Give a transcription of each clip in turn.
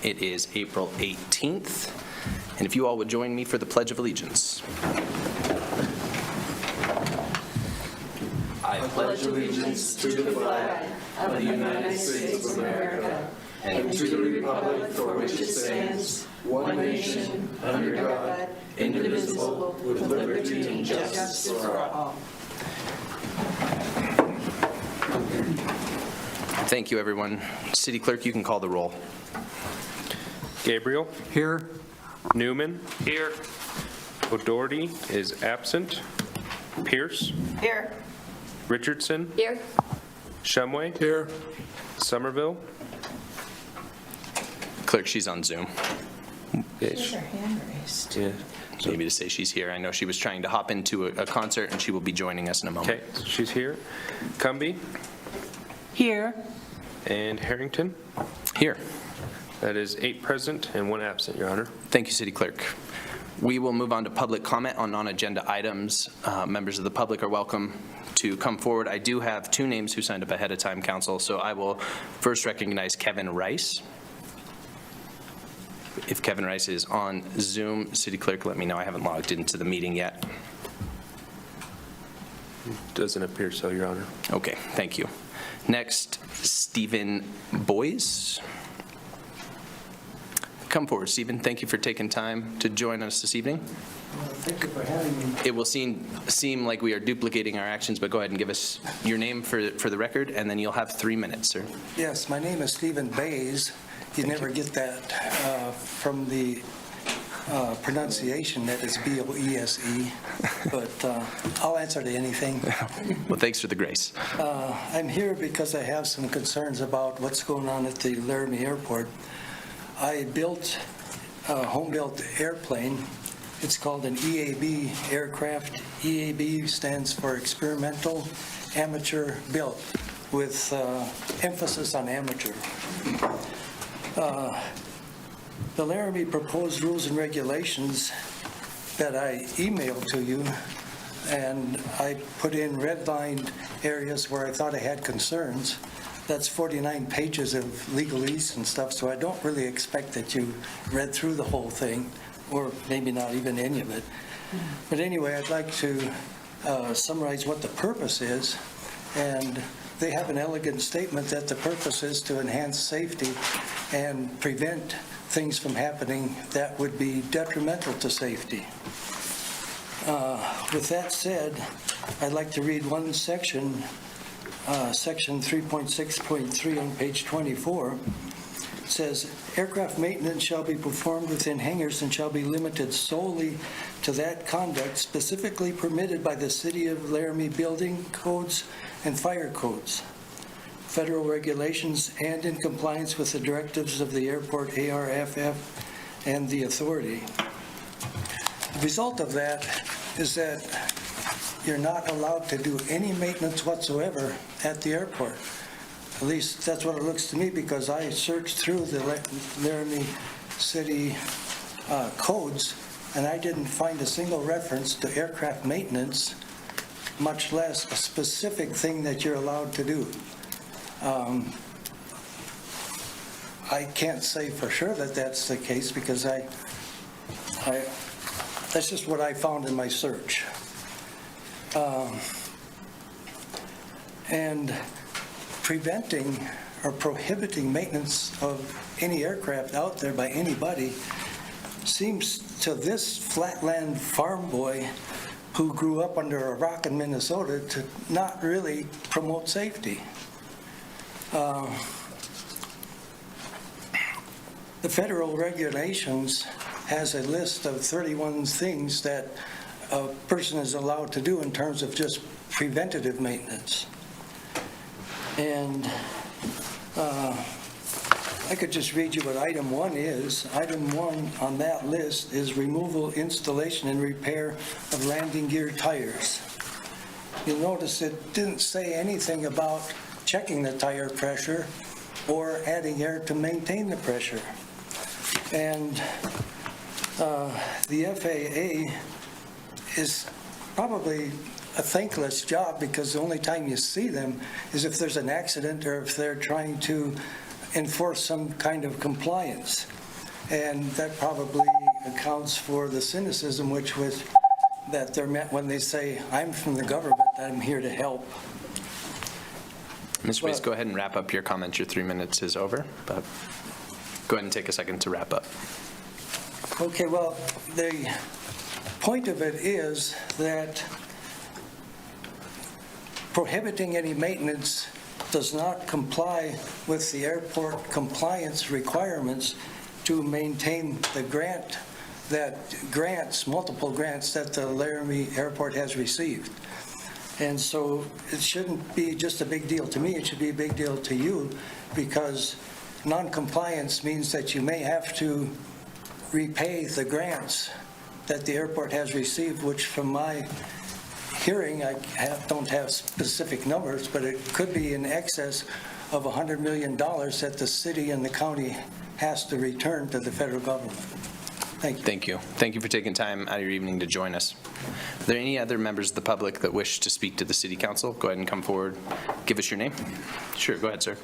It is April 18th, and if you all would join me for the Pledge of Allegiance. I pledge allegiance to the flag of the United States of America and to the republic for which it stands, one nation, under God, indivisible, with liberty and justice for all. Thank you, everyone. City Clerk, you can call the roll. Gabriel? Here. Newman? Here. O'Doherty is absent. Pierce? Here. Richardson? Here. Shumway? Here. Somerville? Clerk, she's on Zoom. She's her hand raised. Yeah. Maybe to say she's here. I know she was trying to hop into a concert, and she will be joining us in a moment. Okay, she's here. Cumby? Here. And Harrington? Here. That is 8 present and 1 absent, Your Honor. Thank you, City Clerk. We will move on to public comment on non-agenda items. Members of the public are welcome to come forward. I do have 2 names who signed up ahead of time, Council, so I will first recognize Kevin Rice. If Kevin Rice is on Zoom, City Clerk, let me know. I haven't logged into the meeting yet. Doesn't appear so, Your Honor. Okay, thank you. Next, Stephen Boyes. Come forward, Stephen. Thank you for taking time to join us this evening. Thank you for having me. It will seem like we are duplicating our actions, but go ahead and give us your name for the record, and then you'll have 3 minutes, sir. Yes, my name is Stephen Bays. You never get that from the pronunciation. That is B-O-E-S-E, but I'll answer to anything. Well, thanks for the grace. I'm here because I have some concerns about what's going on at the Laramie Airport. I built a home-built airplane. It's called an EAB aircraft. EAB stands for Experimental Amateur Built, with emphasis on amateur. The Laramie proposed rules and regulations that I emailed to you, and I put in redlined areas where I thought I had concerns. That's 49 pages of legalese and stuff, so I don't really expect that you read through the whole thing, or maybe not even any of it. But anyway, I'd like to summarize what the purpose is, and they have an elegant statement that the purpose is to enhance safety and prevent things from happening that would be detrimental to safety. With that said, I'd like to read one section, section 3.6.3 on page 24. It says, aircraft maintenance shall be performed within hangars and shall be limited solely to that conduct specifically permitted by the City of Laramie building codes and fire codes, federal regulations, and in compliance with the directives of the airport ARFF and the authority. The result of that is that you're not allowed to do any maintenance whatsoever at the airport. At least that's what it looks to me, because I searched through the Laramie City codes, and I didn't find a single reference to aircraft maintenance, much less a specific thing that you're allowed to do. I can't say for sure that that's the case, because that's just what I found in my search. And preventing or prohibiting maintenance of any aircraft out there by anybody seems to this flatland farm boy who grew up under a rock in Minnesota to not really promote safety. The federal regulations has a list of 31 things that a person is allowed to do in terms of just preventative maintenance. And I could just read you what item 1 is. Item 1 on that list is removal, installation, and repair of landing gear tires. You'll notice it didn't say anything about checking the tire pressure or adding air to maintain the pressure. And the FAA is probably a thankless job, because the only time you see them is if there's an accident or if they're trying to enforce some kind of compliance. And that probably accounts for the cynicism that they're meant when they say, I'm from the government, I'm here to help. Ms. Weiss, go ahead and wrap up your comments. Your 3 minutes is over, but go ahead and take a second to wrap up. Okay, well, the point of it is that prohibiting any maintenance does not comply with the airport compliance requirements to maintain the multiple grants that the Laramie Airport has received. And so it shouldn't be just a big deal to me, it should be a big deal to you, because non-compliance means that you may have to repay the grants that the airport has received, which from my hearing, I don't have specific numbers, but it could be in excess of $100 million that the city and the county has to return to the federal government. Thank you. Thank you. Thank you for taking time out of your evening to join us. Are there any other members of the public that wish to speak to the City Council? Go ahead and come forward. Give us your name. Sure, go ahead, sir.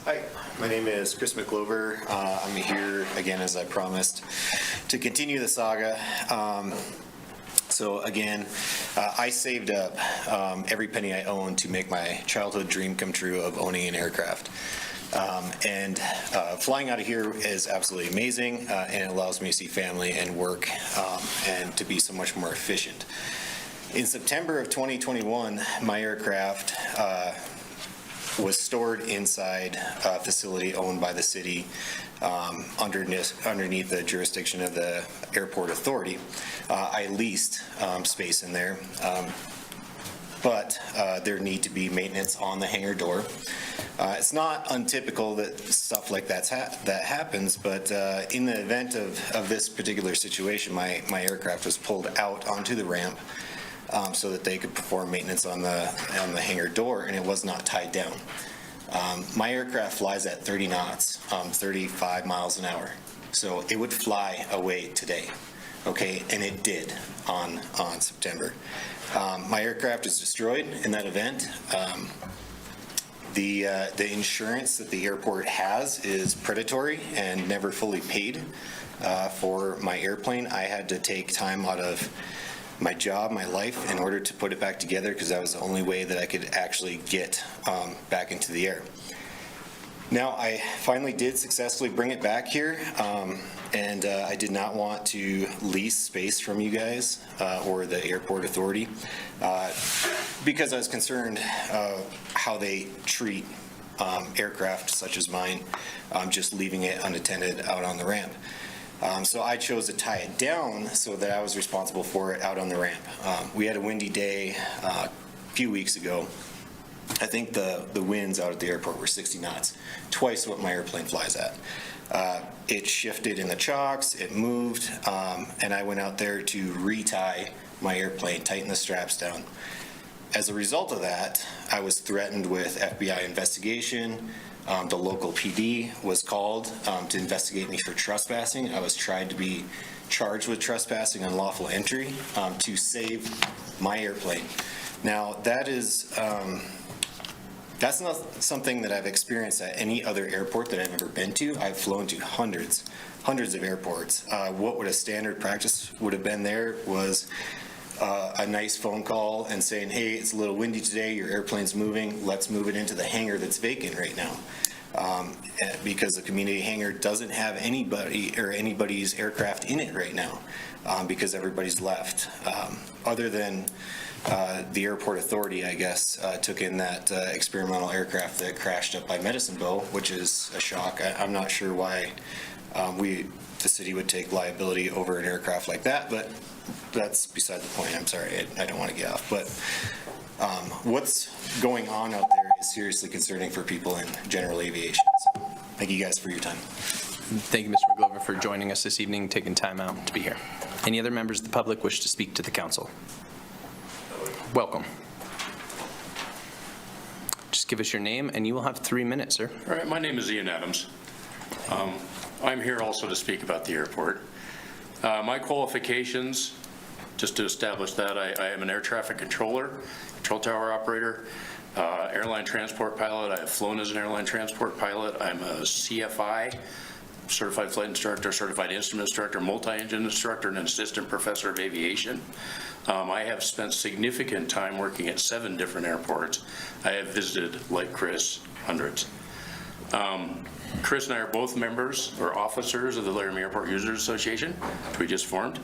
Hi, my name is Chris McClover. I'm here again, as I promised, to continue the saga. So again, I saved up every penny I owned to make my childhood dream come true of owning an aircraft. And flying out of here is absolutely amazing, and it allows me to see family and work and to be so much more efficient. In September of 2021, my aircraft was stored inside a facility owned by the city underneath the jurisdiction of the airport authority. I leased space in there, but there need to be maintenance on the hangar door. It's not untypical that stuff like that happens, but in the event of this particular situation, my aircraft was pulled out onto the ramp so that they could perform maintenance on the hangar door, and it was not tied down. My aircraft flies at 30 knots, 35 miles an hour, so it would fly away today, okay, and it did on September. My aircraft is destroyed in that event. The insurance that the airport has is predatory and never fully paid for my airplane. I had to take time out of my job, my life, in order to put it back together, because that was the only way that I could actually get back into the air. Now, I finally did successfully bring it back here, and I did not want to lease space from you guys or the airport authority because I was concerned how they treat aircraft such as mine, just leaving it unattended out on the ramp. So I chose to tie it down so that I was responsible for it out on the ramp. We had a windy day a few weeks ago. I think the winds out at the airport were 60 knots, twice what my airplane flies at. It shifted in the chocks, it moved, and I went out there to retie my airplane, tighten the straps down. As a result of that, I was threatened with FBI investigation. The local PD was called to investigate me for trespassing. I was tried to be charged with trespassing, unlawful entry, to save my airplane. Now, that's not something that I've experienced at any other airport that I've ever been to. I've flown to hundreds of airports. What would a standard practice would have been there was a nice phone call and saying, hey, it's a little windy today, your airplane's moving, let's move it into the hangar that's vacant right now. Because the community hangar doesn't have anybody or anybody's aircraft in it right now because everybody's left. Other than the airport authority, I guess, took in that experimental aircraft that crashed up by Medicine Bow, which is a shock. I'm not sure why the city would take liability over an aircraft like that, but that's beside the point. I'm sorry, I don't want to get off. But what's going on out there is seriously concerning for people in general aviation. So thank you guys for your time. Thank you, Mr. McGlover, for joining us this evening, taking time out to be here. Any other members of the public wish to speak to the council? Welcome. Just give us your name, and you will have 3 minutes, sir. All right, my name is Ian Adams. I'm here also to speak about the airport. My qualifications, just to establish that, I am an air traffic controller, control tower operator. airline transport pilot. I have flown as an airline transport pilot. I'm a CFI, certified flight instructor, certified instrument instructor, multi-engine instructor, and an assistant professor of aviation. I have spent significant time working at 7 different airports. I have visited, like Chris, hundreds. Chris and I are both members or officers of the Laramie Airport Users Association, which we just formed.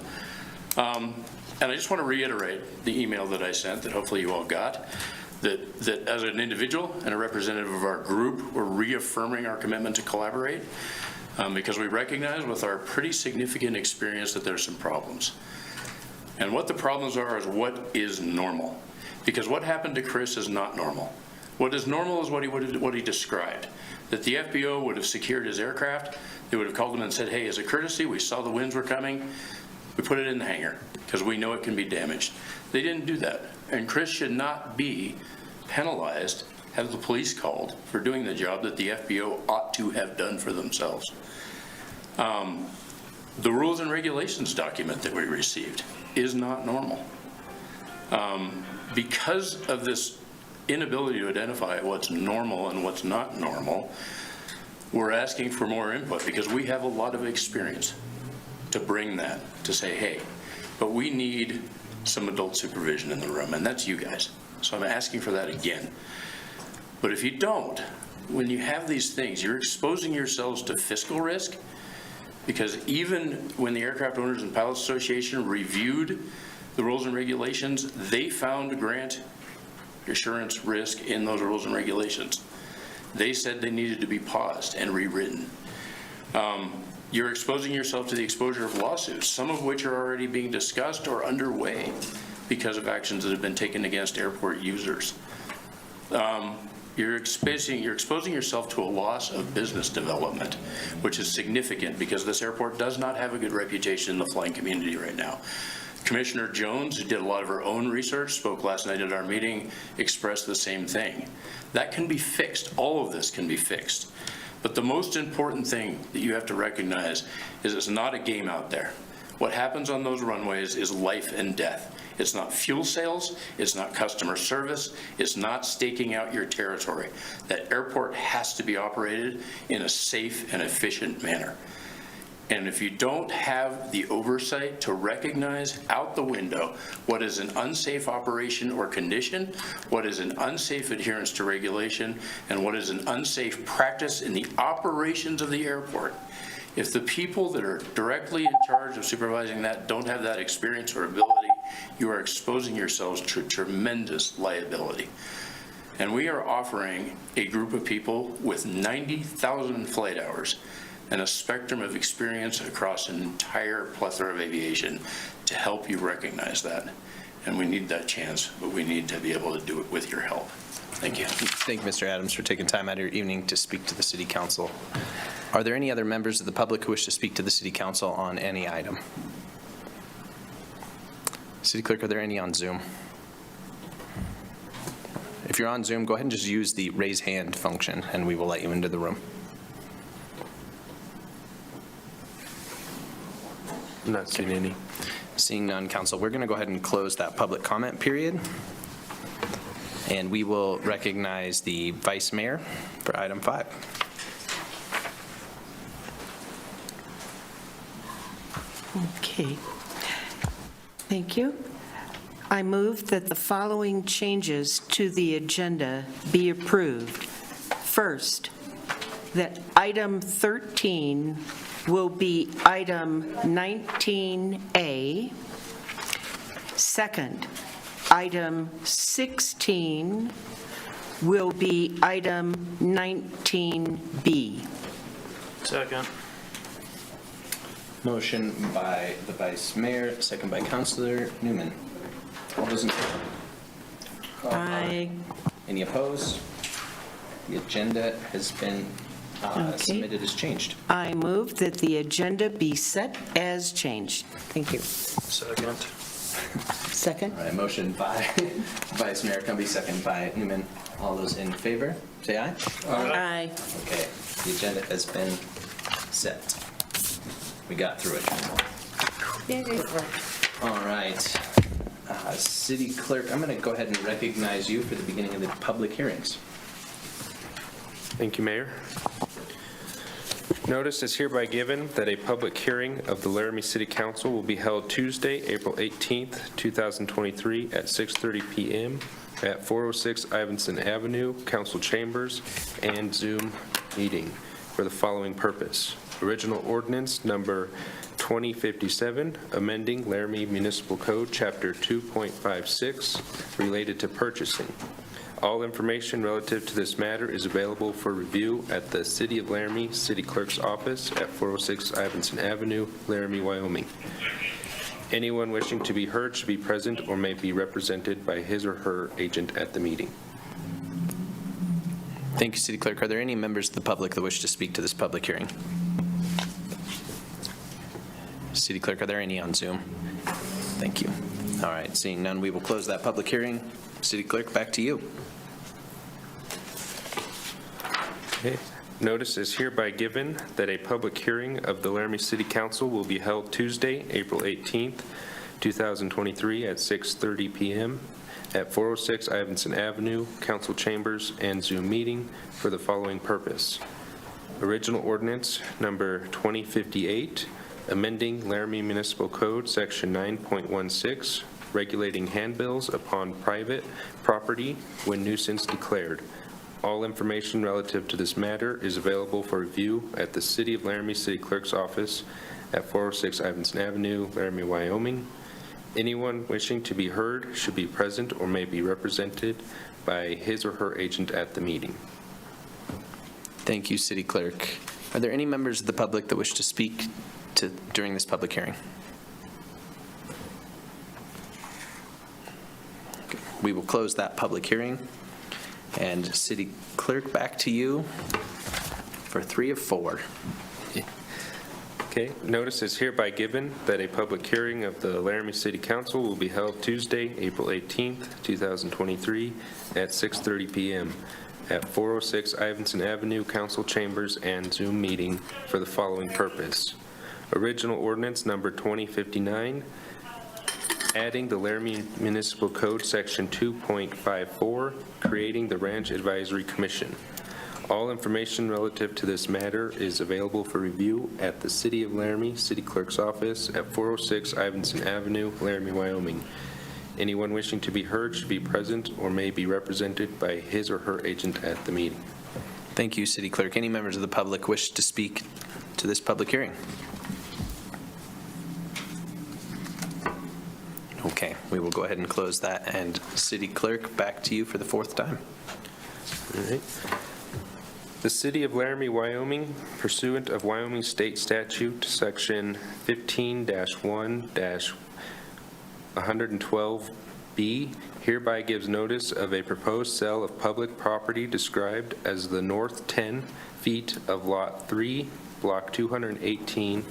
And I just want to reiterate the email that I sent that hopefully you all got, that as an individual and a representative of our group, we're reaffirming our commitment to collaborate because we recognize with our pretty significant experience that there's some problems. And what the problems are is what is normal. Because what happened to Chris is not normal. What is normal is what he described, that the FBO would have secured his aircraft, they would have called him and said, hey, as a courtesy, we saw the winds were coming, we put it in the hangar because we know it can be damaged. They didn't do that. And Chris should not be penalized, have the police called for doing the job that the FBO ought to have done for themselves. The rules and regulations document that we received is not normal. Because of this inability to identify what's normal and what's not normal, we're asking for more input because we have a lot of experience to bring that, to say, hey, but we need some adult supervision in the room, and that's you guys. So I'm asking for that again. But if you don't, when you have these things, you're exposing yourselves to fiscal risk, because even when the Aircraft Owners and Pilots Association reviewed the rules and regulations, they found grant assurance risk in those rules and regulations. They said they needed to be paused and rewritten. You're exposing yourself to the exposure of lawsuits, some of which are already being discussed or underway because of actions that have been taken against airport users. You're exposing yourself to a loss of business development, which is significant because this airport does not have a good reputation in the flying community right now. Commissioner Jones, who did a lot of her own research, spoke last night at our meeting, expressed the same thing. That can be fixed. All of this can be fixed. But the most important thing that you have to recognize is it's not a game out there. What happens on those runways is life and death. It's not fuel sales, it's not customer service, it's not staking out your territory. That airport has to be operated in a safe and efficient manner. And if you don't have the oversight to recognize out the window what is an unsafe operation or condition, what is an unsafe adherence to regulation, and what is an unsafe practice in the operations of the airport, if the people that are directly in charge of supervising that don't have that experience or ability, you are exposing yourselves to tremendous liability. And we are offering a group of people with 90,000 flight hours and a spectrum of experience across an entire plethora of aviation to help you recognize that. And we need that chance, but we need to be able to do it with your help. Thank you. Thank you, Mr. Adams, for taking time out of your evening to speak to the City Council. Are there any other members of the public who wish to speak to the City Council on any item? City Clerk, are there any on Zoom? If you're on Zoom, go ahead and just use the raise hand function, and we will let you into the room. I'm not seeing any. Seeing none, Council, we're going to go ahead and close that public comment period. And we will recognize the Vice Mayor for item 5. Okay. Thank you. I move that the following changes to the agenda be approved. First, that item 13 will be item 19A. Second, item 16 will be item 19B. Second. Motion by the Vice Mayor, second by Councilor Newman. All those in favor? Aye. Any opposed? The agenda has been submitted as changed. I move that the agenda be set as changed. Thank you. Second. Second? All right, motion by Vice Mayor Cumby, second by Newman. All those in favor, say aye. Aye. Okay, the agenda has been set. We got through it. All right. City Clerk, I'm going to go ahead and recognize you for the beginning of the public hearings. Thank you, Mayor. Notice is hereby given that a public hearing of the Laramie City Council will be held Tuesday, April 18th, 2023 at 6:30 p.m. at 406 Ivinson Avenue, Council Chambers, and Zoom meeting for the following purpose. Original ordinance number 2057, amending Laramie Municipal Code, Chapter 2.56, related to purchasing. All information relative to this matter is available for review at the City of Laramie City Clerk's Office at 406 Ivinson Avenue, Laramie, Wyoming. Anyone wishing to be heard should be present or may be represented by his or her agent at the meeting. Thank you, City Clerk. Are there any members of the public that wish to speak to this public hearing? City Clerk, are there any on Zoom? Thank you. All right, seeing none, we will close that public hearing. City Clerk, back to you. Okay. Notice is hereby given that a public hearing of the Laramie City Council will be held Tuesday, April 18th, 2023 at 6:30 p.m. at 406 Ivinson Avenue, Council Chambers, and Zoom meeting for the following purpose. Original ordinance number 2058, amending Laramie Municipal Code, Section 9.16, regulating handbills upon private property when nuisance declared. All information relative to this matter is available for review at the City of Laramie City Clerk's Office at 406 Ivinson Avenue, Laramie, Wyoming. Anyone wishing to be heard should be present or may be represented by his or her agent at the meeting. Thank you, City Clerk. Are there any members of the public that wish to speak during this public hearing? Okay. We will close that public hearing. And City Clerk, back to you for 3 of 4. Okay, notice is hereby given that a public hearing of the Laramie City Council will be held Tuesday, April 18th, 2023 at 6:30 p.m. at 406 Ivinson Avenue, Council Chambers, and Zoom meeting for the following purpose. Original ordinance number 2059, adding the Laramie Municipal Code, Section 2.54, creating the Ranch Advisory Commission. All information relative to this matter is available for review at the City of Laramie City Clerk's Office at 406 Ivinson Avenue, Laramie, Wyoming. Anyone wishing to be heard should be present or may be represented by his or her agent at the meeting. Thank you, City Clerk. Any members of the public wish to speak to this public hearing? Okay, we will go ahead and close that. And City Clerk, back to you for the 4th time. All right. The City of Laramie, Wyoming, pursuant of Wyoming State Statute, Section 15-1-112B, hereby gives notice of a proposed sale of public property described as the north 10 feet of Lot 3, Block 218,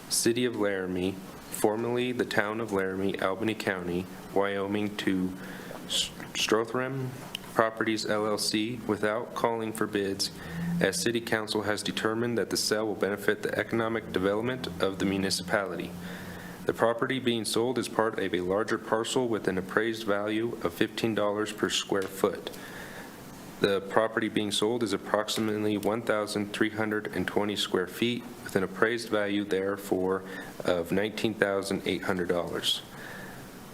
City of Laramie, formerly the Town of Laramie, Albany County, Wyoming, to Strothrem Properties LLC without calling for bids, as City Council has determined that the sale will benefit the economic development of the municipality. The property being sold is part of a larger parcel with an appraised value of $15 per square foot. The property being sold is approximately 1,320 square feet with an appraised value therefore of $19,800.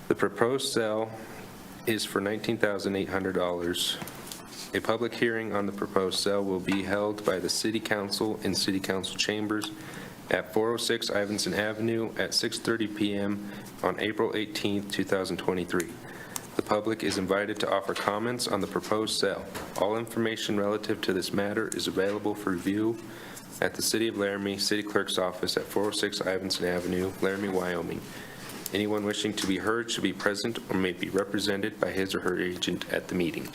The proposed sale is for $19,800. A public hearing on the proposed sale will be held by the City Council in City Council Chambers at 406 Ivinson Avenue at 6:30 p.m. on April 18, 2023. The public is invited to offer comments on the proposed sale. All information relative to this matter is available for review at the City of Laramie City Clerk's Office at 406 Ivinson Avenue, Laramie, Wyoming. Anyone wishing to be heard should be present or may be represented by his or her agent at the meeting.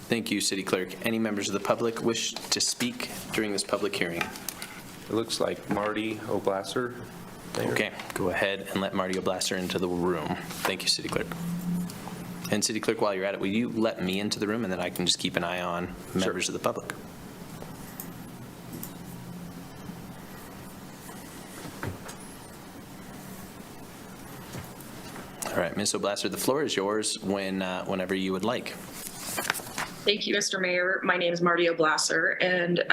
Thank you, City Clerk. Any members of the public wish to speak during this public hearing? It looks like Marty O'Blasser. Okay, go ahead and let Marty O'Blasser into the room. Thank you, City Clerk. And City Clerk, while you're at it, will you let me into the room, and then I can just keep an eye on members of the public? All right, Ms. Oblasser, the floor is yours whenever you would like. Thank you, Mr. Mayor. My name is Marty Oblasser, and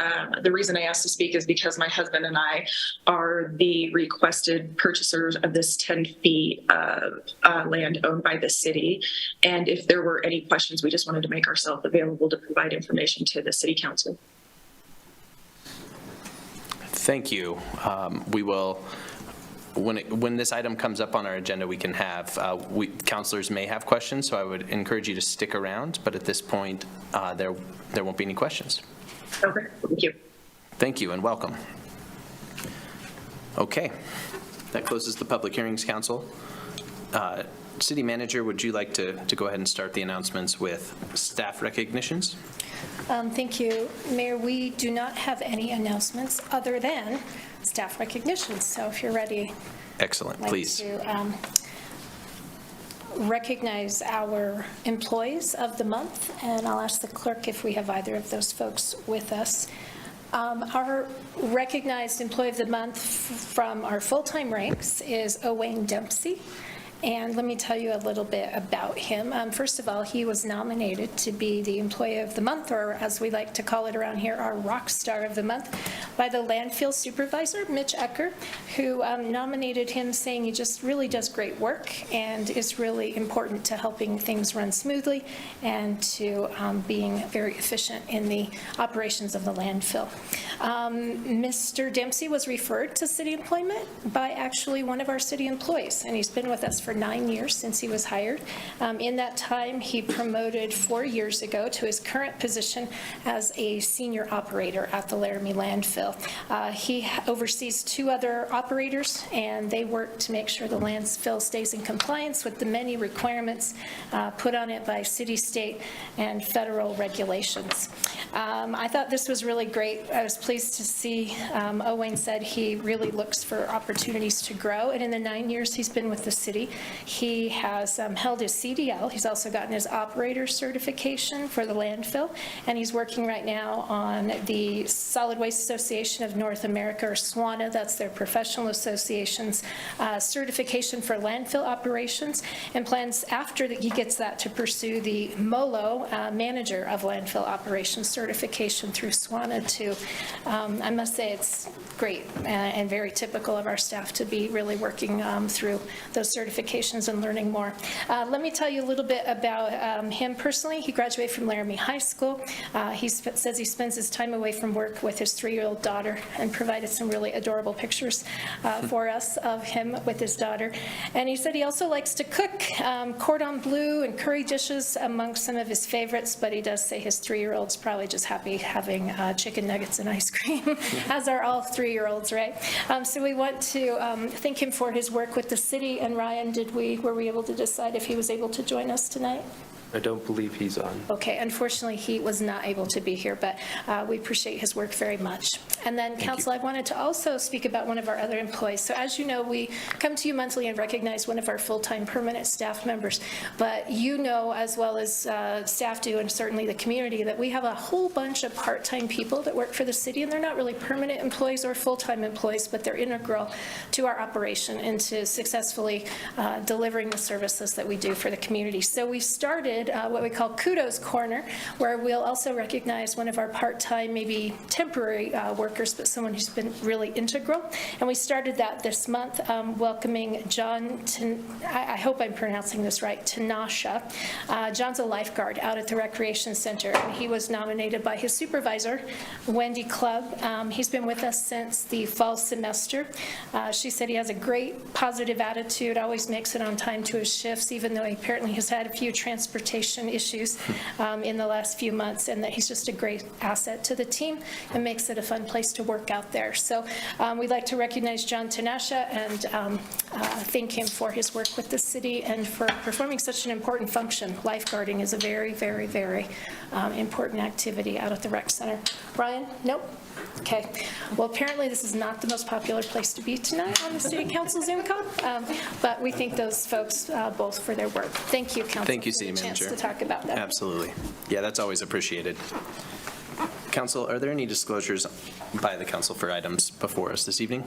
the reason I asked to speak is because my husband and I are the requested purchasers of this 10 feet of land owned by the city. And if there were any questions, we just wanted to make ourselves available to provide information to the city council. Thank you. We will, when this item comes up on our agenda, we can have, councilors may have questions, so I would encourage you to stick around, but at this point, there won't be any questions. Okay, thank you. Thank you and welcome. Okay, that closes the public hearings, council. City Manager, would you like to go ahead and start the announcements with staff recognitions? Thank you, Mayor. We do not have any announcements other than staff recognitions. So if you're ready, Excellent, I'd like please. to recognize our employees of the month, and I'll ask the clerk if we have either of those folks with us. Our recognized employee of the month from our full-time ranks is Wayne Dempsey. And let me tell you a little bit about him. First of all, he was nominated to be the Employee of the Month, or as we like to call it around here, our Rock Star of the Month, by the landfill supervisor, Mitch Ecker, who nominated him, saying he just really does great work and is really important to helping things run smoothly and to being very efficient in the operations of the landfill. Mr. Dempsey was referred to city employment by actually one of our city employees, and he's been with us for 9 years since he was hired. In that time, he promoted 4 years ago to his current position as a senior operator at the Laramie landfill. He oversees 2 other operators, and they work to make sure the landfill stays in compliance with the many requirements put on it by city, state, and federal regulations. I thought this was really great. I was pleased to see Owain said he really looks for opportunities to grow, and in the 9 years he's been with the city, he has held his CDL. He's also gotten his operator certification for the landfill, and he's working right now on the Solid Waste Association of North America, or SWANA, that's their professional association's certification for landfill operations, and plans after that he gets that to pursue the MOLO, Manager of Landfill Operations certification through SWANA too. I must say it's great and very typical of our staff to be really working through those certifications and learning more. Let me tell you a little bit about him personally. He graduated from Laramie High School. He says he spends his time away from work with his 3-year-old daughter, and provided some really adorable pictures for us of him with his daughter. And he said he also likes to cook cordon bleu and curry dishes among some of his favorites, but he does say his 3-year-old's probably just happy having chicken nuggets and ice cream, as are all 3-year-olds, right? So we want to thank him for his work with the city. And Ryan, were we able to decide if he was able to join us tonight? I don't believe he's on. Okay, unfortunately, he was not able to be here, but we appreciate his work very much. And then, Council, I wanted to also speak about one of our other employees. So as you know, we come to you monthly and recognize one of our full-time permanent staff members, but you know, as well as staff do, and certainly the community, that we have a whole bunch of part-time people that work for the city, and they're not really permanent employees or full-time employees, but they're integral to our operation and to successfully delivering the services that we do for the community. So we started what we call Kudos Corner, where we'll also recognize one of our part-time, maybe temporary workers, but someone who's been really integral. And we started that this month, welcoming John, I hope I'm pronouncing this right, Tanasha. John's a lifeguard out at the Recreation Center, and he was nominated by his supervisor, Wendy Clubb. He's been with us since the fall semester. She said he has a great positive attitude, always makes it on time to his shifts, even though he apparently has had a few transportation issues in the last few months, and that he's just a great asset to the team and makes it a fun place to work out there. So we'd like to recognize John Tanasha and thank him for his work with the city and for performing such an important function. Lifeguarding is a very, very, very important activity out at the rec center. Ryan? Nope. Okay. Well, apparently this is not the most popular place to be tonight on the City Council Zoom call, but we thank those folks both for their work. Thank you, Council. Thank you, City for the Manager. chance to talk about that. Absolutely. Yeah, that's always appreciated. Council, are there any disclosures by the council for items before us this evening?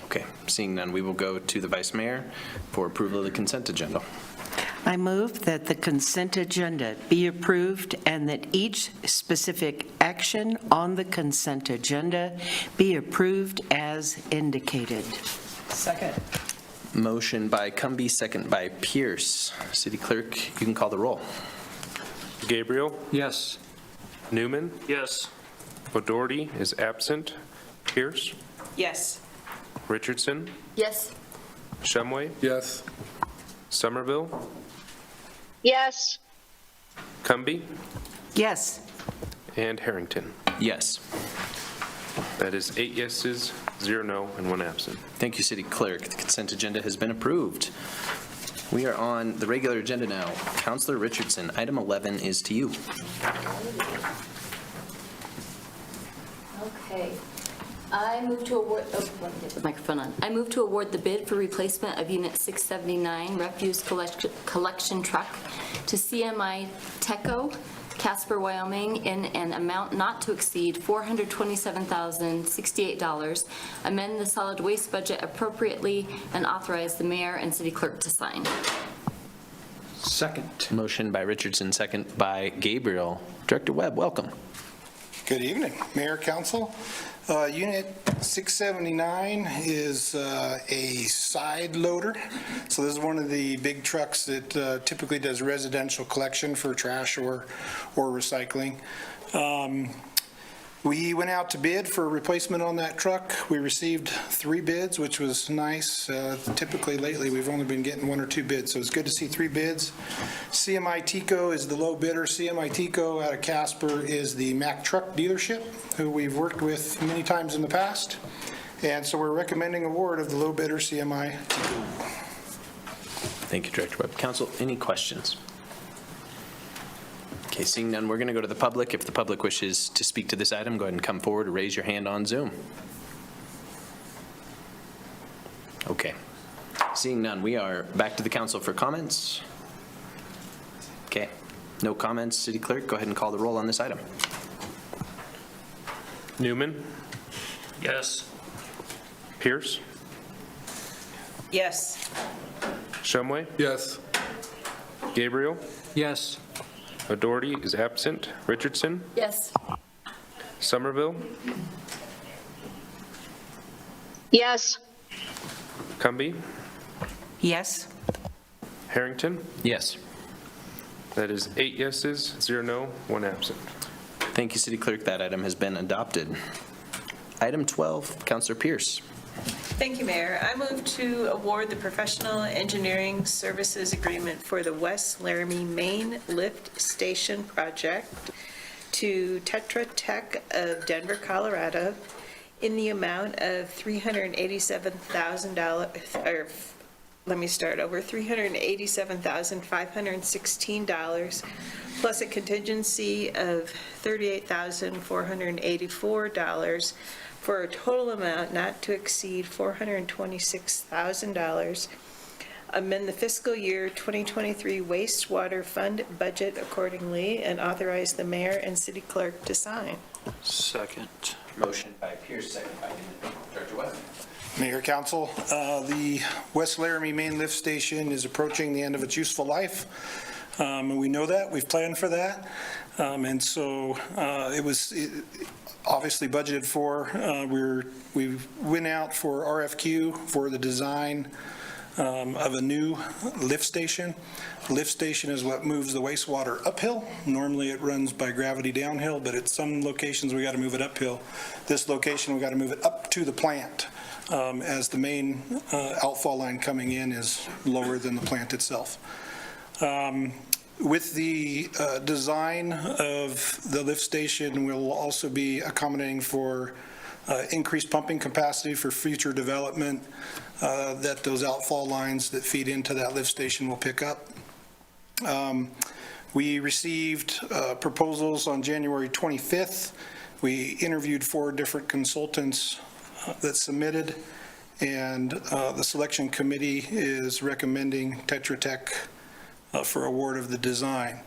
Okay. Okay, seeing none, we will go to the Vice Mayor for approval of the consent agenda. I move that the consent agenda be approved and that each specific action on the consent agenda be approved as indicated. Second. Motion by Cumbie, second by Pierce. City Clerk, you can call the roll. Gabriel? Yes. Newman? Yes. O'Doherty is absent. Pierce? Yes. Richardson? Yes. Shumway? Yes. Somerville? Yes. Cumbie? Yes. And Harrington. Yes. That is 8 yeses, 0 no, and 1 absent. Thank you, City Clerk. The consent agenda has been approved. We are on the regular agenda now. Councilor Richardson, item 11 is to you. Okay. I move to award, let me get the microphone on. I move to award the bid for replacement of Unit 679 refuse collection truck to CMI Teco, Casper, Wyoming, in an amount not to exceed $427,068, amend the solid waste budget appropriately, and authorize the mayor and city clerk to sign. Second. Motion by Richardson, second by Gabriel. Director Webb, welcome. Good evening, Mayor, Council. Unit 679 is a side loader. So this is one of the big trucks that typically does residential collection for trash or recycling. We went out to bid for a replacement on that truck. We received 3 bids, which was nice. Typically lately, we've only been getting 1 or 2 bids, so it's good to see 3 bids. CMI Teco is the low bidder. CMI Teco out of Casper is the Mack truck dealership, who we've worked with many times in the past. And so we're recommending award of the low bidder, CMI Teco. Thank you, Director Webb. Council, any questions? Okay, seeing none, we're going to go to the public. If the public wishes to speak to this item, go ahead and come forward or raise your hand on Zoom. Okay. Seeing none, we are back to the council for comments. Okay, no comments. City Clerk, go ahead and call the roll on this item. Newman? Yes. Pierce? Yes. Shumway? Yes. Gabriel? Yes. O'Doherty is absent. Richardson? Yes. Somerville? Yes. Cumbie? Yes. Harrington? Yes. That is 8 yeses, 0 no, 1 absent. Thank you, City Clerk. That item has been adopted. Item 12, Councilor Pierce. Thank you, Mayor. I move to award the professional engineering services agreement for the West Laramie Main Lift Station project to Tetra Tech of Denver, Colorado, in the amount of $387,000, or let me start over, $387,516, plus a contingency of $38,484, for a total amount not to exceed $426,000. Amend the fiscal year 2023 wastewater fund budget accordingly, and authorize the mayor and city clerk to sign. Second. Motion by Pierce, second by Director Webb. Mayor, Council, the West Laramie Main Lift Station is approaching the end of its useful life. And we know that, we've planned for that. And so it was obviously budgeted for. We went out for RFQ for the design of a new lift station. Lift station is what moves the wastewater uphill. Normally it runs by gravity downhill, but at some locations we got to move it uphill. This location we got to move it up to the plant, as the main outfall line coming in is lower than the plant itself. With the design of the lift station, we'll also be accommodating for increased pumping capacity for future development that those outfall lines that feed into that lift station will pick up. We received proposals on January 25th. We interviewed 4 different consultants that submitted, and the selection committee is recommending Tetra Tech for award of the design.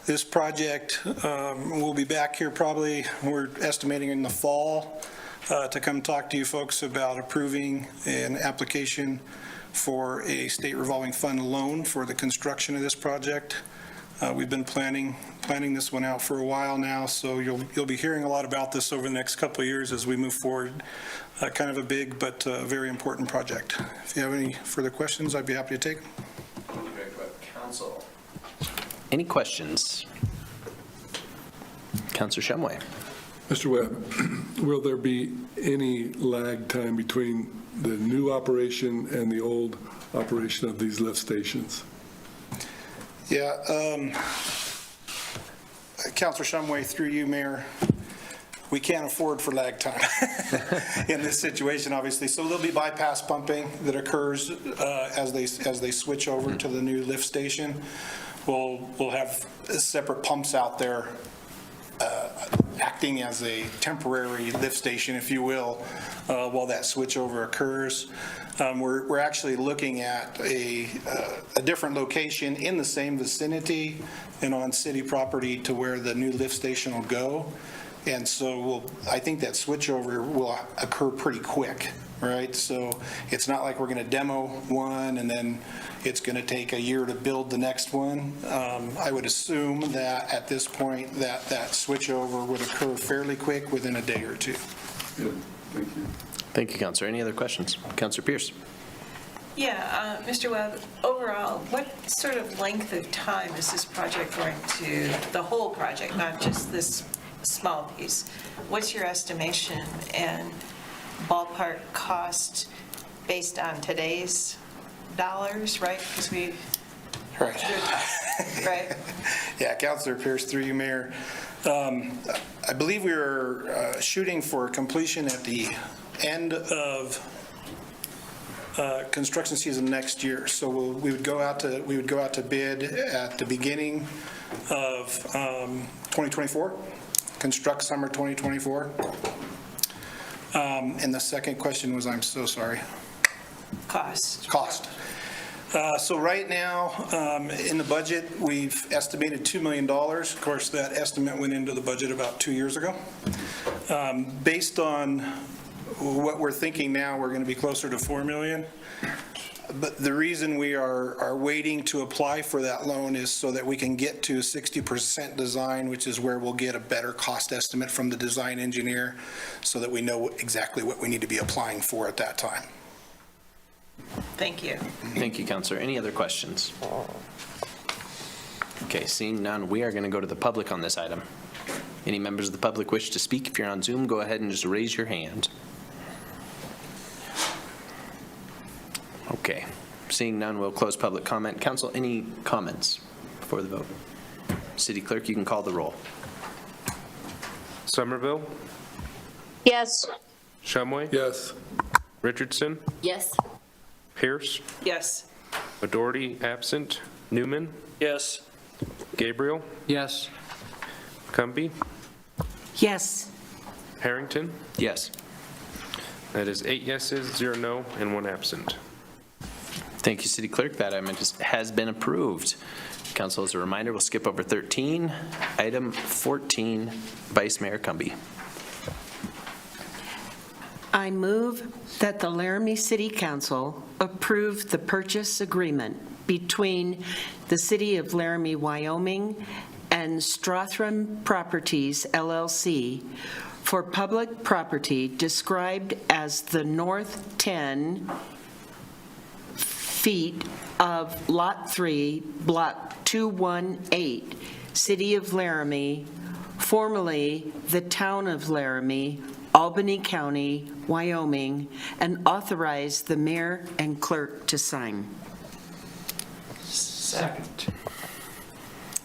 This project will be back here probably, we're estimating in the fall to come talk to you folks about approving an application for a state revolving fund loan for the construction of this project. We've been planning this one out for a while now, so you'll be hearing a lot about this over the next couple of years as we move forward. Kind of a big but very important project. If you have any further questions, I'd be happy to take them. Council. Any questions? Councilor Shumway. Mr. Webb, will there be any lag time between the new operation and the old operation of these lift stations? Yeah, Councilor Shumway, through you, Mayor, we can't afford for lag time in this situation, obviously. So there'll be bypass pumping that occurs as they switch over to the new lift station. We'll have separate pumps out there acting as a temporary lift station, if you will, while that switchover occurs. We're actually looking at a different location in the same vicinity and on city property to where the new lift station will go. And so I think that switchover will occur pretty quick, right? So it's not like we're going to demo one and then it's going to take a year to build the next one. I would assume that at this point that switchover would occur fairly quick within a day or two. Good, thank you. Thank you, Councilor. Any other questions? Councilor Pierce. Yeah, Mr. Webb, overall, what sort of length of time is this project going to, the whole project, not just this small piece? What's your estimation and ballpark cost based on today's dollars, right? Because we, Right. right? Yeah, Councilor Pierce, through you, Mayor. I believe we were shooting for completion at the end of construction season next year. So we would go out to bid at the beginning of 2024, construct summer 2024. And the second question was, I'm so sorry. Cost. So right now, in the budget, we've estimated $2 million. Of course, that estimate went into the budget about 2 years ago. Based on what we're thinking now, we're going to be closer to $4 million. But the reason we are waiting to apply for that loan is so that we can get to 60% design, which is where we'll get a better cost estimate from the design engineer so that we know exactly what we need to be applying for at that time. Thank you. Thank you, Councilor. Any other questions? Okay, seeing none, we are going to go to the public on this item. Any members of the public wish to speak? If you're on Zoom, go ahead and just raise your hand. Okay, seeing none, we'll close public comment. Council, any comments before the vote? City Clerk, you can call the roll. Somerville, Yes. Shumway, Yes. Richardson, Yes. Pierce, Yes. Majority absent, Newman, Yes. Gabriel, Yes. Cumbie, Yes. Harrington. Yes. That is 8 yeses, 0 no, and 1 absent. Thank you, City Clerk. That item has been approved. Council, as a reminder, we'll skip over 13. Item 14, Vice Mayor Cumbie. I move that the Laramie City Council approve the purchase agreement between the City of Laramie, Wyoming and Strathram Properties, LLC, for public property described as the north 10 feet of Lot 3, Block 218, City of Laramie, formerly the Town of Laramie, Albany County, Wyoming, and authorize the mayor and clerk to sign. Second.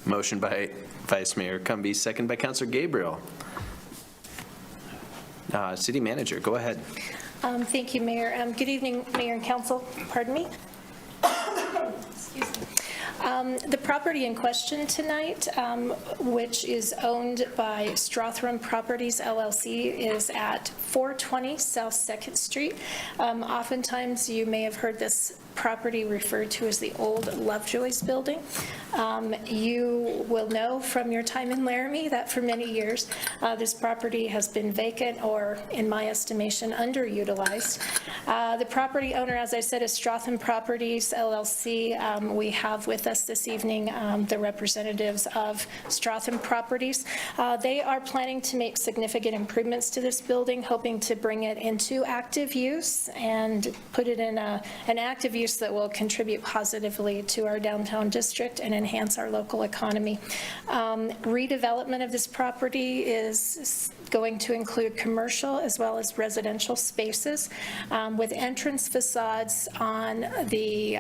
Motion by Vice Mayor Cumbie, second by Councilor Gabriel. City Manager, go ahead. Thank you, Mayor. Good evening, Mayor and Council. Pardon me. Excuse me. The property in question tonight, which is owned by Strathram Properties LLC, is at 420 South 2nd Street. Oftentimes, you may have heard this property referred to as the old Lovejoy's building. You will know from your time in Laramie that for many years, this property has been vacant or, in my estimation, underutilized. The property owner, as I said, is Stratham Properties LLC. We have with us this evening the representatives of Stratham Properties. They are planning to make significant improvements to this building, hoping to bring it into active use and put it in an active use that will contribute positively to our downtown district and enhance our local economy. Redevelopment of this property is going to include commercial as well as residential spaces with entrance facades on the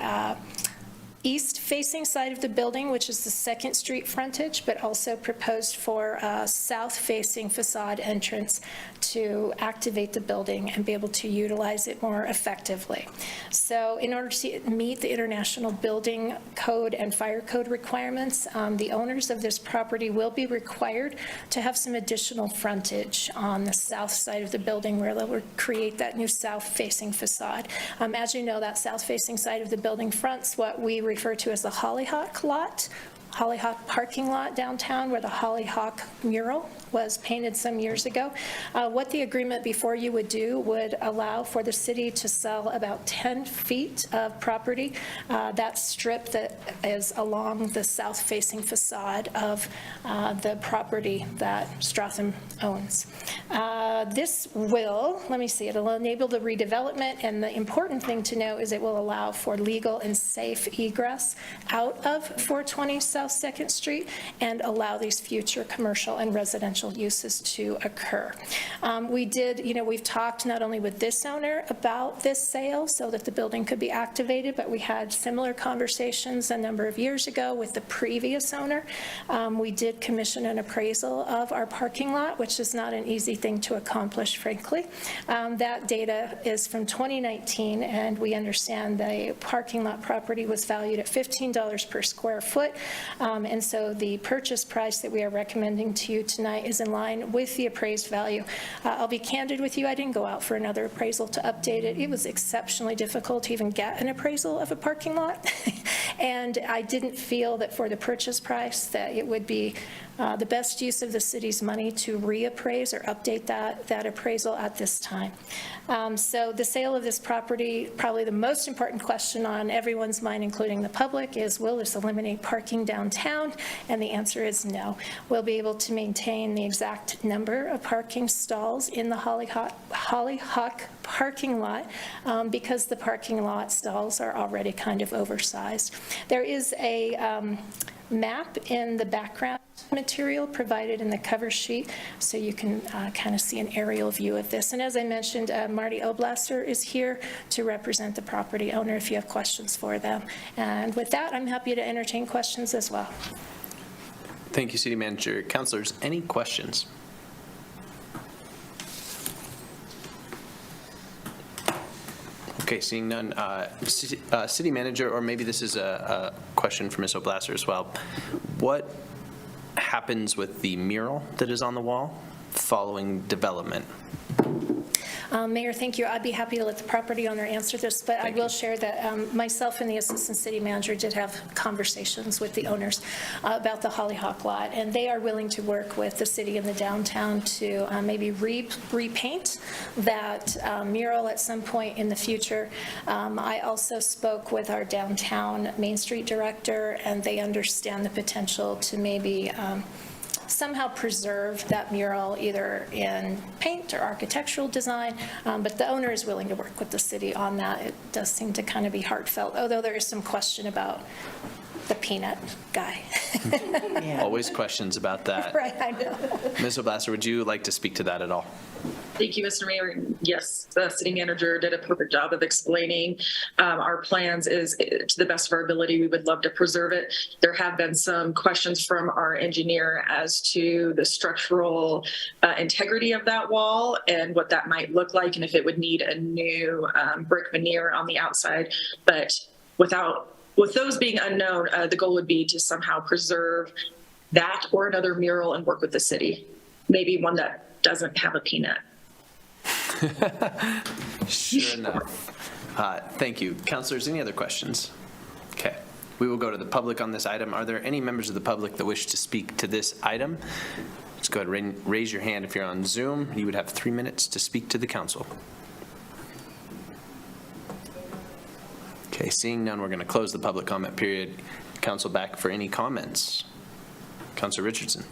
east-facing side of the building, which is the 2nd Street frontage, but also proposed for a south-facing facade entrance to activate the building and be able to utilize it more effectively. So in order to meet the International Building Code and Fire Code requirements, the owners of this property will be required to have some additional frontage on the south side of the building where they'll create that new south-facing facade. As you know, that south-facing side of the building fronts what we refer to as the Hollyhock lot, Hollyhock parking lot downtown where the Hollyhock mural was painted some years ago. What the agreement before you would do would allow for the city to sell about 10 feet of property, that strip that is along the south-facing facade of the property that Stratham owns. This will, let me see, it'll enable the redevelopment, and the important thing to know is it will allow for legal and safe egress out of 420 South 2nd Street and allow these future commercial and residential uses to occur. We've talked not only with this owner about this sale so that the building could be activated, but we had similar conversations a number of years ago with the previous owner. We did commission an appraisal of our parking lot, which is not an easy thing to accomplish, frankly. That data is from 2019, and we understand the parking lot property was valued at $15 per square foot. And so the purchase price that we are recommending to you tonight is in line with the appraised value. I'll be candid with you, I didn't go out for another appraisal to update it. It was exceptionally difficult to even get an appraisal of a parking lot. And I didn't feel that for the purchase price that it would be the best use of the city's money to reappraise or update that appraisal at this time. So the sale of this property, probably the most important question on everyone's mind, including the public, is will this eliminate parking downtown? And the answer is no. We'll be able to maintain the exact number of parking stalls in the Hollyhock parking lot because the parking lot stalls are already kind of oversized. There is a map in the background material provided in the cover sheet, so you can kind of see an aerial view of this. And as I mentioned, Marty Oblasser is here to represent the property owner if you have questions for them. And with that, I'm happy to entertain questions as well. Thank you, City Manager. Councilors, any questions? Okay, seeing none. City Manager, or maybe this is a question for Ms. Oblasser as well. What happens with the mural that is on the wall following development? Mayor, thank you. I'd be happy to let the property owner answer this, but I will share that myself and the Assistant City Manager did have conversations with the owners about the Hollyhock lot, and they are willing to work with the city and the downtown to maybe repaint that mural at some point in the future. I also spoke with our downtown Main Street director, and they understand the potential to maybe somehow preserve that mural either in paint or architectural design, but the owner is willing to work with the city on that. It does seem to kind of be heartfelt, although there is some question about the peanut guy. Always questions about that. Right, I know. Ms. Oblasser, would you like to speak to that at all? Thank you, Mr. Mayor. Yes, the city manager did a perfect job of explaining our plans. Is to the best of our ability, we would love to preserve it. There have been some questions from our engineer as to the structural integrity of that wall and what that might look like and if it would need a new brick veneer on the outside. But with those being unknown, the goal would be to somehow preserve that or another mural and work with the city. Maybe one that doesn't have a peanut. Sure enough. Thank you. Councilors, any other questions? Okay. We will go to the public on this item. Are there any members of the public that wish to speak to this item? Let's go ahead and raise your hand if you're on Zoom. You would have 3 minutes to speak to the council. Okay, seeing none, we're going to close the public comment period. Council back for any comments. Councilor Richardson.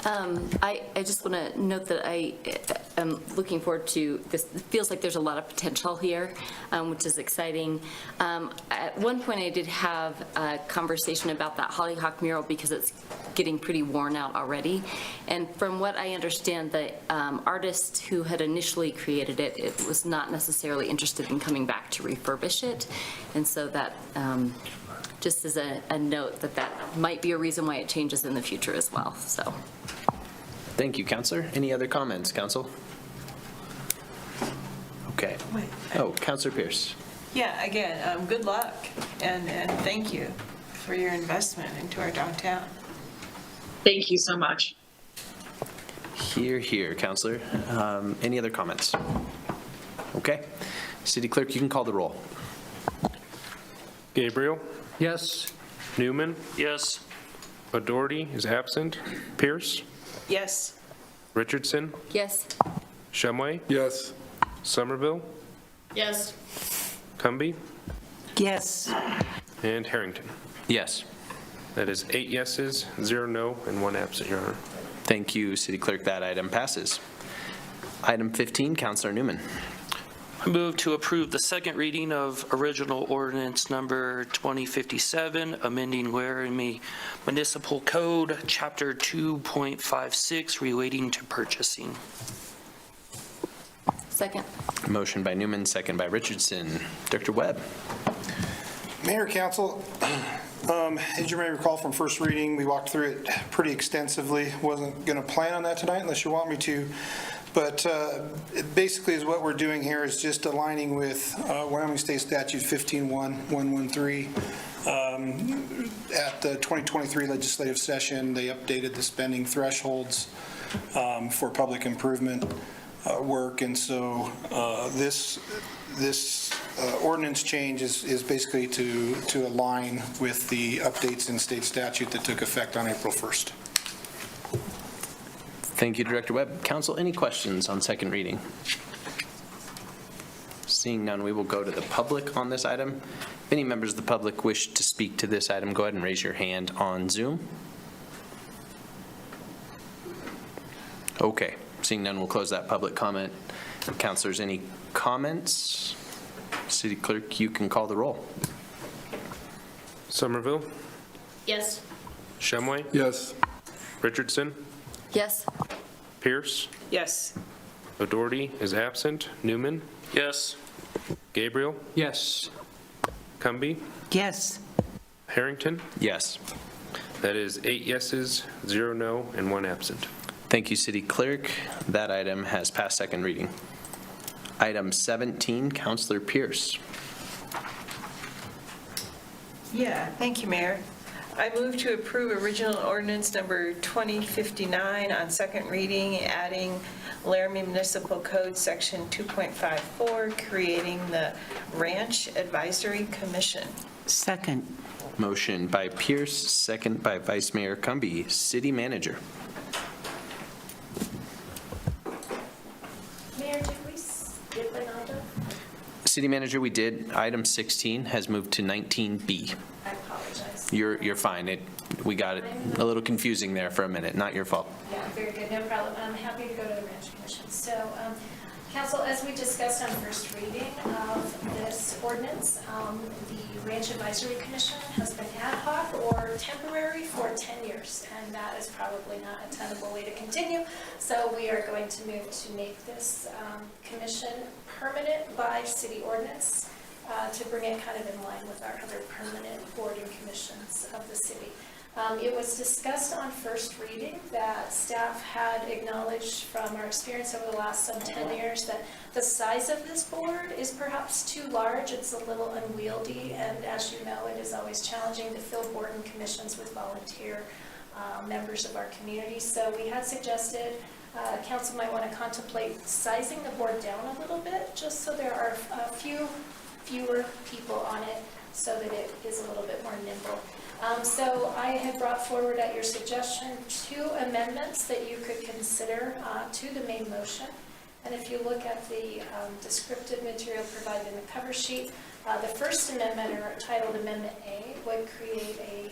I just want to note that I am looking forward to this. It feels like there's a lot of potential here, which is exciting. At one point, I did have a conversation about that hollyhock mural because it's getting pretty worn out already. And from what I understand, the artist who had initially created it, it was not necessarily interested in coming back to refurbish it. And so that just as a note that might be a reason why it changes in the future as well. So. Thank you, Councilor. Any other comments, Council? Okay. Oh, Councilor Pierce. Yeah, again, good luck, and thank you for your investment into our downtown. Thank you so much. Here, here, Councilor. Any other comments? Okay. City Clerk, you can call the roll. Gabriel? Yes. Newman? Yes. O'Doherty is absent. Pierce? Yes. Richardson? Yes. Shumway? Yes. Somerville? Yes. Cumby? Yes. And Harrington. Yes. That is 8 yeses, 0 no, and 1 absent, Your Honor. Thank you, City Clerk. That item passes. Item 15, Councilor Newman. I move to approve the second reading of original ordinance number 2057, amending Laramie Municipal Code, Chapter 2.56, relating to purchasing. Second. Motion by Newman, second by Richardson. Director Webb. Mayor, Council, as you may recall from first reading, we walked through it pretty extensively. Wasn't going to plan on that tonight unless you want me to. But it basically is what we're doing here is just aligning with Wyoming State Statute 15.1.113. At the 2023 legislative session, they updated the spending thresholds for public improvement work. And so this ordinance change is basically to align with the updates in state statute that took effect on April 1st. Thank you, Director Webb. Council, any questions on second reading? Seeing none, we will go to the public on this item. If any members of the public wish to speak to this item, go ahead and raise your hand on Zoom. Okay, seeing none, we'll close that public comment. Councilors, any comments? City Clerk, you can call the roll. Somerville? Yes. Shumway? Yes. Richardson? Yes. Pierce? Yes. O'Doherty is absent. Newman? Yes. Gabriel? Yes. Cumby? Yes. Harrington? Yes. That is 8 yeses, 0 no, and 1 absent. Thank you, City Clerk. That item has passed second reading. Item 17, Councilor Pierce. Yeah, thank you, Mayor. I move to approve original ordinance number 2059 on second reading, adding Laramie Municipal Code Section 2.54, creating the Ranch Advisory Commission. Second. Motion by Pierce, second by Vice Mayor Cumby. City Manager. Mayor, did we skip an item? City Manager, we did. Item 16 has moved to 19B. I apologize. You're fine. We got it a little confusing there for a minute. Not your fault. Yeah, very good, no problem. I'm happy to go to the Ranch Commission. So, Council, as we discussed on first reading of this ordinance, the Ranch Advisory Commission has been ad hoc or temporary for 10 years, and that is probably not a tenable way to continue. So we are going to move to make this commission permanent by city ordinance to bring it kind of in line with our other permanent board and commissions of the city. It was discussed on first reading that staff had acknowledged from our experience over the last 10 years that the size of this board is perhaps too large. It's a little unwieldy, and as you know, it is always challenging to fill board and commissions with volunteer members of our community. So we had suggested council might want to contemplate sizing the board down a little bit, just so there are a few fewer people on it so that it is a little bit more nimble. So I had brought forward at your suggestion 2 amendments that you could consider to the main motion. And if you look at the descriptive material provided in the cover sheet, the first amendment, or titled Amendment A, would create a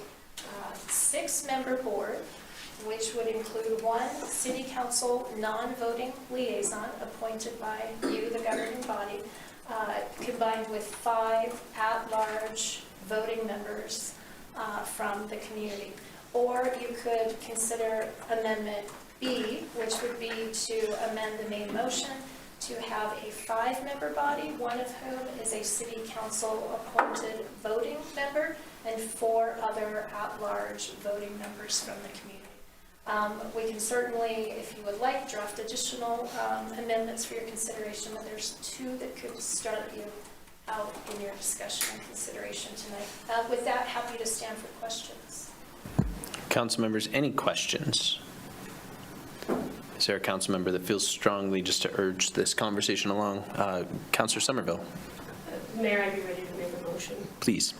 6-member board, which would include 1 city council non-voting liaison appointed by you, the governing body, combined with 5 at-large voting members from the community. Or you could consider Amendment B, which would be to amend the main motion to have a 5-member body, 1 of whom is a city council appointed voting member, and 4 other at-large voting members from the community. We can certainly, if you would like, draft additional amendments for your consideration, but there's 2 that could start you out in your discussion and consideration tonight. With that, happy to stand for questions. Council members, any questions? Is there a council member that feels strongly just to urge this conversation along? Councilor Somerville. Mayor, I'd be ready to make a motion. Please.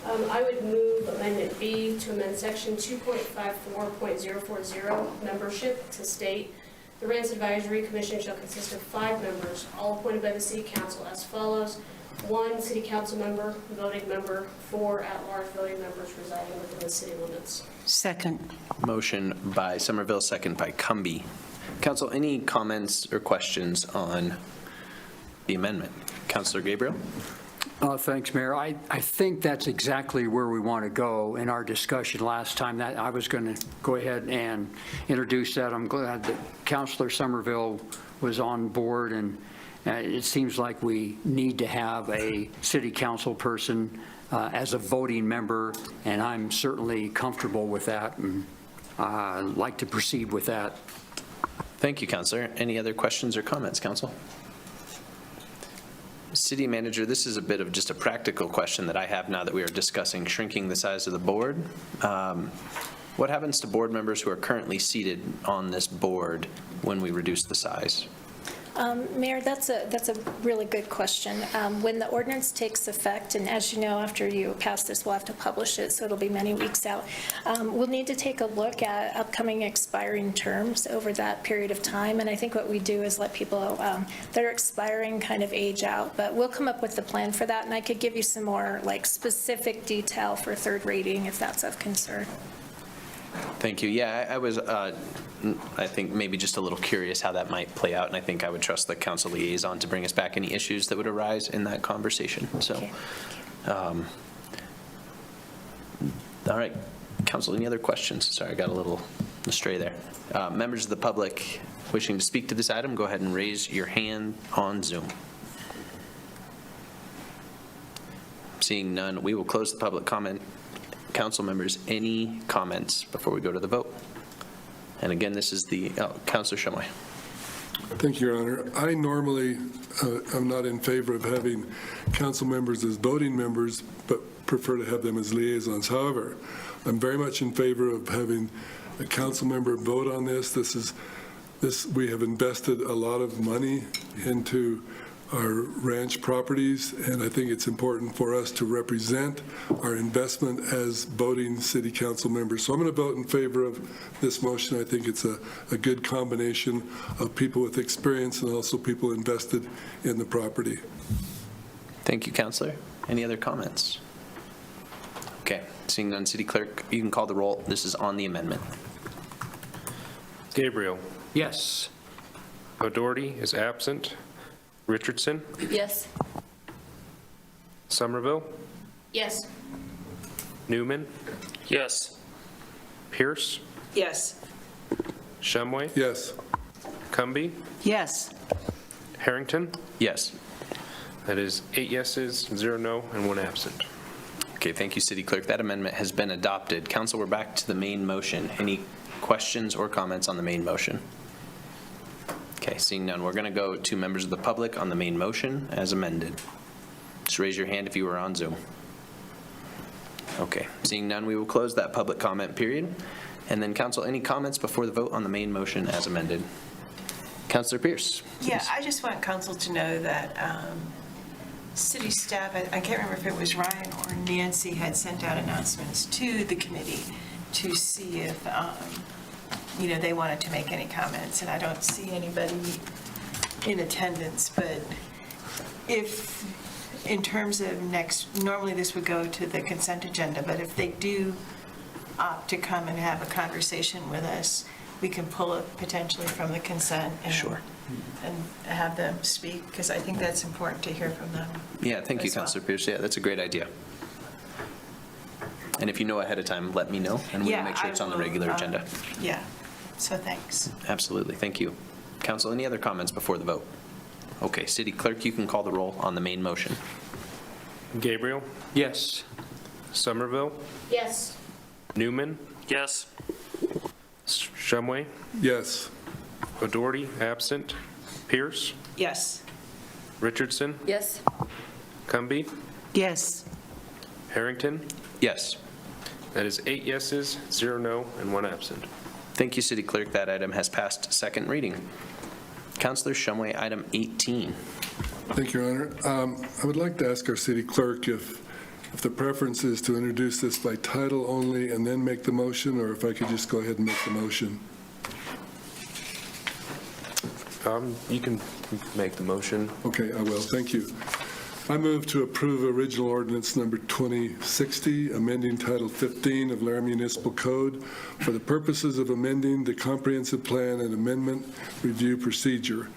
I would move Amendment B to amend Section 2.54.040, membership, to state, the Rents Advisory Commission shall consist of 5 members, all appointed by the City Council as follows: 1 City Council member, voting member, 4 at-large voting members residing within the city limits. Second. Motion by Somerville, second by Cumby. Council, any comments or questions on the amendment? Councilor Gabriel? Thanks, Mayor. I think that's exactly where we want to go in our discussion last time. That I was going to go ahead and introduce that. I'm glad that Councilor Somerville was on board, and it seems like we need to have a city council person as a voting member, and I'm certainly comfortable with that, and I'd like to proceed with that. Thank you, Councilor. Any other questions or comments, Council? City Manager, this is a bit of just a practical question that I have now that we are discussing shrinking the size of the board. What happens to board members who are currently seated on this board when we reduce the size? Mayor, that's a really good question. When the ordinance takes effect, and as you know, after you pass this, we'll have to publish it, so it'll be many weeks out. We'll need to take a look at upcoming expiring terms over that period of time, and I think what we do is let people that are expiring kind of age out, but we'll come up with the plan for that, and I could give you some more like specific detail for third reading if that's of concern. Thank you. Yeah, I was, I think maybe just a little curious how that might play out, and I think I would trust the council liaison to bring us back any issues that would arise in that conversation. So, Okay. All right, council, any other questions? Sorry, I got a little astray there. Members of the public wishing to speak to this item, go ahead and raise your hand on Zoom. Seeing none, we will close the public comment. Council members, any comments before we go to the vote? And again, this is the, Councilor Shumway. Thank you, Your Honor. I normally am not in favor of having council members as voting members, but prefer to have them as liaisons. However, I'm very much in favor of having a council member vote on this. We have invested a lot of money into our ranch properties, and I think it's important for us to represent our investment as voting city council members. So I'm going to vote in favor of this motion. I think it's a good combination of people with experience and also people invested in the property. Thank you, Councilor. Any other comments? Okay, seeing none, City Clerk, you can call the roll. This is on the amendment. Gabriel. Yes. O'Doherty is absent. Richardson. Yes. Somerville. Yes. Newman. Yes. Pierce. Yes. Shumway. Yes. Cumby. Yes. Harrington. Yes. That is 8 yeses, 0 no, and 1 absent. Okay, thank you, City Clerk. That amendment has been adopted. Council, we're back to the main motion. Any questions or comments on the main motion? Okay, seeing none, we're going to go to members of the public on the main motion as amended. Just raise your hand if you were on Zoom. Okay, seeing none, we will close that public comment period. And then, Council, any comments before the vote on the main motion as amended? Councilor Pierce. Yeah, I just want council to know that city staff, I can't remember if it was Ryan or Nancy, had sent out announcements to the committee to see if, they wanted to make any comments, and I don't see anybody in attendance, but if, in terms of normally this would go to the consent agenda, but if they do opt to come and have a conversation with us, we can pull it potentially from the consent. Sure. And have them speak, because I think that's important to hear from them. Yeah, thank you, as well. Councilor Pierce. Yeah, that's a great idea. And if you know ahead of time, let me know, and we'll Yeah, make sure I it's on the will, regular agenda. Yeah, so thanks. Absolutely, thank you. Council, any other comments before the vote? Okay, City Clerk, you can call the roll on the main motion. Gabriel, Yes. Somerville, Yes. Newman, Yes. Shumway, Yes. O'Doherty, absent, Pierce, Yes. Richardson, Yes. Cumby, Yes. Harrington. Yes. That is 8 yeses, 0 no, and 1 absent. Thank you, City Clerk. That item has passed second reading. Councilor Shumway, item 18. Thank you, Your Honor. I would like to ask our city clerk if the preference is to introduce this by title only and then make the motion, or if I could just go ahead and make the motion. You can make the motion. Okay, I will. Thank you. I move to approve original ordinance number 2060, amending Title 15 of Laramie Municipal Code for the purposes of amending the comprehensive plan and amendment review procedure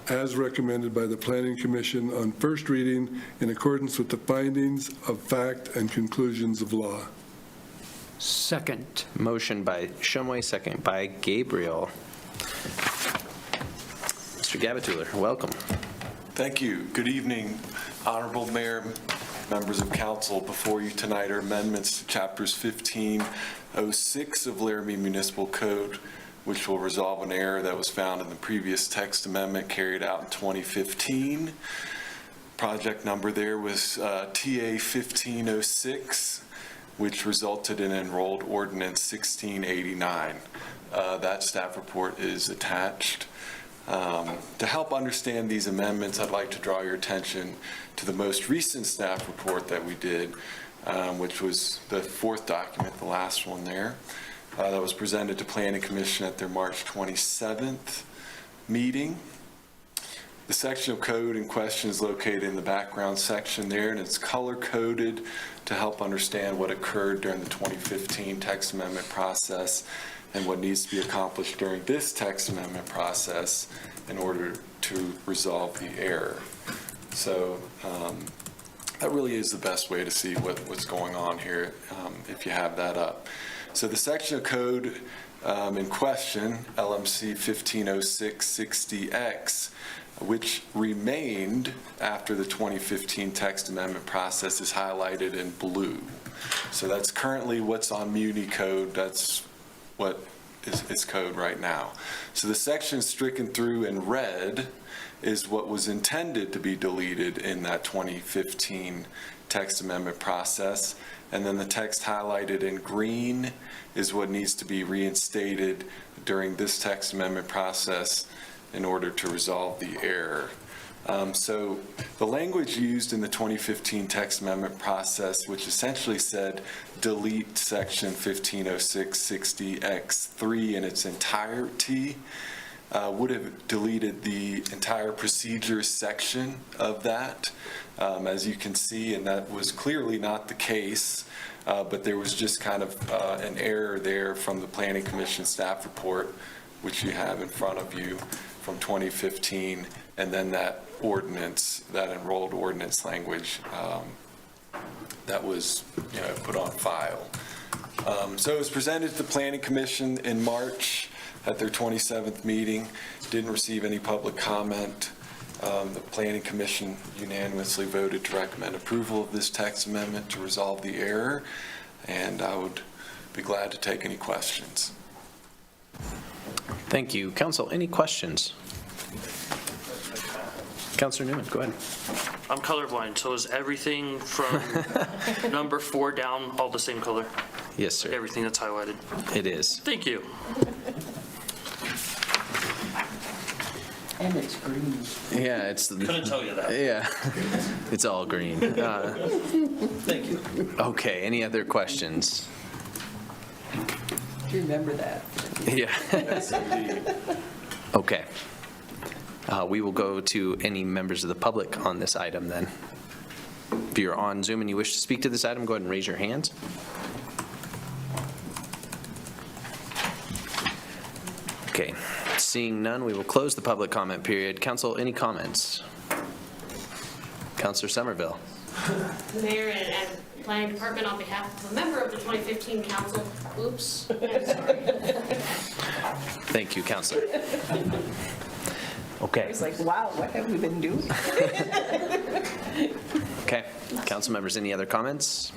as recommended by the Planning Commission on first reading in accordance with the findings of fact and conclusions of law. Second. Motion by Shumway, second by Gabriel. Mr. Gabatuller, welcome. Thank you. Good evening, Honorable Mayor, members of council. Before you tonight are amendments to Chapters 1506 of Laramie Municipal Code, which will resolve an error that was found in the previous text amendment carried out in 2015. Project number there was TA 1506, which resulted in enrolled ordinance 1689. That staff report is attached. To help understand these amendments, I'd like to draw your attention to the most recent staff report that we did, which was the fourth document, the last one there, that was presented to Planning Commission at their March 27th meeting. The section of code in question is located in the background section there, and it's color-coded to help understand what occurred during the 2015 text amendment process and what needs to be accomplished during this text amendment process in order to resolve the error. So that really is the best way to see what's going on here, if you have that up. So the section of code in question, LMC 1506-60X, which remained after the 2015 text amendment process, is highlighted in blue. So that's currently what's on Muni code. That's what is code right now. So the section stricken through in red is what was intended to be deleted in that 2015 text amendment process. And then the text highlighted in green is what needs to be reinstated during this text amendment process in order to resolve the error. So the language used in the 2015 text amendment process, which essentially said delete section 1506-60X3 in its entirety, would have deleted the entire procedure section of that, as you can see, and that was clearly not the case, but there was just kind of an error there from the Planning Commission staff report, which you have in front of you from 2015, and then that ordinance, that enrolled ordinance language that was put on file. So it was presented to the Planning Commission in March at their 27th meeting, didn't receive any public comment. The Planning Commission unanimously voted to recommend approval of this text amendment to resolve the error, and I would be glad to take any questions. Thank you. Council, any questions? Councilor Newman, go ahead. I'm colorblind, so is everything from number 4 down all the same color? Yes, sir. Everything that's highlighted? It is. Thank you. And it's green. Yeah, it's. Couldn't tell you that. Yeah, it's all green. Thank you. Okay, any other questions? Remember that. Yeah. Okay. We will go to any members of the public on this item then. If you're on Zoom and you wish to speak to this item, go ahead and raise your hands. Okay, seeing none, we will close the public comment period. Council, any comments? Councilor Somerville. Mayor and Planning Department, on behalf of a member of the 2015 council, oops, I'm sorry. Thank you, Councilor. Okay. It's like, wow, what have we been doing? Okay, council members, any other comments?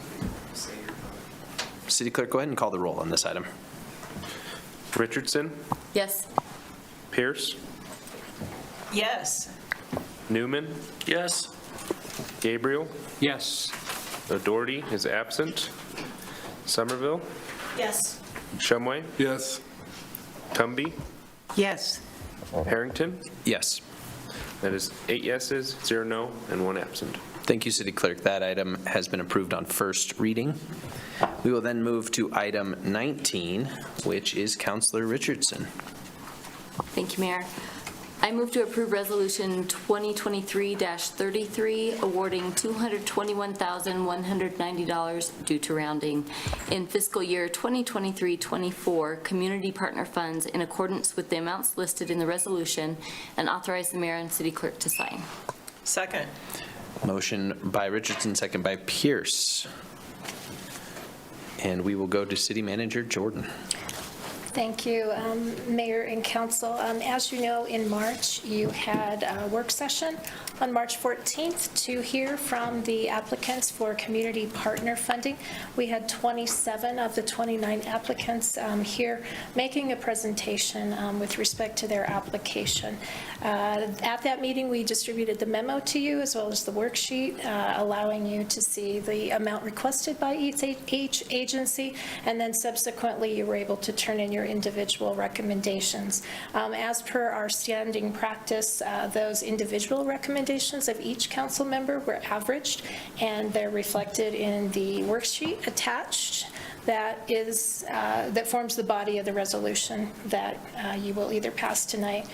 City Clerk, go ahead and call the roll on this item. Richardson, Yes. Pierce, Yes. Newman, Yes. Gabriel, Yes. Doherty is absent, Somerville, Yes. Shumway, Yes. Tumby, Yes. Harrington. Yes. That is 8 yeses, 0 no, and 1 absent. Thank you, City Clerk. That item has been approved on first reading. We will then move to item 19, which is Councilor Richardson. Thank you, Mayor. I move to approve Resolution 2023-33, awarding $221,190 due to rounding in fiscal year 2023-24 community partner funds in accordance with the amounts listed in the resolution, and authorize the mayor and city clerk to sign. Second. Motion by Richardson, second by Pierce. And we will go to City Manager Jordan. Thank you, Mayor and Council. As you know, in March, you had a work session on March 14th to hear from the applicants for community partner funding. We had 27 of the 29 applicants here making a presentation with respect to their application. At that meeting, we distributed the memo to you as well as the worksheet, allowing you to see the amount requested by each agency, and then subsequently you were able to turn in your individual recommendations. As per our standing practice, those individual recommendations of each council member were averaged, and they're reflected in the worksheet attached that forms the body of the resolution that you will either pass tonight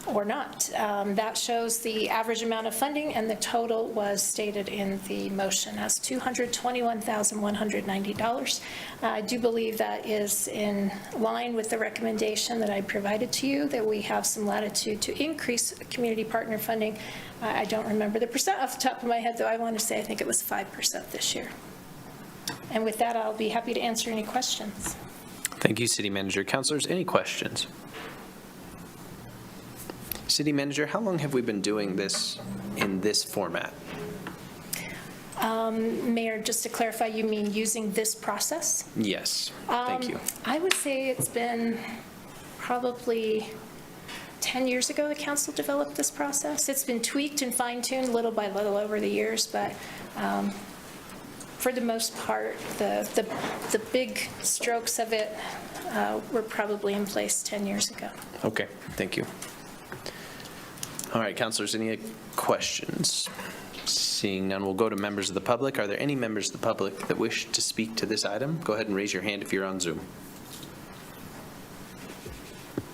or not. That shows the average amount of funding, and the total was stated in the motion as $221,190. I do believe that is in line with the recommendation that I provided to you, that we have some latitude to increase community partner funding. I don't remember the percent off the top of my head, though. I want to say I think it was 5% this year. And with that, I'll be happy to answer any questions. Thank you, City Manager. Councilors, any questions? City Manager, how long have we been doing this in this format? Mayor, just to clarify, you mean using this process? Yes, thank you. I would say it's been probably 10 years ago the council developed this process. It's been tweaked and fine-tuned little by little over the years, but for the most part, the big strokes of it were probably in place 10 years ago. Okay, thank you. All right, councilors, any questions? Seeing none, we'll go to members of the public. Are there any members of the public that wish to speak to this item? Go ahead and raise your hand if you're on Zoom.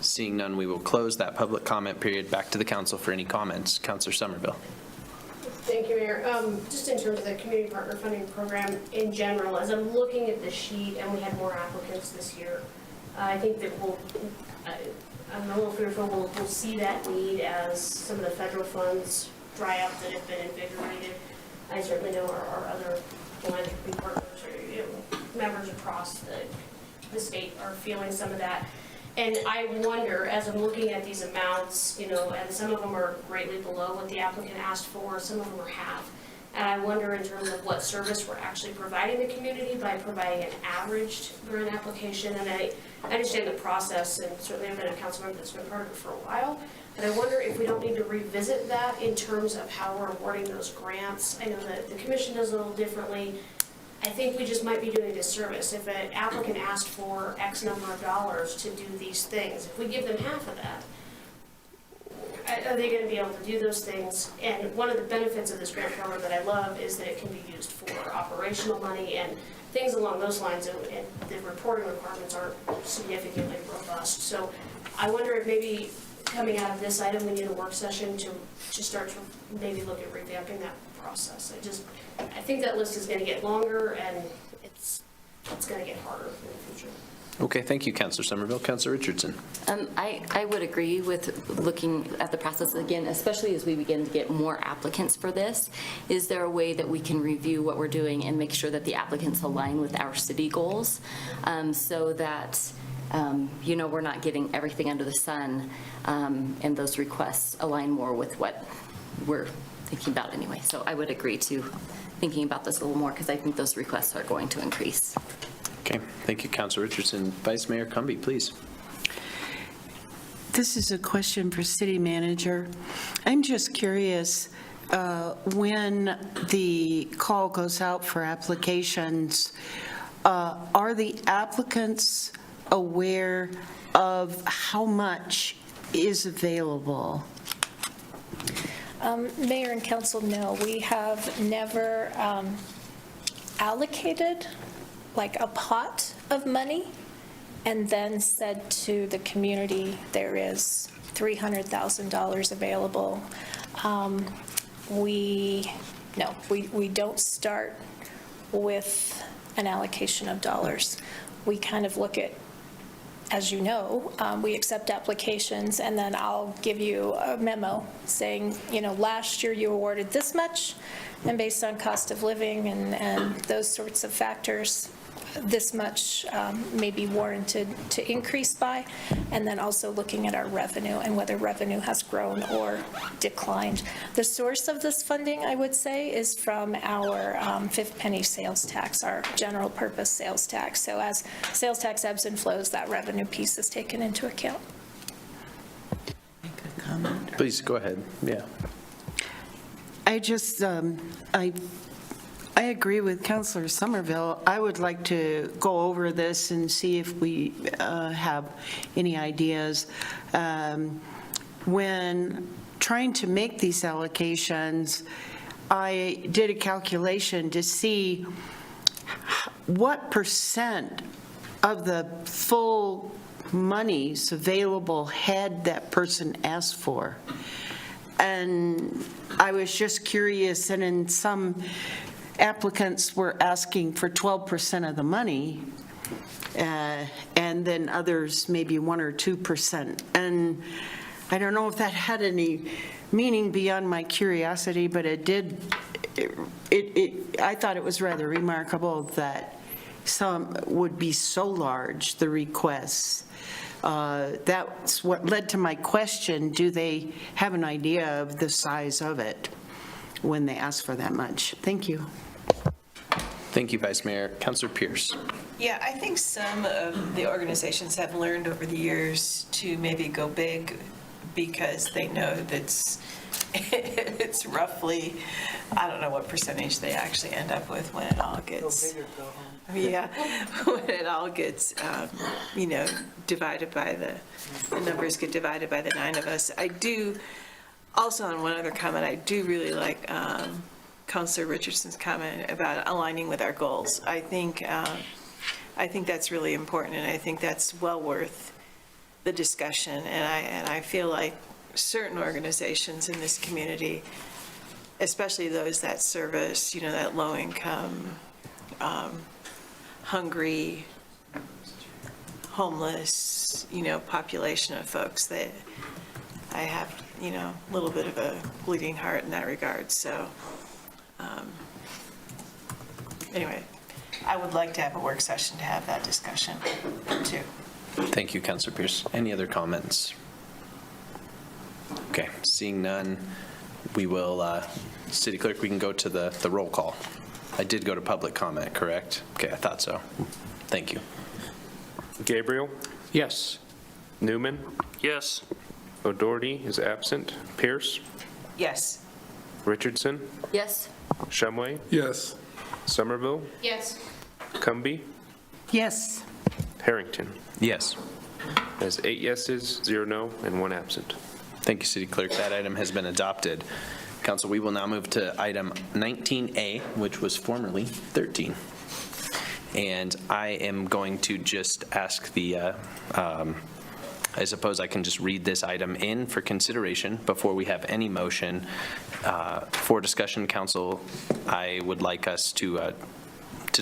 Seeing none, we will close that public comment period. Back to the council for any comments. Councilor Somerville. Thank you, Mayor. Just in terms of the community partner funding program in general, as I'm looking at the sheet, and we had more applicants this year, I think that I'm a little fearful we'll see that need as some of the federal funds dry up that have been invigorated. I certainly know our other philanthropy partners or members across the state are feeling some of that. And I wonder, as I'm looking at these amounts, and some of them are greatly below what the applicant asked for, some of them are half. And I wonder in terms of what service we're actually providing the community by providing an averaged grant application. And I understand the process, and certainly I've been a council member that's been part of it for a while. But I wonder if we don't need to revisit that in terms of how we're awarding those grants. I know that the commission does it a little differently. I think we just might be doing a disservice. If an applicant asked for X number of dollars to do these things, if we give them half of that, are they going to be able to do those things? And one of the benefits of this grant program that I love is that it can be used for operational money and things along those lines, and the reporting requirements aren't significantly robust. So I wonder if maybe coming out of this item, we need a work session to start to maybe look at revamping that process. I think that list is going to get longer, and it's going to get harder in the future. Okay, thank you, Councilor Somerville. Councilor Richardson. I would agree with looking at the process again, especially as we begin to get more applicants for this. Is there a way that we can review what we're doing and make sure that the applicants align with our city goals, so that we're not getting everything under the sun, and those requests align more with what we're thinking about anyway. So I would agree to thinking about this a little more, because I think those requests are going to increase. Okay, thank you, Councilor Richardson. Vice Mayor Cumby, please. This is a question for City Manager. I'm just curious, when the call goes out for applications, are the applicants aware of how much is available? Mayor and council, no, we have never allocated like a pot of money and then said to the community there is $300,000 available. We don't start with an allocation of dollars. We kind of look at, as you know, we accept applications, and then I'll give you a memo saying, last year you awarded this much, and based on cost of living and those sorts of factors, this much may be warranted to increase by, and then also looking at our revenue and whether revenue has grown or declined. The source of this funding, I would say, is from our fifth penny sales tax, our general purpose sales tax. So as sales tax ebbs and flows, that revenue piece is taken into account. Please, go ahead. Yeah. I just, I agree with Councilor Somerville. I would like to go over this and see if we have any ideas. When trying to make these allocations, I did a calculation to see what percent of the full monies available had that person asked for. And I was just curious, and in some applicants were asking for 12% of the money, and then others maybe 1 or 2%. And I don't know if that had any meaning beyond my curiosity, but it did. I thought it was rather remarkable that some would be so large, the requests. That's what led to my question: do they have an idea of the size of it when they ask for that much? Thank you. Thank you, Vice Mayor. Councilor Pierce. Yeah, I think some of the organizations have learned over the years to maybe go big because they know that it's roughly, I don't know what percentage they actually end up with when it all gets. Go big or go home. Yeah, when it all gets, divided by the numbers get divided by the 9 of us. I do, also on one other comment, I do really like Councilor Richardson's comment about aligning with our goals. I think that's really important, and I think that's well worth the discussion. And I feel like certain organizations in this community, especially those that service, that low income, hungry, homeless, population of folks, that I have, a little bit of a bleeding heart in that regard. So anyway, I would like to have a work session to have that discussion too. Thank you, Councilor Pierce. Any other comments? Okay, seeing none, we will, City Clerk, we can go to the roll call. I did go to public comment, correct? Okay, I thought so. Thank you. Gabriel? Yes. Newman? Yes. O'Doherty is absent. Pierce? Yes. Richardson? Yes. Shumway? Yes. Somerville? Yes. Cumby? Yes. Harrington? Yes. There's 8 yeses, 0 no, and 1 absent. Thank you, City Clerk. That item has been adopted. Council, we will now move to item 19A, which was formerly 13. And I am going to just ask the, I suppose I can just read this item in for consideration before we have any motion. For discussion, Council, I would like us to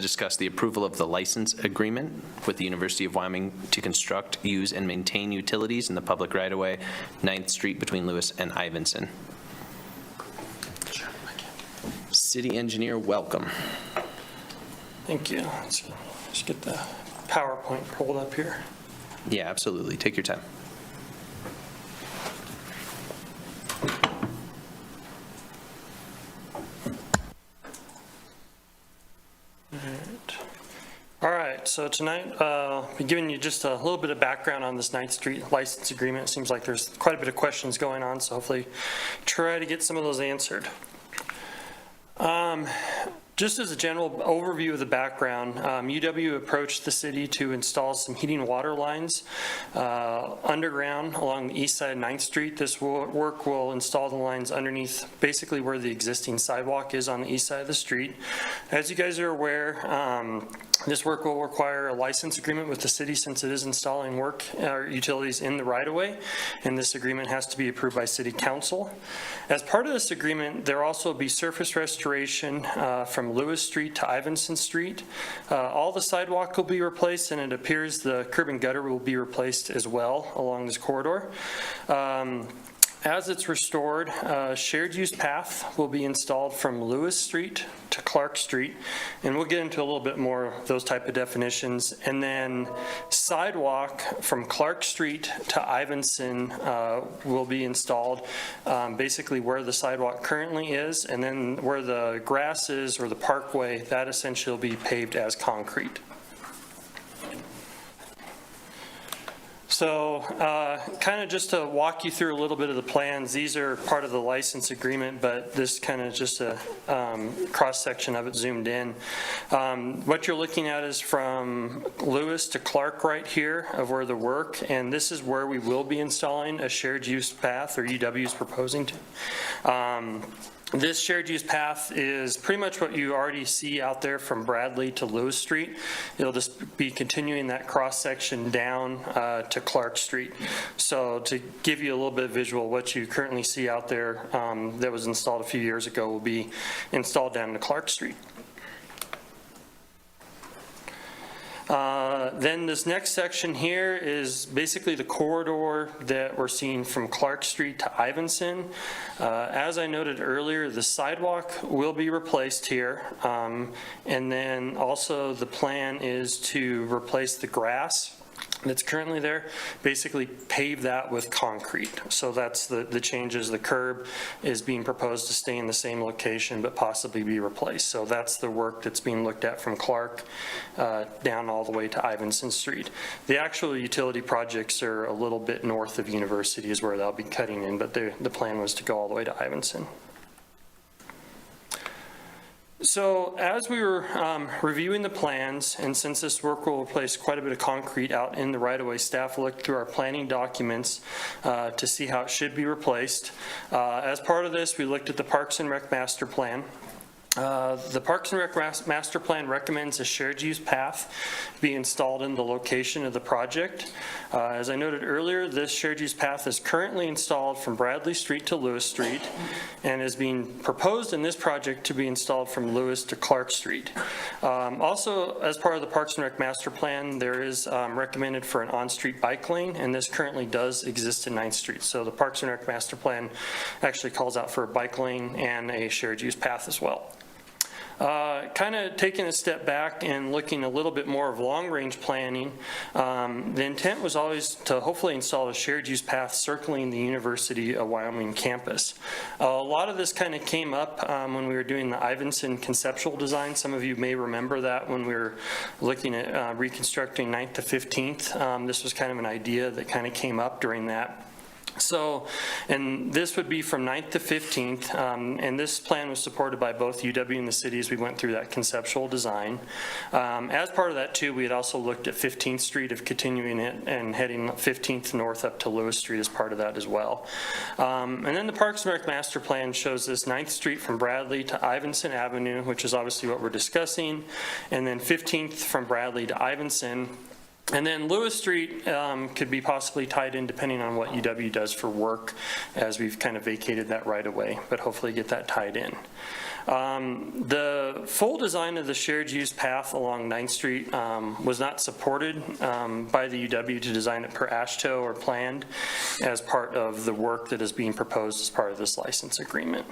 discuss the approval of the license agreement with the University of Wyoming to construct, use, and maintain utilities in the public right-of-way, 9th Street between Lewis and Ivinson. City Engineer, welcome. Thank you. Let's just get the PowerPoint pulled up here. Yeah, absolutely. Take your time. All right, so tonight I'll be giving you just a little bit of background on this 9th Street license agreement. It seems like there's quite a bit of questions going on, so hopefully try to get some of those answered. Just as a general overview of the background, UW approached the city to install some heating water lines underground along the east side of 9th Street. This work will install the lines underneath basically where the existing sidewalk is on the east side of the street. As you guys are aware, this work will require a license agreement with the city since it is installing work or utilities in the right-of-way, and this agreement has to be approved by City Council. As part of this agreement, there will also be surface restoration from Lewis Street to Ivinson Street. All the sidewalk will be replaced, and it appears the curb and gutter will be replaced as well along this corridor. As it's restored, a shared use path will be installed from Lewis Street to Clark Street, and we'll get into a little bit more of those type of definitions. And then sidewalk from Clark Street to Ivinson will be installed basically where the sidewalk currently is, and then where the grass is or the parkway, that essentially will be paved as concrete. So kind of just to walk you through a little bit of the plans, these are part of the license agreement, but this kind of just a cross-section of it zoomed in. What you're looking at is from Lewis to Clark right here of where the work, and this is where we will be installing a shared use path, or UW is proposing to. This shared use path is pretty much what you already see out there from Bradley to Lewis Street. It'll just be continuing that cross section down to Clark Street. So to give you a little bit of visual, what you currently see out there that was installed a few years ago will be installed down to Clark Street. Then this next section here is basically the corridor that we're seeing from Clark Street to Ivinson. As I noted earlier, the sidewalk will be replaced here. And then also the plan is to replace the grass that's currently there, basically pave that with concrete. So that's the changes. The curb is being proposed to stay in the same location but possibly be replaced. So that's the work that's being looked at from Clark down all the way to Ivinson Street. The actual utility projects are a little bit north of University is where they'll be cutting in, but the plan was to go all the way to Ivinson. So as we were reviewing the plans, and since this work will replace quite a bit of concrete out in the right-of-way, staff looked through our planning documents to see how it should be replaced. As part of this, we looked at the Parks and Rec Master Plan. The Parks and Rec Master Plan recommends a shared use path be installed in the location of the project. As I noted earlier, this shared use path is currently installed from Bradley Street to Lewis Street and is being proposed in this project to be installed from Lewis to Clark Street. Also, as part of the Parks and Rec Master Plan, there is recommended for an on-street bike lane, and this currently does exist in 9th Street. So the Parks and Rec Master Plan actually calls out for a bike lane and a shared use path as well. Kind of taking a step back and looking a little bit more of long-range planning, the intent was always to hopefully install a shared use path circling the University of Wyoming campus. A lot of this kind of came up when we were doing the Ivinson conceptual design. Some of you may remember that when we were looking at reconstructing 9th to 15th. This was kind of an idea that kind of came up during that. So, and this would be from 9th to 15th, and this plan was supported by both UW and the city as we went through that conceptual design. As part of that too, we had also looked at 15th Street of continuing it and heading 15th north up to Lewis Street as part of that as well. And then the Parks and Rec Master Plan shows this 9th Street from Bradley to Ivinson Avenue, which is obviously what we're discussing, and then 15th from Bradley to Ivinson. And then Lewis Street could be possibly tied in depending on what UW does for work as we've kind of vacated that right away, but hopefully get that tied in. The full design of the shared use path along 9th Street was not supported by the UW to design it per AASHTO or planned as part of the work that is being proposed as part of this license agreement.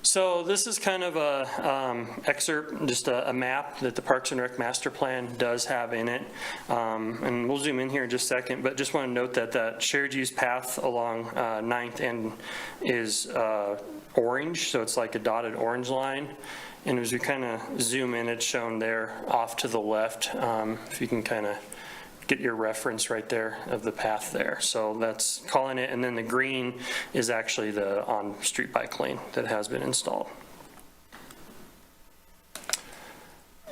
So this is kind of a excerpt, just a map that the Parks and Rec Master Plan does have in it. And we'll zoom in here in just a second, but just want to note that that shared use path along 9th and is orange, so it's like a dotted orange line. And as we kind of zoom in, it's shown there off to the left, if you can kind of get your reference right there of the path there. So that's calling it, and then the green is actually the on-street bike lane that has been installed.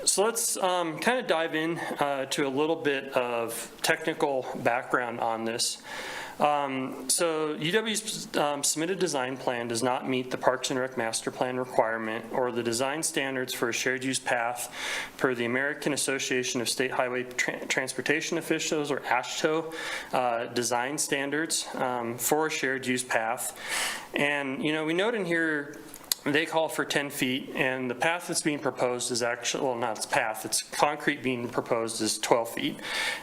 So let's kind of dive in to a little bit of technical background on this. So UW's submitted design plan does not meet the Parks and Rec Master Plan requirement or the design standards for a shared use path per the American Association of State Highway Transportation Officials, or AASHTO, design standards for a shared use path. And, you know, we note in here they call for 10 feet, and the path that's being proposed is actually, well, not its path, it's concrete being proposed is 12 feet.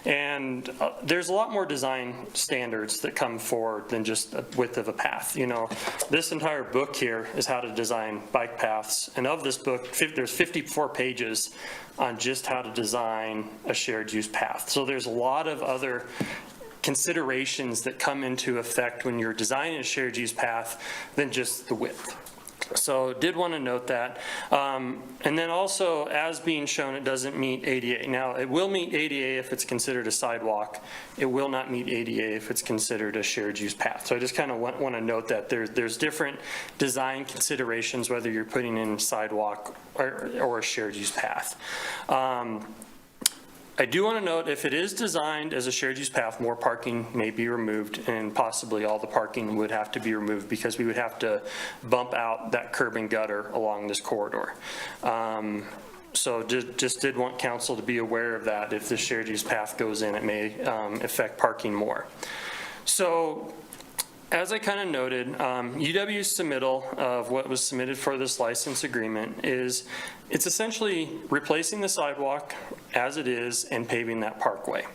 And there's a lot more design standards that come forward than just a width of a path. You know, this entire book here is how to design bike paths, and of this book, there's 54 pages on just how to design a shared use path. So there's a lot of other considerations that come into effect when you're designing a shared use path than just the width. So did want to note that. And then also, as being shown, it doesn't meet ADA. Now, it will meet ADA if it's considered a sidewalk. It will not meet ADA if it's considered a shared use path. So I just kind of want to note that there's different design considerations whether you're putting in sidewalk or a shared use path. I do want to note, if it is designed as a shared use path, more parking may be removed, and possibly all the parking would have to be removed because we would have to bump out that curb and gutter along this corridor. So just did want council to be aware of that. If the shared use path goes in, it may affect parking more. So as I kind of noted, UW's submittal of what was submitted for this license agreement is, it's essentially replacing the sidewalk as it is and paving that parkway.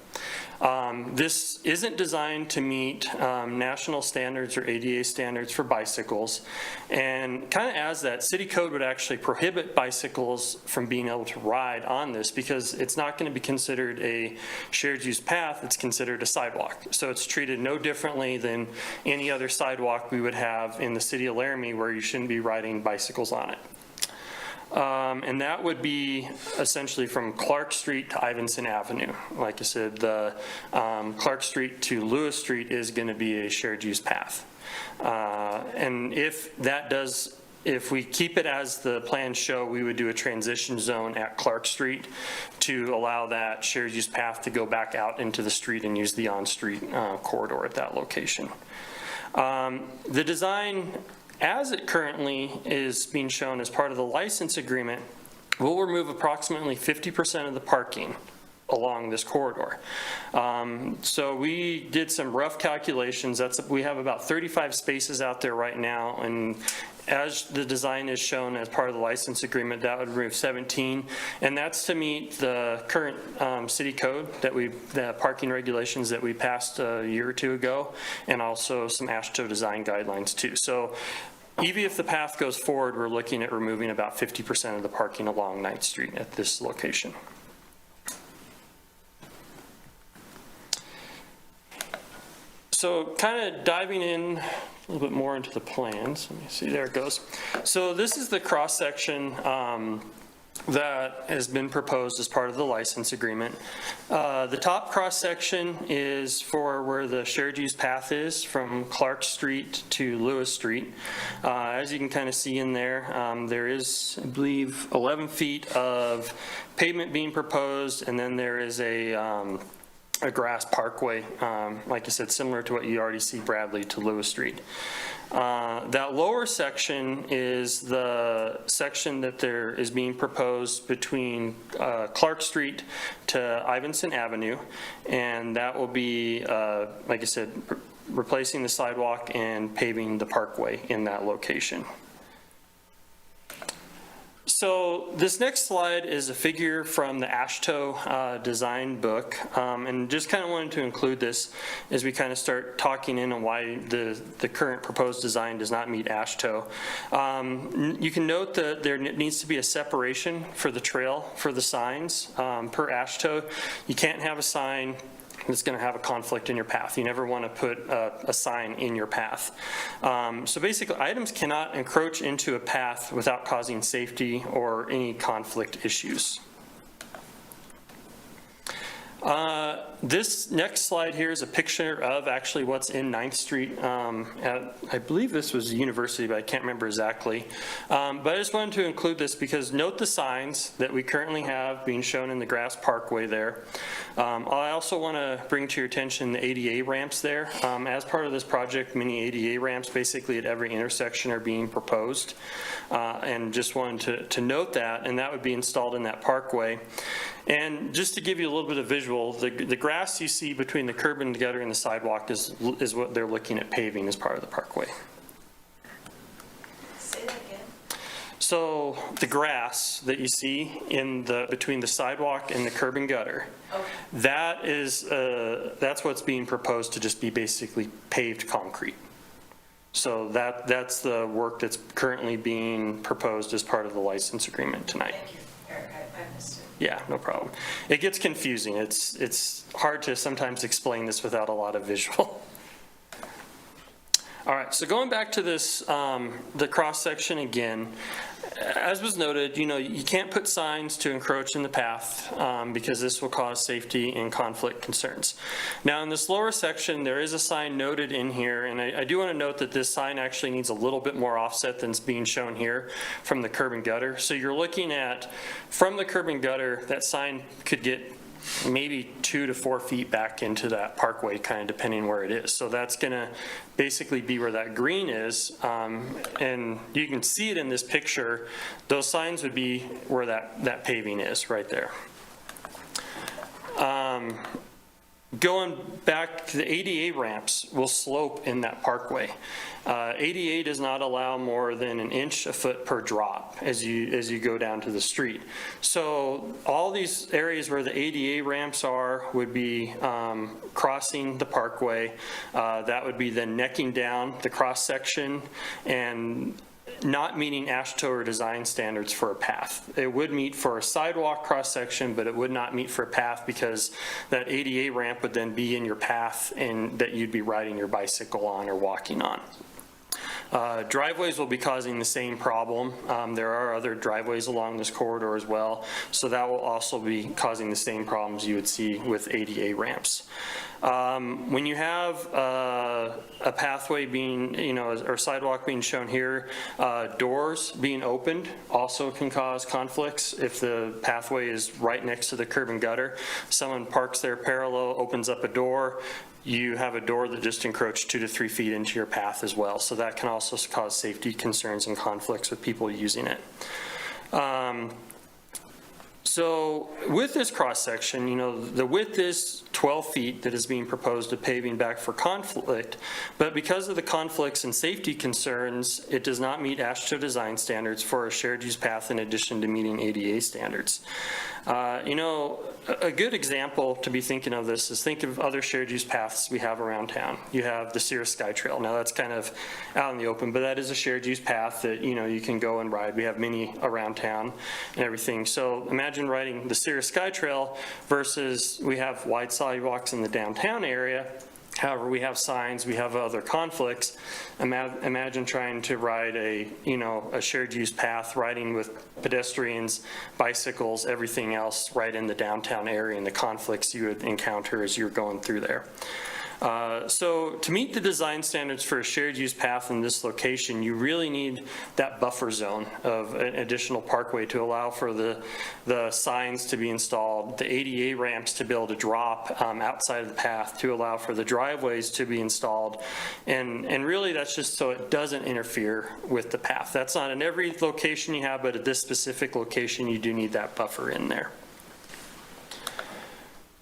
This isn't designed to meet national standards or ADA standards for bicycles, and kind of as that, city code would actually prohibit bicycles from being able to ride on this because it's not going to be considered a shared use path, it's considered a sidewalk. So it's treated no differently than any other sidewalk we would have in the city of Laramie where you shouldn't be riding bicycles on it. And that would be essentially from Clark Street to Ivinson Avenue. Like I said, the Clark Street to Lewis Street is going to be a shared use path. And if we keep it as the plans show, we would do a transition zone at Clark Street to allow that shared use path to go back out into the street and use the on-street corridor at that location. The design, as it currently is being shown as part of the license agreement, will remove approximately 50% of the parking along this corridor. So we did some rough calculations. We have about 35 spaces out there right now, and as the design is shown as part of the license agreement, that would remove 17, and that's to meet the current city code the parking regulations that we passed a year or two ago, and also some AASHTO design guidelines too. So even if the path goes forward, we're looking at removing about 50% of the parking along 9th Street at this location. So kind of diving in a little bit more into the plans. Let me see, there it goes. So this is the cross section that has been proposed as part of the license agreement. The top cross-section is for where the shared use path is from Clark Street to Lewis Street. As you can kind of see in there, there is, I believe, 11 feet of pavement being proposed, and then there is a grass parkway, like I said, similar to what you already see Bradley to Lewis Street. That lower section is the section that there is being proposed between Clark Street to Ivinson Avenue, and that will be, like I said, replacing the sidewalk and paving the parkway in that location. So this next slide is a figure from the AASHTO design book, and just kind of wanted to include this as we kind of start talking in on why the current proposed design does not meet AASHTO. You can note that there needs to be a separation for the trail for the signs. Per AASHTO, you can't have a sign that's going to have a conflict in your path. You never want to put a sign in your path. So basically, items cannot encroach into a path without causing safety or any conflict issues. This next slide here is a picture of actually what's in 9th Street. I believe this was a university, but I can't remember exactly. But I just wanted to include this because note the signs that we currently have being shown in the grass parkway there. I also want to bring to your attention the ADA ramps there. As part of this project, many ADA ramps basically at every intersection are being proposed. And just wanted to note that, and that would be installed in that parkway. And just to give you a little bit of visual, the grass you see between the curb and the gutter and the sidewalk is what they're looking at paving as part of the parkway. Say that again. So the grass that you see in between the sidewalk and the curb and gutter, that's what's being proposed to just be basically paved concrete. So that's the work that's currently being proposed as part of the license agreement tonight. Thank you, Eric. I missed it. Yeah, no problem. It gets confusing. It's hard to sometimes explain this without a lot of visual. All right, so going back to this, the cross-section again, as was noted, you can't put signs to encroach in the path because this will cause safety and conflict concerns. Now in this lower section, there is a sign noted in here, and I do want to note that this sign actually needs a little bit more offset than is being shown here from the curb and gutter. So you're looking at, from the curb and gutter, that sign could get maybe 2 to 4 feet back into that parkway, kind of depending where it is. So that's going to basically be where that green is, and you can see it in this picture. Those signs would be where that paving is, right there. Going back to the ADA ramps will slope in that parkway. ADA does not allow more than 1 inch a foot per drop as you go down to the street. So all these areas where the ADA ramps are would be crossing the parkway. That would be then necking down the cross section and not meeting AASHTO or design standards for a path. It would meet for a sidewalk cross-section, but it would not meet for a path because that ADA ramp would then be in your path and that you'd be riding your bicycle on or walking on. Driveways will be causing the same problem. There are other driveways along this corridor as well, so that will also be causing the same problems you would see with ADA ramps. When you have a pathway being, or sidewalk being shown here, doors being opened also can cause conflicts. If the pathway is right next to the curb and gutter, someone parks there parallel, opens up a door, you have a door that just encroached 2 to 3 feet into your path as well. So that can also cause safety concerns and conflicts with people using it. So with this cross-section, the width is 12 feet that is being proposed to paving back for conflict, but because of the conflicts and safety concerns, it does not meet AASHTO design standards for a shared use path in addition to meeting ADA standards. A good example to be thinking of this is think of other shared use paths we have around town. You have the Cirrus Sky Trail. Now that's kind of out in the open, but that is a shared use path that you can go and ride. We have many around town and everything. So imagine riding the Cirrus Sky Trail versus we have wide sidewalks in the downtown area. However, we have signs, we have other conflicts. Imagine trying to ride a shared use path, riding with pedestrians, bicycles, everything else right in the downtown area, and the conflicts you would encounter as you're going through there. So to meet the design standards for a shared use path in this location, you really need that buffer zone of an additional parkway to allow for the signs to be installed, the ADA ramps to be able to drop outside of the path, to allow for the driveways to be installed. And really that's just so it doesn't interfere with the path. That's not in every location you have, but at this specific location, you do need that buffer in there.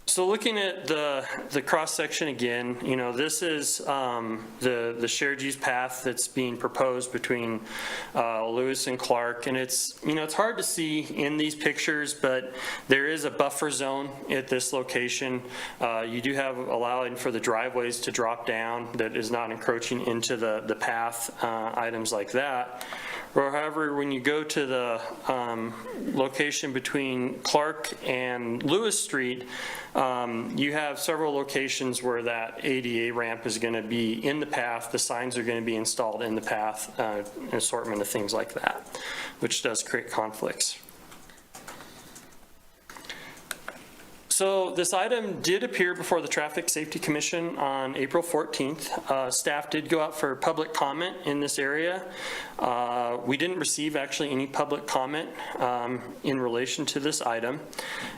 So looking at the cross-section again, this is the shared use path that's being proposed between Lewis and Clark, and it's hard to see in these pictures, but there is a buffer zone at this location. You do have allowing for the driveways to drop down that is not encroaching into the path, items like that. However, when you go to the location between Clark and Lewis Street, you have several locations where that ADA ramp is going to be in the path. The signs are going to be installed in the path, an assortment of things like that, which does create conflicts. So this item did appear before the Traffic Safety Commission on April 14th. Staff did go out for public comment in this area. We didn't receive actually any public comment in relation to this item.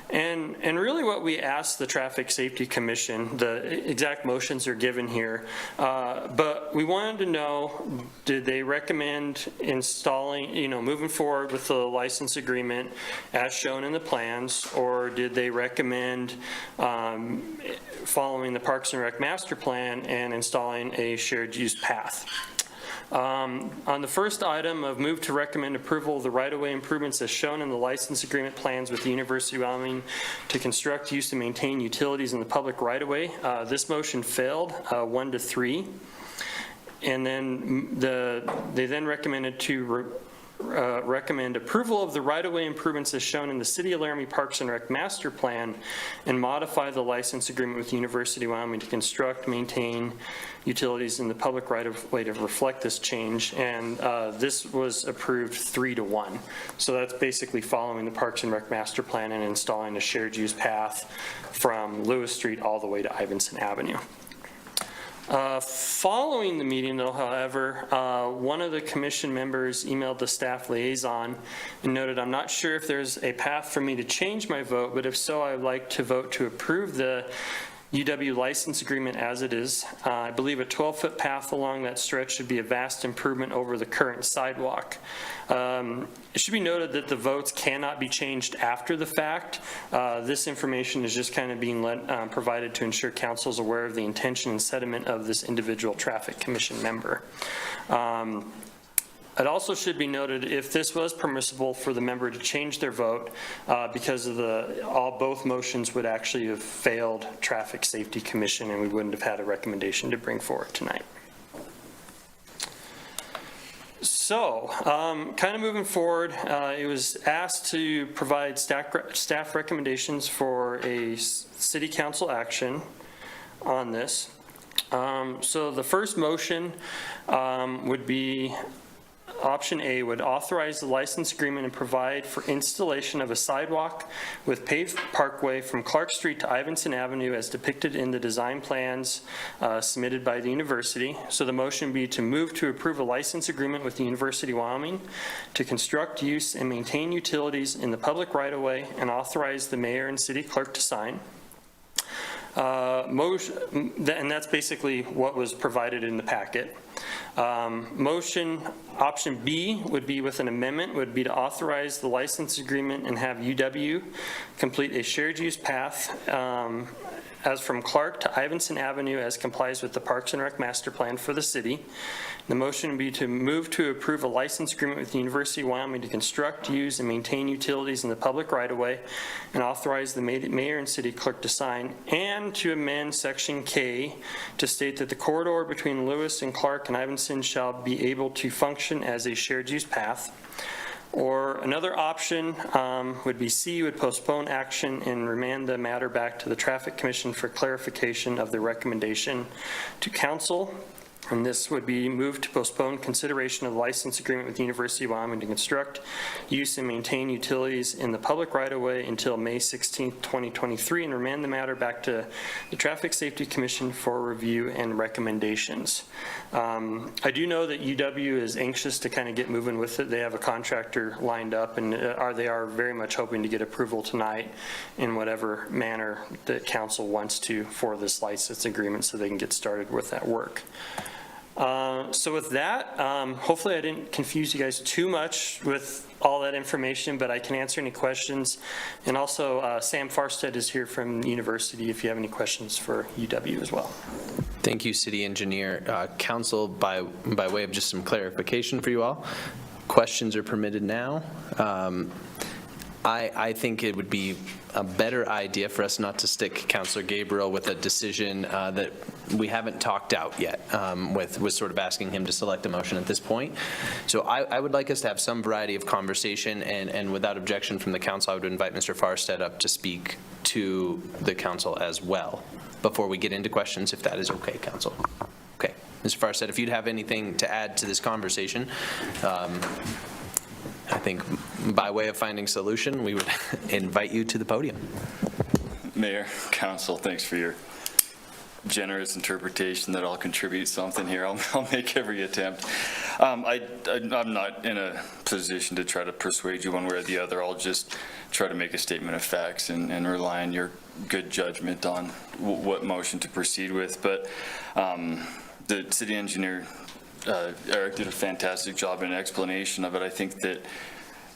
And really what we asked the Traffic Safety Commission, the exact motions are given here, but we wanted to know, did they recommend installing, moving forward with the license agreement as shown in the plans, or did they recommend following the Parks and Rec master plan and installing a shared use path? On the first item of move to recommend approval of the right-of-way improvements as shown in the license agreement plans with the University of Wyoming to construct, use, and maintain utilities in the public right-of-way, this motion failed 1-3. And then they then recommended to recommend approval of the right-of-way improvements as shown in the City of Laramie Parks and Rec master plan and modify the license agreement with the University of Wyoming to construct, maintain utilities in the public right-of-way to reflect this change. And this was approved 3-1. So that's basically following the Parks and Rec master plan and installing a shared use path from Lewis Street all the way to Ivinson Avenue. Following the meeting, though, however, one of the commission members emailed the staff liaison and noted, I'm not sure if there's a path for me to change my vote, but if so, I'd like to vote to approve the UW license agreement as it is. I believe a 12-foot path along that stretch should be a vast improvement over the current sidewalk. It should be noted that the votes cannot be changed after the fact. This information is just kind of being provided to ensure council is aware of the intention and sentiment of this individual traffic commission member. It also should be noted if this was permissible for the member to change their vote because of both motions would actually have failed Traffic Safety Commission and we wouldn't have had a recommendation to bring forward tonight. So, kind of moving forward, it was asked to provide staff recommendations for a city council action on this. So the first motion would be option A, would authorize the license agreement and provide for installation of a sidewalk with paved parkway from Clark Street to Ivinson Avenue as depicted in the design plans submitted by the university. So the motion would be to move to approve a license agreement with the University of Wyoming to construct, use, and maintain utilities in the public right-of-way and authorize the mayor and city clerk to sign. And that's basically what was provided in the packet. Motion option B would be with an amendment, would be to authorize the license agreement and have UW complete a shared use path as from Clark to Ivinson Avenue as complies with the Parks and Rec master plan for the city. The motion would be to move to approve a license agreement with the University of Wyoming to construct, use, and maintain utilities in the public right-of-way and authorize the mayor and city clerk to sign, and to amend section K to state that the corridor between Lewis and Clark and Ivinson shall be able to function as a shared use path. Or another option would be C, would postpone action and remand the matter back to the Traffic Commission for clarification of the recommendation to council. And this would be moved to postpone consideration of the license agreement with the University of Wyoming to construct, use, and maintain utilities in the public right-of-way until May 16, 2023, and remand the matter back to the Traffic Safety Commission for review and recommendations. I do know that UW is anxious to kind of get moving with it. They have a contractor lined up, and they are very much hoping to get approval tonight in whatever manner that council wants to for this license agreement so they can get started with that work. So with that, hopefully I didn't confuse you guys too much with all that information, but I can answer any questions. And also Sam Farstead is here from the university if you have any questions for UW as well. Thank you, City Engineer. Council, by way of just some clarification for you all, questions are permitted now. I think it would be a better idea for us not to stick Councilor Gabriel with a decision that we haven't talked out yet, with sort of asking him to select a motion at this point. So I would like us to have some variety of conversation, and without objection from the council, I would invite Mr. Farstead up to speak to the council as well before we get into questions, if that is okay, council. Okay. Mr. Farstead, if you'd have anything to add to this conversation, I think by way of finding solution, we would invite you to the podium. Mayor, council, thanks for your generous interpretation that I'll contribute something here. I'll make every attempt. I'm not in a position to try to persuade you one way or the other. I'll just try to make a statement of facts and rely on your good judgment on what motion to proceed with. But the city engineer, Eric, did a fantastic job in explanation of it. I think that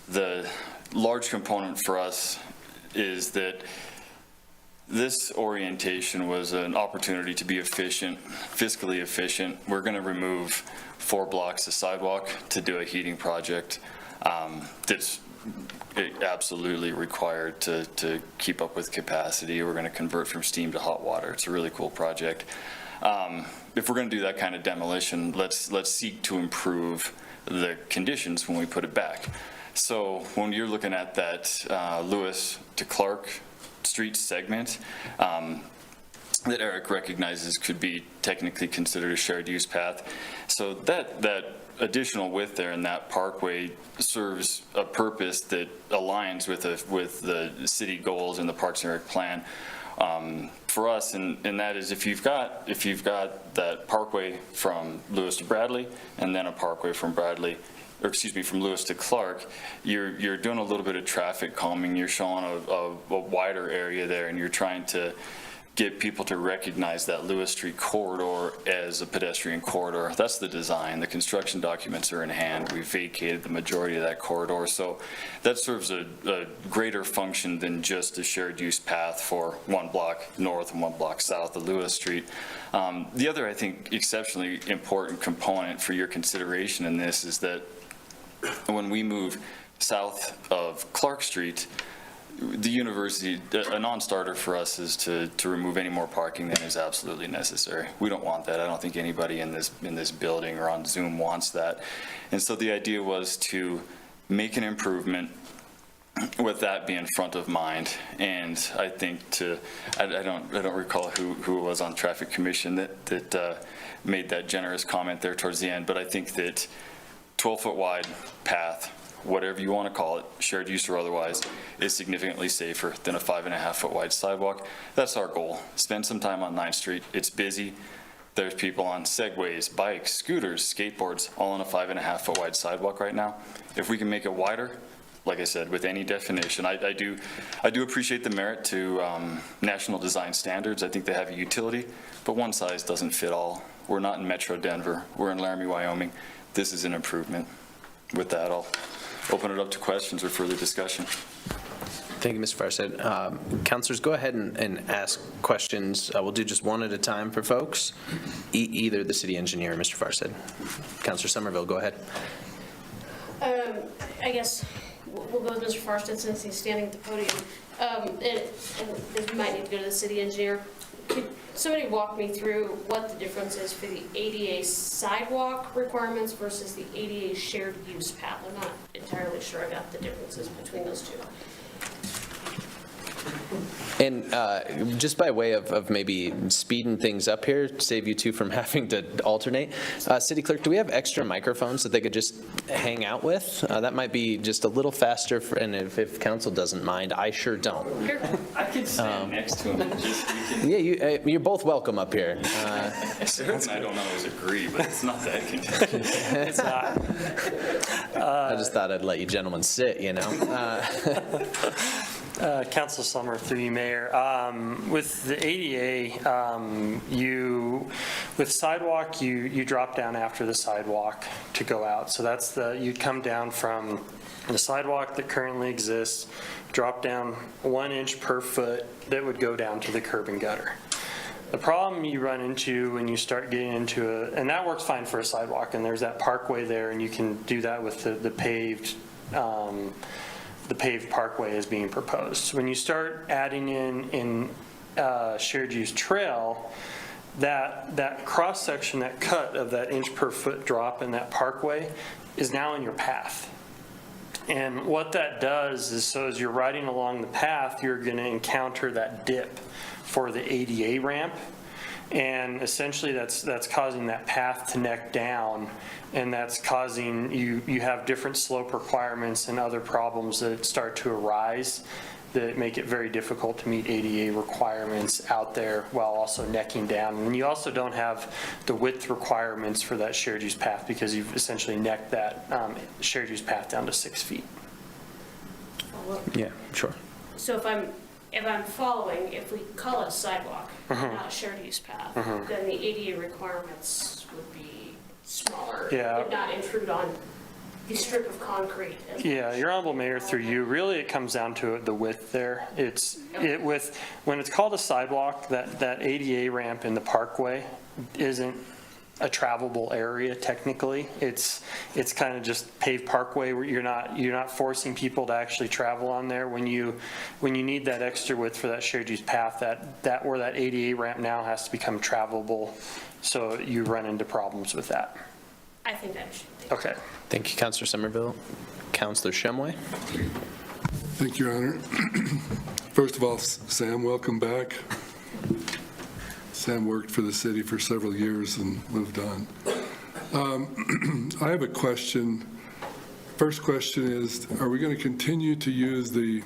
the large component for us is that this orientation was an opportunity to be efficient, fiscally efficient. We're going to remove 4 blocks of sidewalk to do a heating project that's absolutely required to keep up with capacity. We're going to convert from steam to hot water. It's a really cool project. If we're going to do that kind of demolition, let's seek to improve the conditions when we put it back. So when you're looking at that Lewis to Clark Street segment that Eric recognizes could be technically considered a shared use path, so that additional width there in that parkway serves a purpose that aligns with the city goals and the Parks and Rec plan. For us, and that is if you've got that parkway from Lewis to Bradley and then a parkway from from Lewis to Clark, you're doing a little bit of traffic calming. You're showing a wider area there, and you're trying to get people to recognize that Lewis Street corridor as a pedestrian corridor. That's the design. The construction documents are in hand. We've vacated the majority of that corridor. So that serves a greater function than just a shared use path for 1 block north and 1 block south of Lewis Street. The other, I think, exceptionally important component for your consideration in this is that when we move south of Clark Street, the university, a non-starter for us is to remove any more parking than is absolutely necessary. We don't want that. I don't think anybody in this building or on Zoom wants that. And so the idea was to make an improvement with that being front of mind. And I think I don't recall who it was on Traffic Commission that made that generous comment there towards the end, but I think that 12-foot wide path, whatever you want to call it, shared use or otherwise, is significantly safer than a 5.5-foot wide sidewalk. That's our goal. Spend some time on 9th Street. It's busy. There's people on segways, bikes, scooters, skateboards, all on a 5.5-foot wide sidewalk right now. If we can make it wider, like I said, with any definition, I do appreciate the merit to national design standards. I think they have a utility, but one size doesn't fit all. We're not in Metro Denver. We're in Laramie, Wyoming. This is an improvement. With that, I'll open it up to questions or further discussion. Thank you, Mr. Farstead. Councilors, go ahead and ask questions. We'll do just one at a time for folks, either the city engineer or Mr. Farstead. Councilor Somerville, go ahead. I guess we'll go with Mr. Farstead since he's standing at the podium. And this might need to go to the city engineer. somebody walk me through what the difference is for the ADA sidewalk requirements versus the ADA shared use path. I'm not entirely sure I got the differences between those two. And just by way of maybe speeding things up here, save you two from having to alternate, City Clerk, do we have extra microphones that they could just hang out with? That might be just a little faster, and if council doesn't mind, I sure don't. I can stand next to him and just, Yeah, you're both welcome up here. Sarah and I don't always agree, but it's not that contentious. It's not. I just thought I'd let you gentlemen sit, you know? Council Summer, through you, Mayor. With the ADA, with sidewalk, you drop down after the sidewalk to go out. So that's you come down from the sidewalk that currently exists, drop down 1 inch per foot that would go down to the curb and gutter. The problem you run into when you start getting into and that works fine for a sidewalk, and there's that parkway there, and you can do that with the paved parkway is being proposed. When you start adding in shared use trail, that cross section, that cut of that inch per foot drop in that parkway is now in your path. And what that does is, so as you're riding along the path, you're going to encounter that dip for the ADA ramp. And essentially that's causing that path to neck down, and that's causing you have different slope requirements and other problems that start to arise that make it very difficult to meet ADA requirements out there while also necking down. And you also don't have the width requirements for that shared use path because you've essentially necked that shared use path down to 6 feet. Yeah, sure. So if I'm following, if we call it sidewalk, not a shared use path, then the ADA requirements would be smaller. Yeah. Would not intrude on the strip of concrete. Yeah, Your Honorable Mayor, through you, really it comes down to the width there. When it's called a sidewalk, that ADA ramp in the parkway isn't a travelable area technically. It's kind of just paved parkway where you're not forcing people to actually travel on there. When you need that extra width for that shared use path, that where that ADA ramp now has to become travelable, so you run into problems with that. I think that should be. Okay. Thank you, Councilor Somerville. Councilor Shumway. Thank you, Your Honor. First of all, Sam, welcome back. Sam worked for the city for several years and moved on. I have a question. First question is, are we going to continue to use the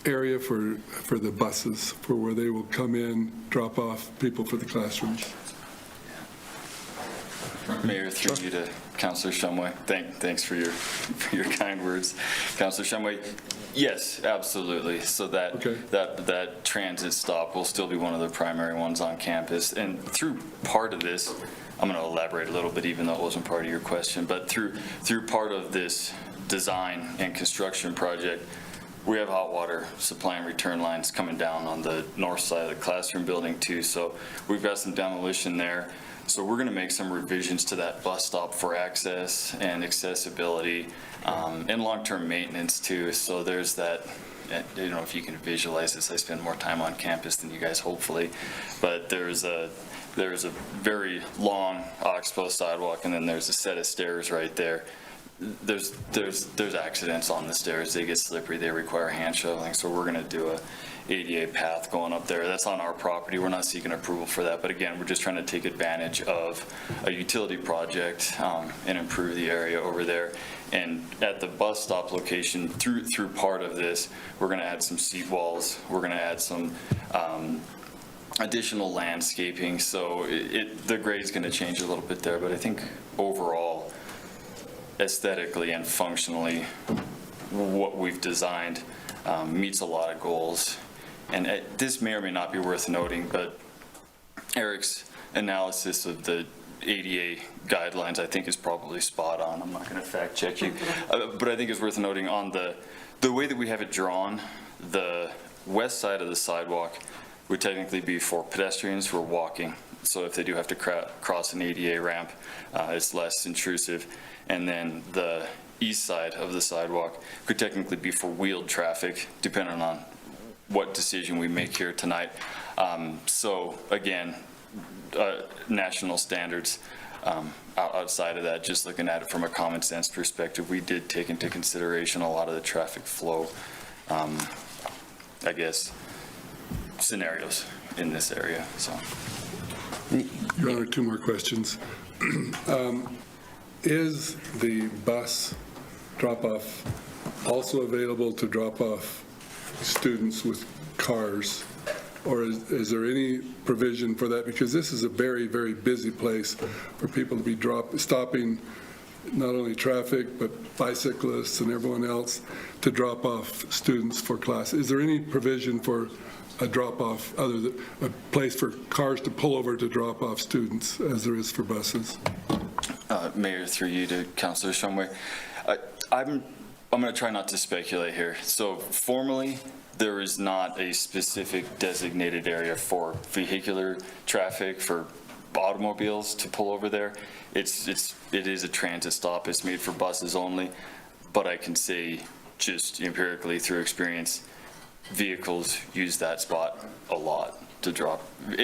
area for the buses, for where they will come in, drop off people for the classrooms? Mayor, through you to Councilor Shumway. Thanks for your kind words, Councilor Shumway. Yes, absolutely. So that transit stop will still be one of the primary ones on campus. And through part of this, I'm going to elaborate a little bit, even though it wasn't part of your question, but through part of this design and construction project, we have hot water supply and return lines coming down on the north side of the classroom building too. So we've got some demolition there. So we're going to make some revisions to that bus stop for access and accessibility and long-term maintenance too. So there's that, I don't know if you can visualize this. I spend more time on campus than you guys, hopefully. But there's a very long oxbow sidewalk, and then there's a set of stairs right there. There's accidents on the stairs. They get slippery. They require hand shoveling. So we're going to do a ADA path going up there. That's on our property. We're not seeking approval for that. But again, we're just trying to take advantage of a utility project and improve the area over there. And at the bus stop location, through part of this, we're going to add some seat walls. We're going to add some additional landscaping. So the grade is going to change a little bit there. But I think overall, aesthetically and functionally, what we've designed meets a lot of goals. And this may or may not be worth noting, but Eric's analysis of the ADA guidelines, I think, is probably spot on. I'm not going to fact check you, but I think it's worth noting on the way that we have it drawn, the west side of the sidewalk would technically be for pedestrians who are walking. So if they do have to cross an ADA ramp, it's less intrusive. And then the east side of the sidewalk could technically be for wheeled traffic, depending on what decision we make here tonight. So again, national standards. Outside of that, just looking at it from a common sense perspective, we did take into consideration a lot of the traffic flow, I guess, scenarios in this area, so. Your Honor, 2 more questions. Is the bus drop-off also available to drop off students with cars? Or is there any provision for that? Because this is a very, very busy place for people to be stopping not only traffic, but bicyclists and everyone else to drop off students for class. Is there any provision for a drop-off, other than a place for cars to pull over to drop off students, as there is for buses? Mayor, through you to Councilor Shumway. I'm going to try not to speculate here. So formally, there is not a specific designated area for vehicular traffic, for automobiles to pull over there. It is a transit stop. It's made for buses only. But I can say, just empirically through experience, vehicles use that spot a lot to drop. And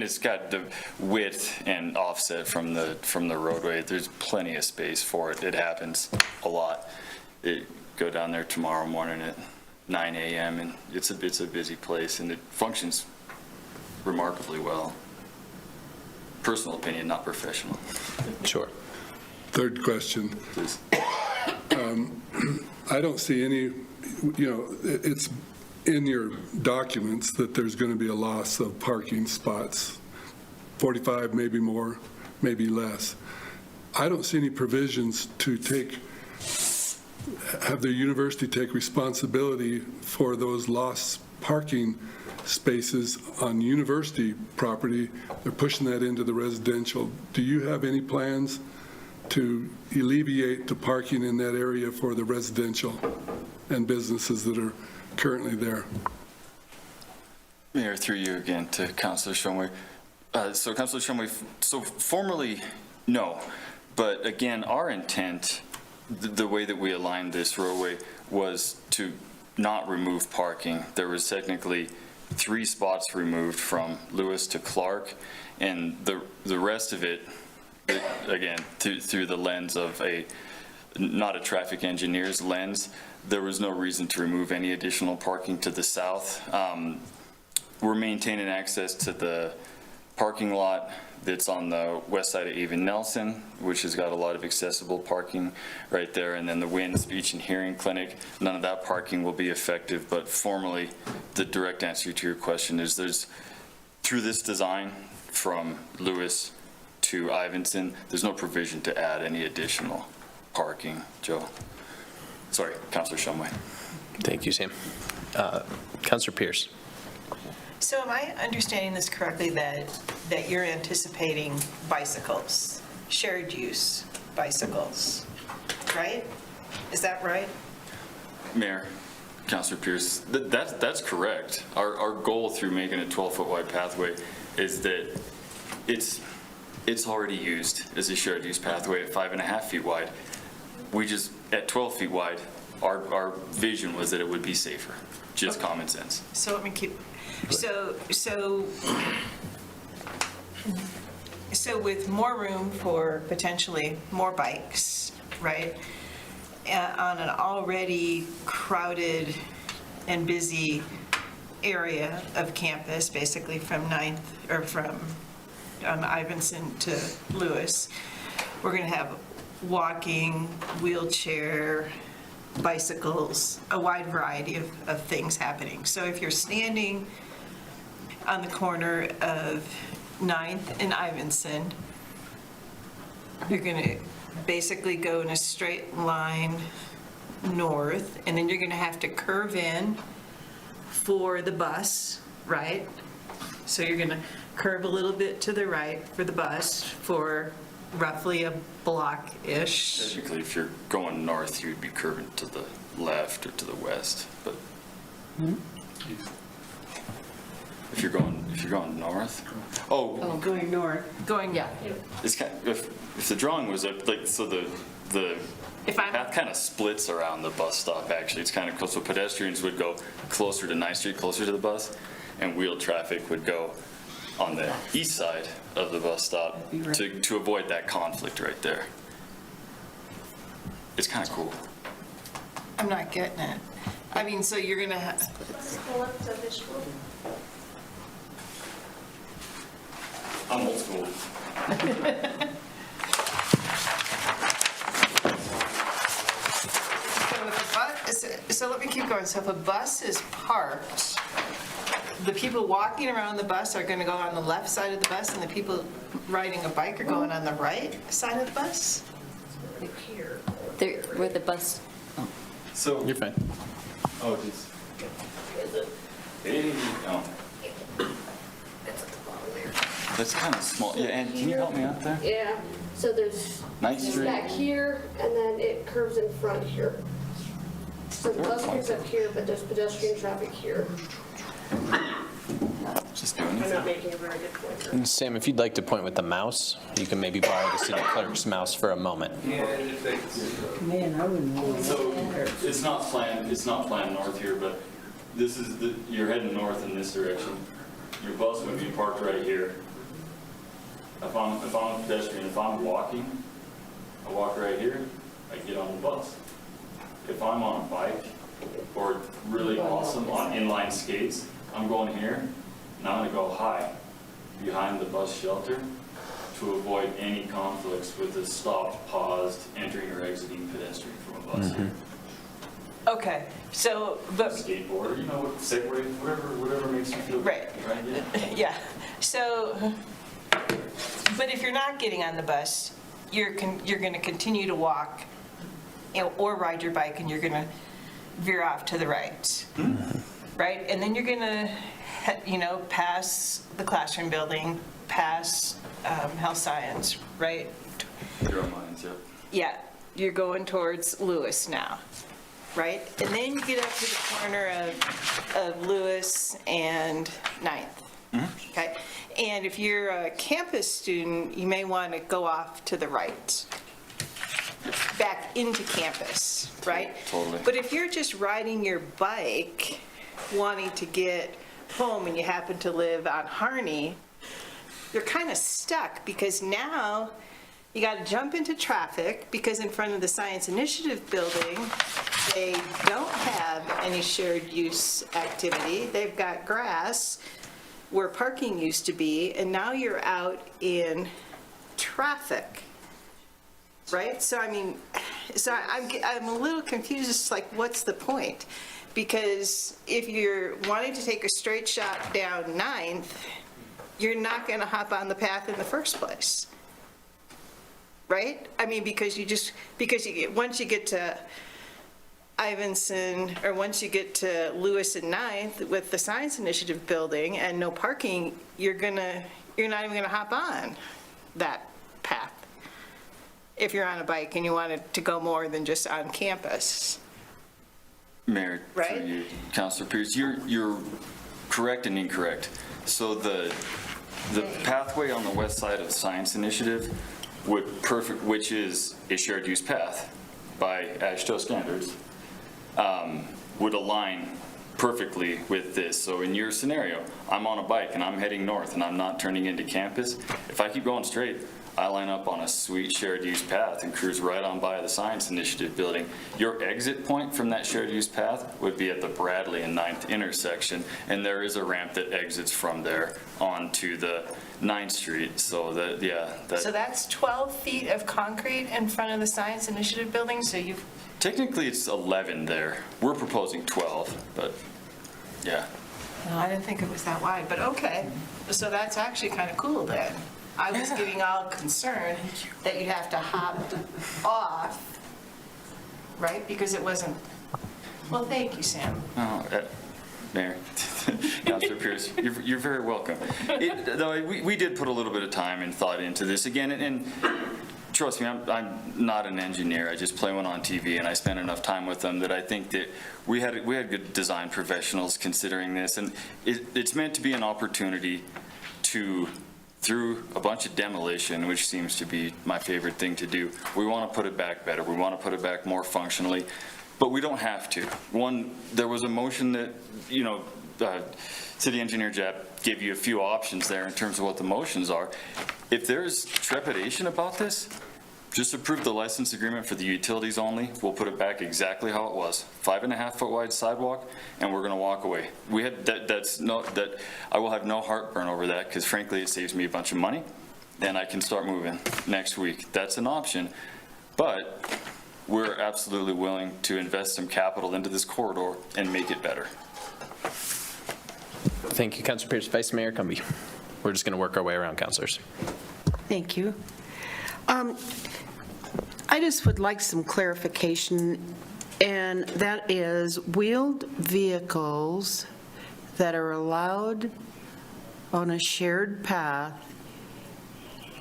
it's got the width and offset from the roadway. There's plenty of space for it. It happens a lot. Go down there tomorrow morning at 9 a.m. and it's a busy place, and it functions remarkably well. Personal opinion, not professional. Sure. Third question. Please. I don't see any, it's in your documents that there's going to be a loss of parking spots, 45, maybe more, maybe less. I don't see any provisions to have the university take responsibility for those lost parking spaces on university property. They're pushing that into the residential. Do you have any plans to alleviate the parking in that area for the residential and businesses that are currently there? Mayor, through you again to Councilor Shumway. So Councilor Shumway, so formally, no. But again, our intent, the way that we aligned this roadway, was to not remove parking. There was technically 3 spots removed from Lewis to Clark, and the rest of it, again, through the lens of not a traffic engineer's lens, there was no reason to remove any additional parking to the south. We're maintaining access to the parking lot that's on the west side of Even Nelson, which has got a lot of accessible parking right there, and then the Wynn Speech and Hearing Clinic. None of that parking will be effective, but formally, the direct answer to your question is through this design from Lewis to Ivinson, there's no provision to add any additional parking, Joe. Sorry, Councilor Shumway. Thank you, Sam. Councilor Pierce. So am I understanding this correctly, that you're anticipating bicycles, shared use bicycles, right? Is that right? Mayor, Councilor Pierce, that's correct. Our goal through making a 12-foot wide pathway is that it's already used as a shared use pathway at 5.5 feet wide. We just, at 12 feet wide, our vision was that it would be safer, just common sense. So let me keep, so with more room for potentially more bikes, right? On an already crowded and busy area of campus, basically from Ivinson to Lewis, we're going to have walking, wheelchair, bicycles, a wide variety of things happening. So if you're standing on the corner of 9th and Ivinson, you're going to basically go in a straight line north, and then you're going to have to curve in for the bus, right? So you're going to curve a little bit to the right for the bus for roughly a block-ish. Technically, if you're going north, you'd be curving to the left or to the west, but if you're going north, Going north, going, yeah. it's kind of, if the drawing was up, like, so the path kind of splits around the bus stop, actually. It's kind of close, so pedestrians would go closer to 9th Street, closer to the bus, and wheeled traffic would go on the east side of the bus stop to avoid that conflict right there. It's kind of cool. I'm not getting it. I mean, so you're going to have, I'm old school. so let me keep going. So if a bus is parked, the people walking around the bus are going to go on the left side of the bus, and the people riding a bike are going on the right side of the bus? There, where the bus, So You're fine. oh, geez. Hey, oh. That's kind of small. Yeah, and can you help me out there? Yeah, so there's Nice it's street. back here, and then it curves in front here. So the bus picks up here, but there's pedestrian traffic here. Just doing I'm it. not making a very good point here. Sam, if you'd like to point with the mouse, you can maybe borrow the city clerk's mouse for a moment. Man, I wouldn't want So it's not planned north here, but this is you're heading north in this direction. Your bus would be parked right here. If I'm a pedestrian, if I'm walking, I walk right here, I get on the bus. If I'm on a bike or really awesome on inline skates, I'm going here, and I'm gonna go high behind the bus shelter to avoid any conflicts with the stopped, paused, entering or exiting pedestrian from a bus. Okay, so, but, Skateboard, Segway, whatever makes you feel. Right. Yeah. yeah, so, but if you're not getting on the bus, you're going to continue to walk or ride your bike, and you're going to veer off to the right, right? And then you're going to, pass the classroom building, pass health science, right? Your minds, yeah. Yeah, you're going towards Lewis now, right? And then you get up to the corner of Lewis and 9th, okay? And if you're a campus student, you may want to go off to the right, back into campus, right? Totally. But if you're just riding your bike, wanting to get home, and you happen to live on Harney, you're kind of stuck, because now you got to jump into traffic, because in front of the Science Initiative building, they don't have any shared use activity. They've got grass where parking used to be, and now you're out in traffic, right? So I mean, I'm a little confused. It's like, what's the point? Because if you're wanting to take a straight shot down 9th, you're not going to hop on the path in the first place, right? I mean, because once you get to Ivinson, or once you get to Lewis and 9th with the Science Initiative building and no parking, you're not even gonna hop on that path if you're on a bike and you wanted to go more than just on campus. Mayor, Right? through you, Councilor Pierce, you're correct and incorrect. So the pathway on the west side of Science Initiative which is a shared use path by AASHTO standards, would align perfectly with this. So in your scenario, I'm on a bike and I'm heading north and I'm not turning into campus. If I keep going straight, I line up on a sweet shared use path and cruise right on by the Science Initiative building. Your exit point from that shared use path would be at the Bradley and 9th intersection, and there is a ramp that exits from there onto the 9th Street. So that, yeah. So that's 12 feet of concrete in front of the Science Initiative building, so you've... Technically, it's 11 there. We're proposing 12, but yeah. No, I didn't think it was that wide, but okay. So that's actually kind of cool then. I was getting all concerned that you'd have to hop off, right? Because it wasn't, well, thank you, Sam. Oh, Mayor, Councilor Pierce, you're very welcome. Though we did put a little bit of time and thought into this again, and trust me, I'm not an engineer. I just play one on TV, and I spend enough time with them that I think that we had good design professionals considering this, and it's meant to be an opportunity to, through a bunch of demolition, which seems to be my favorite thing to do, we want to put it back better. We want to put it back more functionally, but we don't have to. One, there was a motion that, City Engineer Jeff gave you a few options there in terms of what the motions are. If there's trepidation about this, just approve the license agreement for the utilities only. We'll put it back exactly how it was. 5.5-foot wide sidewalk, and we're gonna walk away. I will have no heartburn over that, because frankly, it saves me a bunch of money, and I can start moving next week. That's an option, but we're absolutely willing to invest some capital into this corridor and make it better. Thank you, Councilor Pierce. Vice Mayor Cumby. We're just going to work our way around, councilors. Thank you. I just would like some clarification, and that is wheeled vehicles that are allowed on a shared path,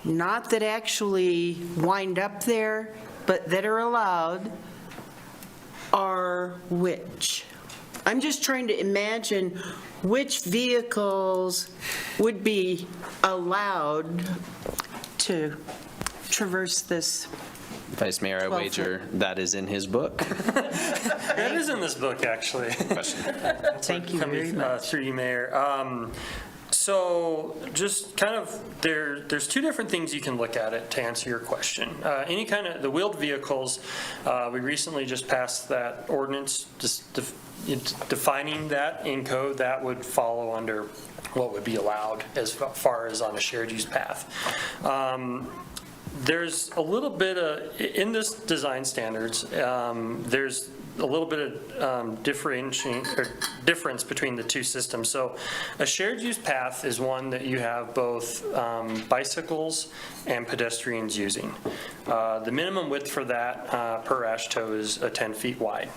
not that actually wind up there, but that are allowed, are which? I'm just trying to imagine which vehicles would be allowed to traverse this. Vice Mayor, I wager that is in his book. That is in this book, actually. Thank you very much. Through you, Mayor. So just kind of, there's two different things you can look at it to answer your question. Any kind of, the wheeled vehicles, we recently just passed that ordinance, just defining that in code. That would follow under what would be allowed as far as on a shared use path. There's a little bit of, in this design standards, there's a little bit of difference between the two systems. So a shared use path is one that you have both bicycles and pedestrians using. The minimum width for that per AASHTO is 10 feet wide.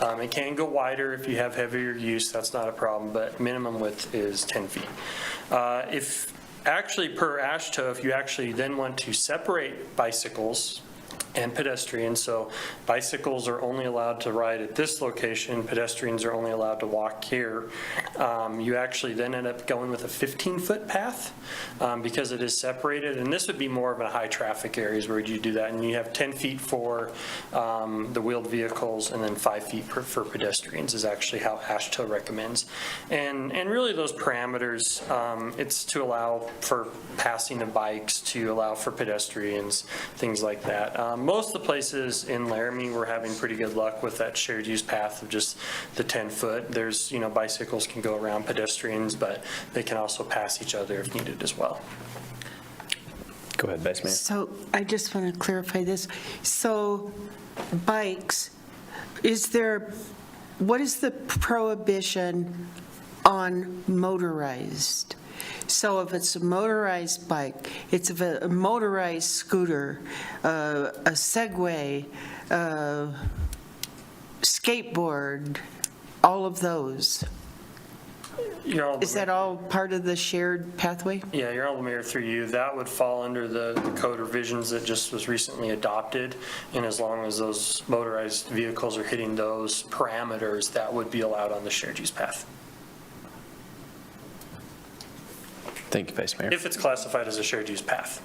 It can go wider if you have heavier use, that's not a problem, but minimum width is 10 feet. If actually per AASHTO, if you actually then want to separate bicycles and pedestrians, so bicycles are only allowed to ride at this location, pedestrians are only allowed to walk here, you actually then end up going with a 15-foot path because it is separated, and this would be more of a high traffic areas where you do that, and you have 10 feet for the wheeled vehicles and then 5 feet for pedestrians is actually how AASHTO recommends. And really those parameters, it's to allow for passing of bikes, to allow for pedestrians, things like that. Most of the places in Laramie, we're having pretty good luck with that shared use path of just the 10-foot. There's, bicycles can go around pedestrians, but they can also pass each other if needed as well. Go ahead, Vice Mayor. So I just want to clarify this. So bikes, what is the prohibition on motorized? So if it's a motorized bike, it's a motorized scooter, a Segway, skateboard, all of those. Is that all part of the shared pathway? Yeah, Your Honorable Mayor, through you, that would fall under the code revisions that just was recently adopted, and as long as those motorized vehicles are hitting those parameters, that would be allowed on the shared use path. Thank you, Vice Mayor. If it's classified as a shared use path.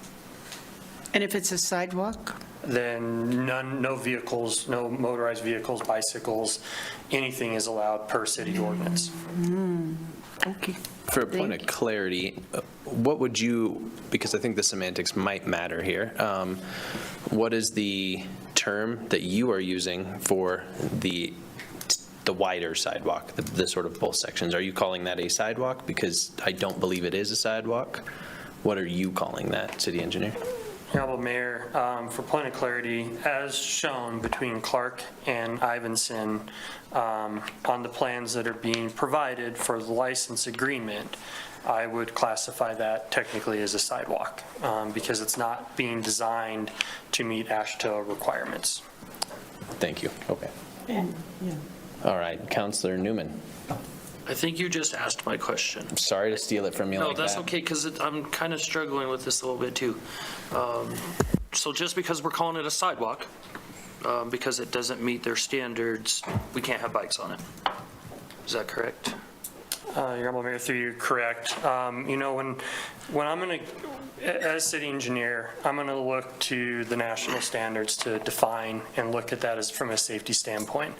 And if it's a sidewalk? Then no vehicles, no motorized vehicles, bicycles, anything is allowed per city ordinance. Okay. For a point of clarity, what would you, because I think the semantics might matter here, what is the term that you are using for the wider sidewalk, the sort of both sections? Are you calling that a sidewalk? Because I don't believe it is a sidewalk. What are you calling that, City Engineer? Honorable Mayor, for point of clarity, as shown between Clark and Ivinson on the plans that are being provided for the license agreement, I would classify that technically as a sidewalk because it's not being designed to meet AASHTO requirements. Thank you. Okay. All right, Councilor Newman. I think you just asked my question. I'm sorry to steal it from you like that. No, that's okay, because I'm kind of struggling with this a little bit too. So just because we're calling it a sidewalk, because it doesn't meet their standards, we can't have bikes on it. Is that correct? Your Honorable Mayor, through you, correct. You know, when I'm going to, as city engineer, I'm going to look to the national standards to define and look at that as from a safety standpoint.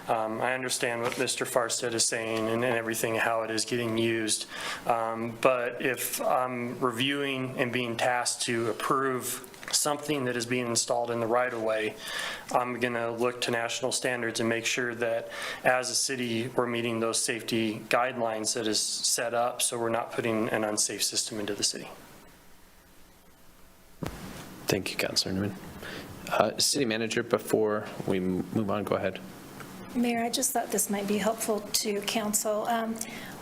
I understand what Mr. Farstead is saying and everything, how it is getting used. But if I'm reviewing and being tasked to approve something that is being installed in the right-of-way, I'm going to look to national standards and make sure that as a city, we're meeting those safety guidelines that is set up, so we're not putting an unsafe system into the city. Thank you, Councilor Newman. City Manager, before we move on, go ahead. Mayor, I just thought this might be helpful to council.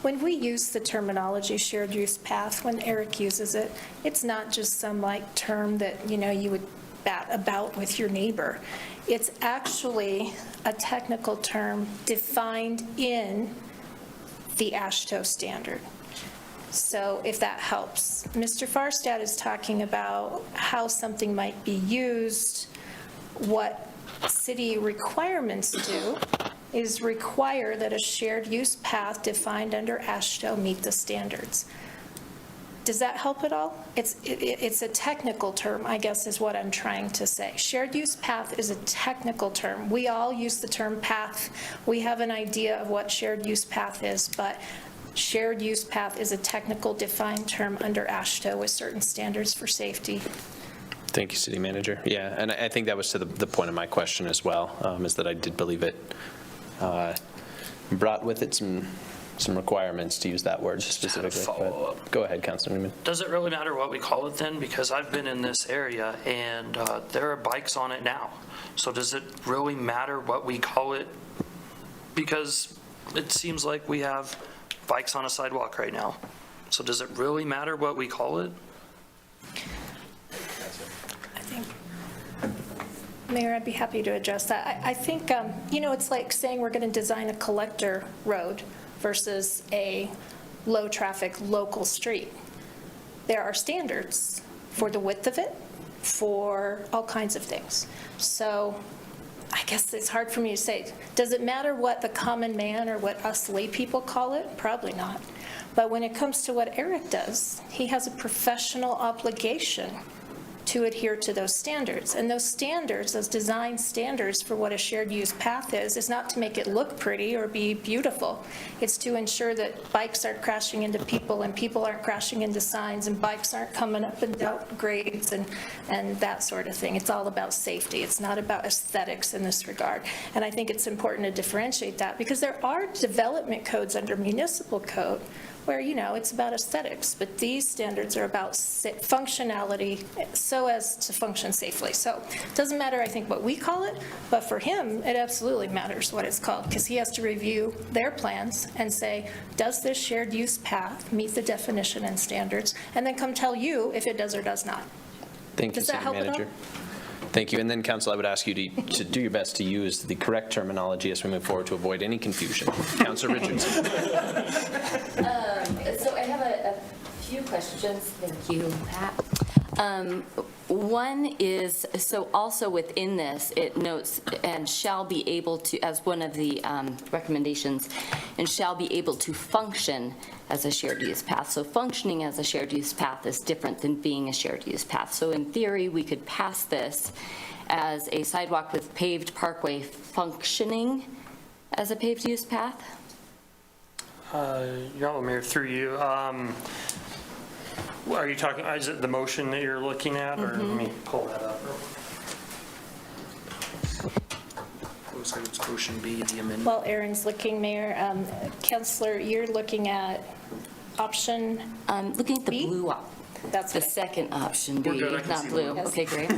When we use the terminology shared use path, when Eric uses it, it's not just some like term that, you know, you would bat about with your neighbor. It's actually a technical term defined in the AASHTO standard. So if that helps. Mr. Farstad is talking about how something might be used. What city requirements do is require that a shared use path defined under AASHTO meet the standards. Does that help at all? It's a technical term, I guess, is what I'm trying to say. Shared use path is a technical term. We all use the term path. We have an idea of what shared use path is, but shared use path is a technical defined term under AASHTO with certain standards for safety. Thank you, City Manager. Yeah, and I think that was to the point of my question as well, is that I did believe it brought with it some requirements, to use that word specifically. But go ahead, Councilor Newman. Does it really matter what we call it then? Because I've been in this area and there are bikes on it now. So does it really matter what we call it? Because it seems like we have bikes on a sidewalk right now. So does it really matter what we call it? Mayor, I'd be happy to address that. I think, you know, it's like saying we're going to design a collector road versus a low-traffic local street. There are standards for the width of it, for all kinds of things. So I guess it's hard for me to say. Does it matter what the common man or what us lay people call it? Probably not. But when it comes to what Eric does, he has a professional obligation to adhere to those standards. And those standards, those design standards for what a shared use path is not to make it look pretty or be beautiful. It's to ensure that bikes aren't crashing into people and people aren't crashing into signs and bikes aren't coming up and down grades and that sort of thing. It's all about safety. It's not about aesthetics in this regard. And I think it's important to differentiate that because there are development codes under municipal code where, you know, it's about aesthetics, but these standards are about functionality so as to function safely. So it doesn't matter, I think, what we call it, but for him, it absolutely matters what it's called because he has to review their plans and say, does this shared use path meet the definition and standards? And then come tell you if it does or does not. Thank you, City Manager. Thank you. And then, Council, I would ask you to do your best to use the correct terminology as we move forward to avoid any confusion. Councilor Richardson. So I have a few questions. Thank you, Pat. One is, so also within this, it notes and shall be able to, as one of the recommendations, and shall be able to function as a shared use path. So functioning as a shared use path is different than being a shared use path. So in theory, we could pass this as a sidewalk with paved parkway functioning as a paved use path. Your Honor, Mayor, through you. Are you talking, is it the motion that you're looking at, or let me pull that up real quick. Looks like it's motion B, the amendment. While Aaron's looking, Mayor, Councilor, you're looking at option looking at the B? blue option. That's the second option, B, not blue. Yes. Okay, great.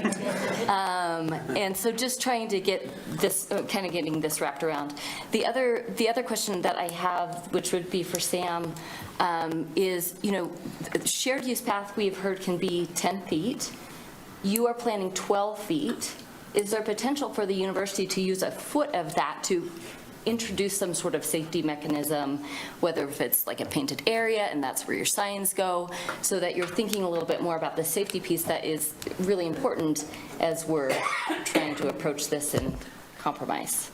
And so just trying to get this, kind of getting this wrapped around. The other question that I have, which would be for Sam, is, you know, shared use path we've heard can be 10 feet. You are planning 12 feet. Is there potential for the university to use a foot of that to introduce some sort of safety mechanism, whether if it's like a painted area and that's where your signs go, so that you're thinking a little bit more about the safety piece that is really important as we're trying to approach this and compromise?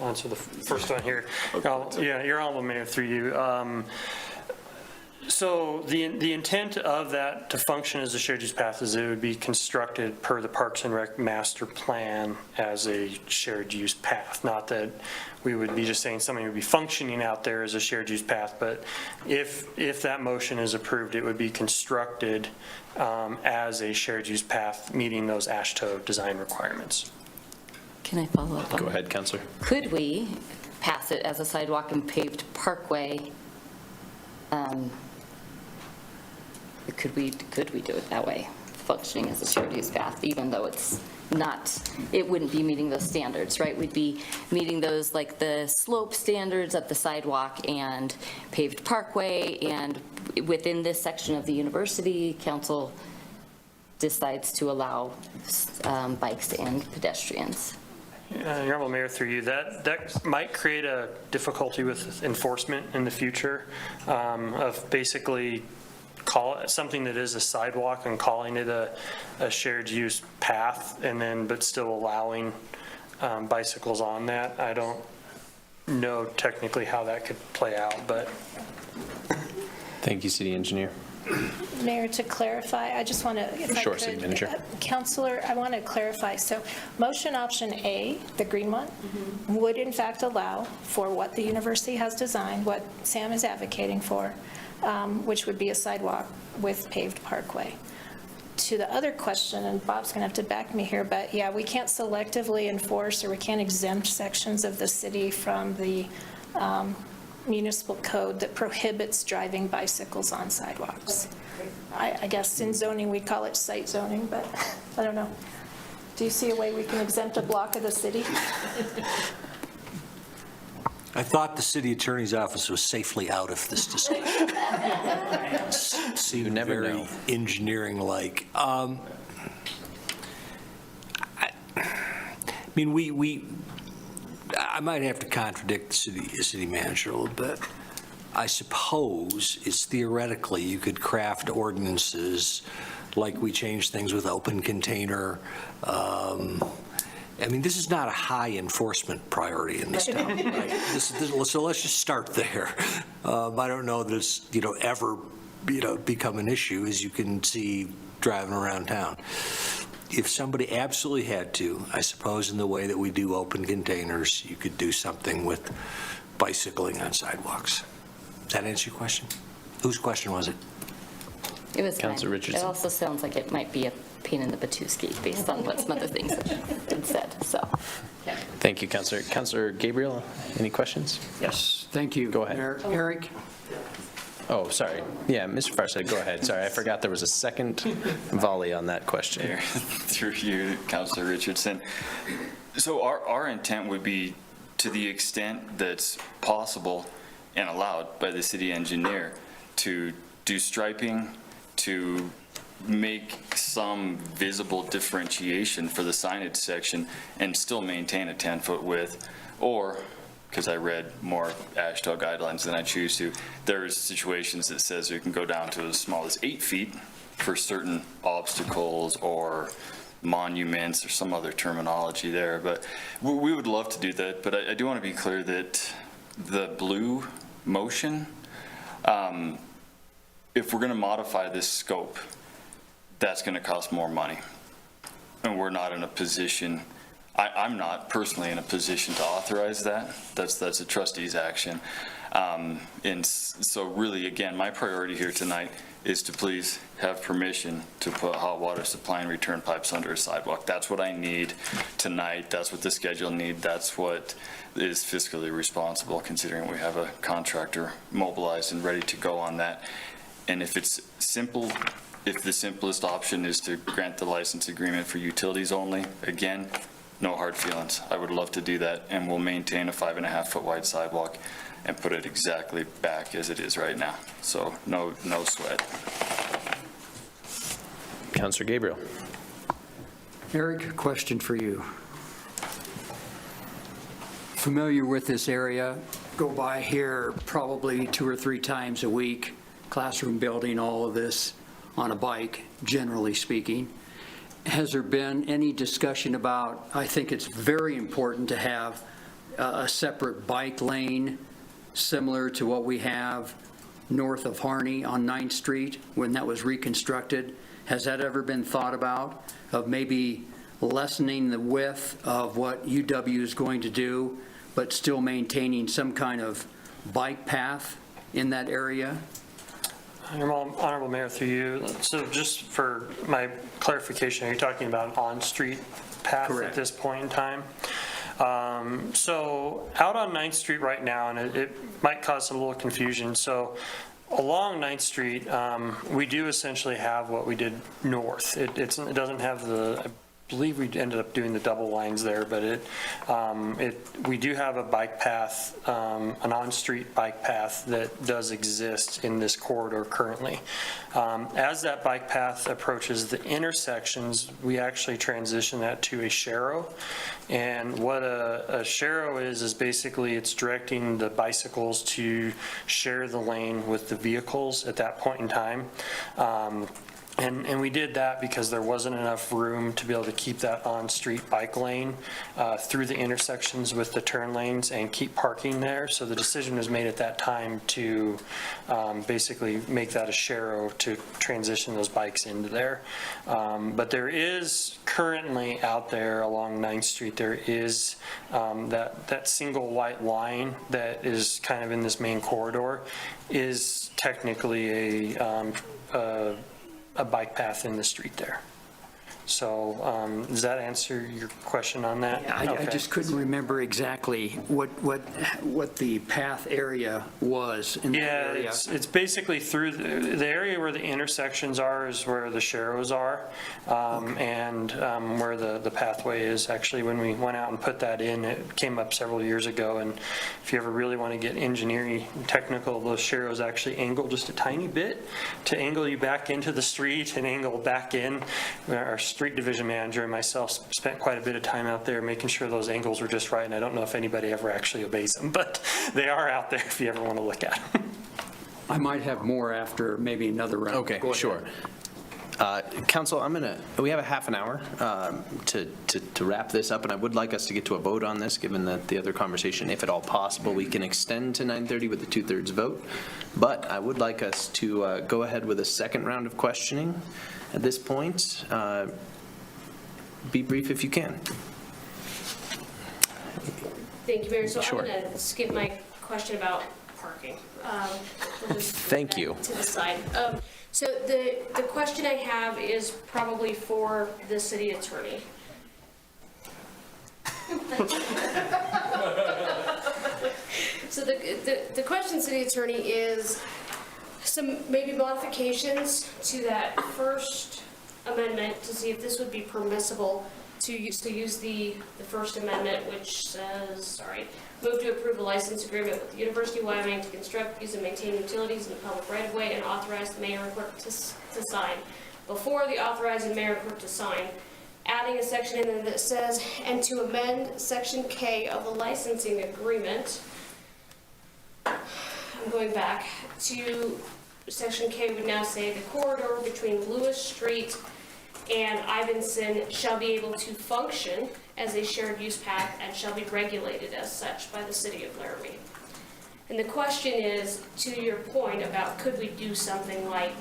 answer the first one here. Yeah, Your Honorable Mayor, through you. So the intent of that to function as a shared use path is it would be constructed per the Parks and Rec master plan as a shared use path. Not that we would be just saying something would be functioning out there as a shared use path, but if that motion is approved, it would be constructed as a shared use path, meeting those AASHTO design requirements. Can I follow up on Go that? ahead, Counselor. Could we pass it as a sidewalk and paved parkway? Could we do it that way, functioning as a shared use path, even though it's not, it wouldn't be meeting those standards, right? We'd be meeting those, like the slope standards of the sidewalk and paved parkway, and within this section of the university, council decides to allow bikes and pedestrians. Your Honorable Mayor, through you, that might create a difficulty with enforcement in the future of basically call it something that is a sidewalk and calling it a shared use path, and then but still allowing bicycles on that. I don't know technically how that could play out, but. Thank you, City Engineer. Mayor, to clarify, I just want to, if I Sure, could, City Manager. Counselor, I want to clarify. So motion option A, the green one, would in fact allow for what the university has designed, what Sam is advocating for, which would be a sidewalk with paved parkway. To the other question, and Bob's going to have to back me here, but yeah, we can't selectively enforce or we can't exempt sections of the city from the municipal code that prohibits driving bicycles on sidewalks. I guess in zoning, we call it site zoning, but I don't know. Do you see a way we can exempt a block of the city? I thought the city attorney's office was safely out of this discussion. You never very know. engineering-like. I mean, I might have to contradict the city manager a little bit. I suppose it's theoretically you could craft ordinances like we changed things with open container. I mean, this is not a high enforcement priority in this town, right? So let's just start there. I don't know that it's, ever, become an issue, as you can see driving around town. If somebody absolutely had to, I suppose in the way that we do open containers, you could do something with bicycling on sidewalks. Does that answer your question? Whose question was it? It was Councilor mine. Richardson. It also sounds like it might be a pain in the Batuski based on what some other things have been said, so. Thank you, Counselor. Counselor Gabriel, any questions? Yes, thank you. Go ahead. Mayor. Eric? Oh, sorry. Yeah, Mr. Farside, go ahead. Sorry, I forgot there was a second volley on that question. Through you, Councilor Richardson. So our intent would be, to the extent that's possible and allowed by the city engineer, to do striping, to make some visible differentiation for the signage section and still maintain a 10-foot width, or, because I read more AASHTO guidelines than I choose to, there's situations that says you can go down to as small as 8 feet for certain obstacles or monuments or some other terminology there. But we would love to do that, but I do want to be clear that the blue motion, if we're going to modify this scope, that's going to cost more money. And we're not in a position, I'm not personally in a position to authorize that. That's a trustee's action. And so really, again, my priority here tonight is to please have permission to put hot water supply and return pipes under a sidewalk. That's what I need tonight. That's what the schedule needs. That's what is fiscally responsible, considering we have a contractor mobilized and ready to go on that. And if it's simple, if the simplest option is to grant the license agreement for utilities only, again, no hard feelings. I would love to do that, and we'll maintain a 5.5-foot wide sidewalk and put it exactly back as it is right now. So no sweat. Councilor Gabriel. Eric, a question for you. Familiar with this area, go by here probably 2 or 3 times a week, classroom building, all of this on a bike, generally speaking. Has there been any discussion about, I think it's very important to have a separate bike lane similar to what we have north of Harney on 9th Street when that was reconstructed? Has that ever been thought about, of maybe lessening the width of what UW is going to do, but still maintaining some kind of bike path in that area? Honorable Mayor, through you, so just for my clarification, are you talking about an on-street path Correct. at this point in time? So out on 9th Street right now, and it might cause some little confusion, so along 9th Street, we do essentially have what we did north. It doesn't have the, I believe we ended up doing the double lines there, but we do have a bike path, an on-street bike path that does exist in this corridor currently. As that bike path approaches the intersections, we actually transition that to a sharrow. And what a sharrow is basically it's directing the bicycles to share the lane with the vehicles at that point in time. And we did that because there wasn't enough room to be able to keep that on-street bike lane through the intersections with the turn lanes and keep parking there. So the decision was made at that time to basically make that a sharrow to transition those bikes into there. But there is currently out there along 9th Street, there is that single white line that is kind of in this main corridor is technically a bike path in the street there. So does that answer your question on that? I just couldn't remember exactly what the path area was in that area. Yeah, it's basically through the area where the intersections are is where the sharrows are, and where the pathway is. Actually, when we went out and put that in, it came up several years ago, and if you ever really want to get engineering technical, those sharrows actually angle just a tiny bit to angle you back into the street and angle back in. Our street division manager and myself spent quite a bit of time out there making sure those angles were just right, and I don't know if anybody ever actually obeys them, but they are out there if you ever want to look at them. I might have more after maybe another round. Okay, sure. Council, we have a half an hour to wrap this up, and I would like us to get to a vote on this, given that the other conversation, if at all possible, we can extend to 9:30 with a 2/3 vote. But I would like us to go ahead with a second round of questioning at this point. Be brief if you can. Thank you, Mayor. So Sure. I'm going to skip my question about parking. We'll just Thank put you. that to the side. So the question I have is probably for the city attorney. So the question, city attorney, is some maybe modifications to that first amendment to see if this would be permissible to use the First Amendment, which says, all right, move to approve a license agreement with the University of Wyoming to construct, use, and maintain utilities in the public right-of-way and authorize the mayor and clerk to sign. Before the authorizing mayor and clerk to sign, adding a section in there that says, and to amend Section K of the licensing agreement. I'm going back to Section K would now say the corridor between Lewis Street and Ivinson shall be able to function as a shared use path and shall be regulated as such by the city of Laramie. And the question is, to your point about could we do something like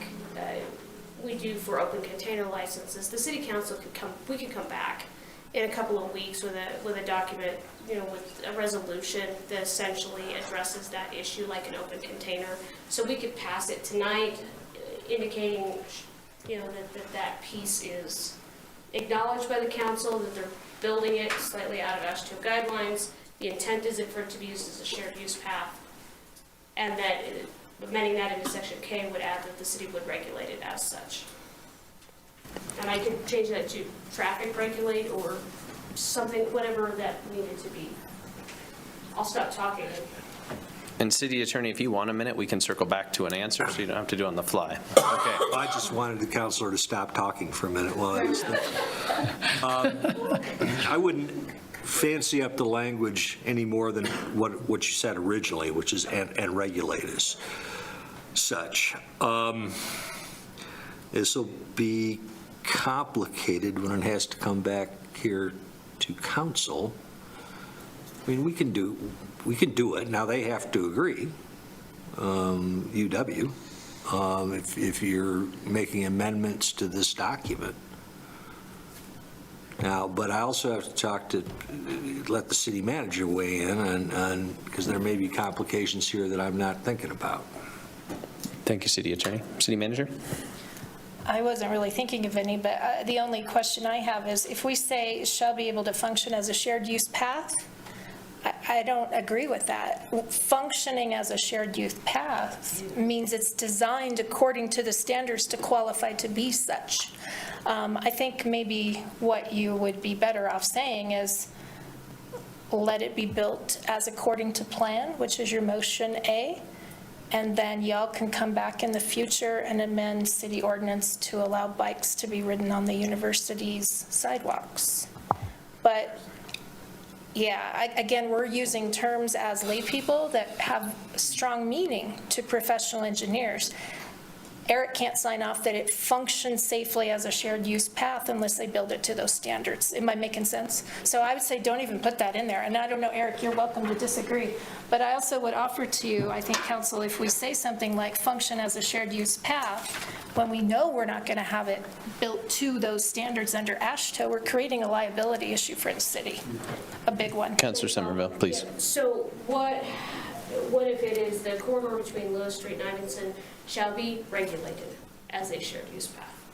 we do for open container licenses, the city council we could come back in a couple of weeks with a document, with a resolution that essentially addresses that issue like an open container. So we could pass it tonight, indicating that piece is acknowledged by the council, that they're building it slightly out of AASHTO guidelines. The intent is for it to be used as a shared use path, and that amending that into Section K would add that the city would regulate it as such. And I could change that to traffic regulate or something, whatever that needed to be. I'll stop talking. And City Attorney, if you want a minute, we can circle back to an answer, so you don't have to do it on the fly. Okay. I just wanted the counselor to stop talking for a minute while I was thinking. I wouldn't fancy up the language any more than what you said originally, which is and regulate as such. This will be complicated when it has to come back here to council. I mean, we can do it. Now, they have to agree, UW, if you're making amendments to this document. Now, but I also have to let the city manager weigh in on, because there may be complications here that I'm not thinking about. Thank you, City Attorney. City Manager? I wasn't really thinking of any, but the only question I have is if we say shall be able to function as a shared use path, I don't agree with that. Functioning as a shared use path means it's designed according to the standards to qualify to be such. I think maybe what you would be better off saying is let it be built as according to plan, which is your motion A, and then y'all can come back in the future and amend city ordinance to allow bikes to be ridden on the university's sidewalks. But yeah, again, we're using terms as lay people that have strong meaning to professional engineers. Eric can't sign off that it functions safely as a shared use path unless they build it to those standards. Am I making sense? So I would say don't even put that in there. And I don't know, Eric, you're welcome to disagree. But I also would offer to you, I think, council, if we say something like function as a shared use path, when we know we're not going to have it built to those standards under AASHTO, we're creating a liability issue for the city, a big one. Councilor Somerville, please. So what if it is the corridor between Lewis Street and Ivinson shall be regulated as a shared use path?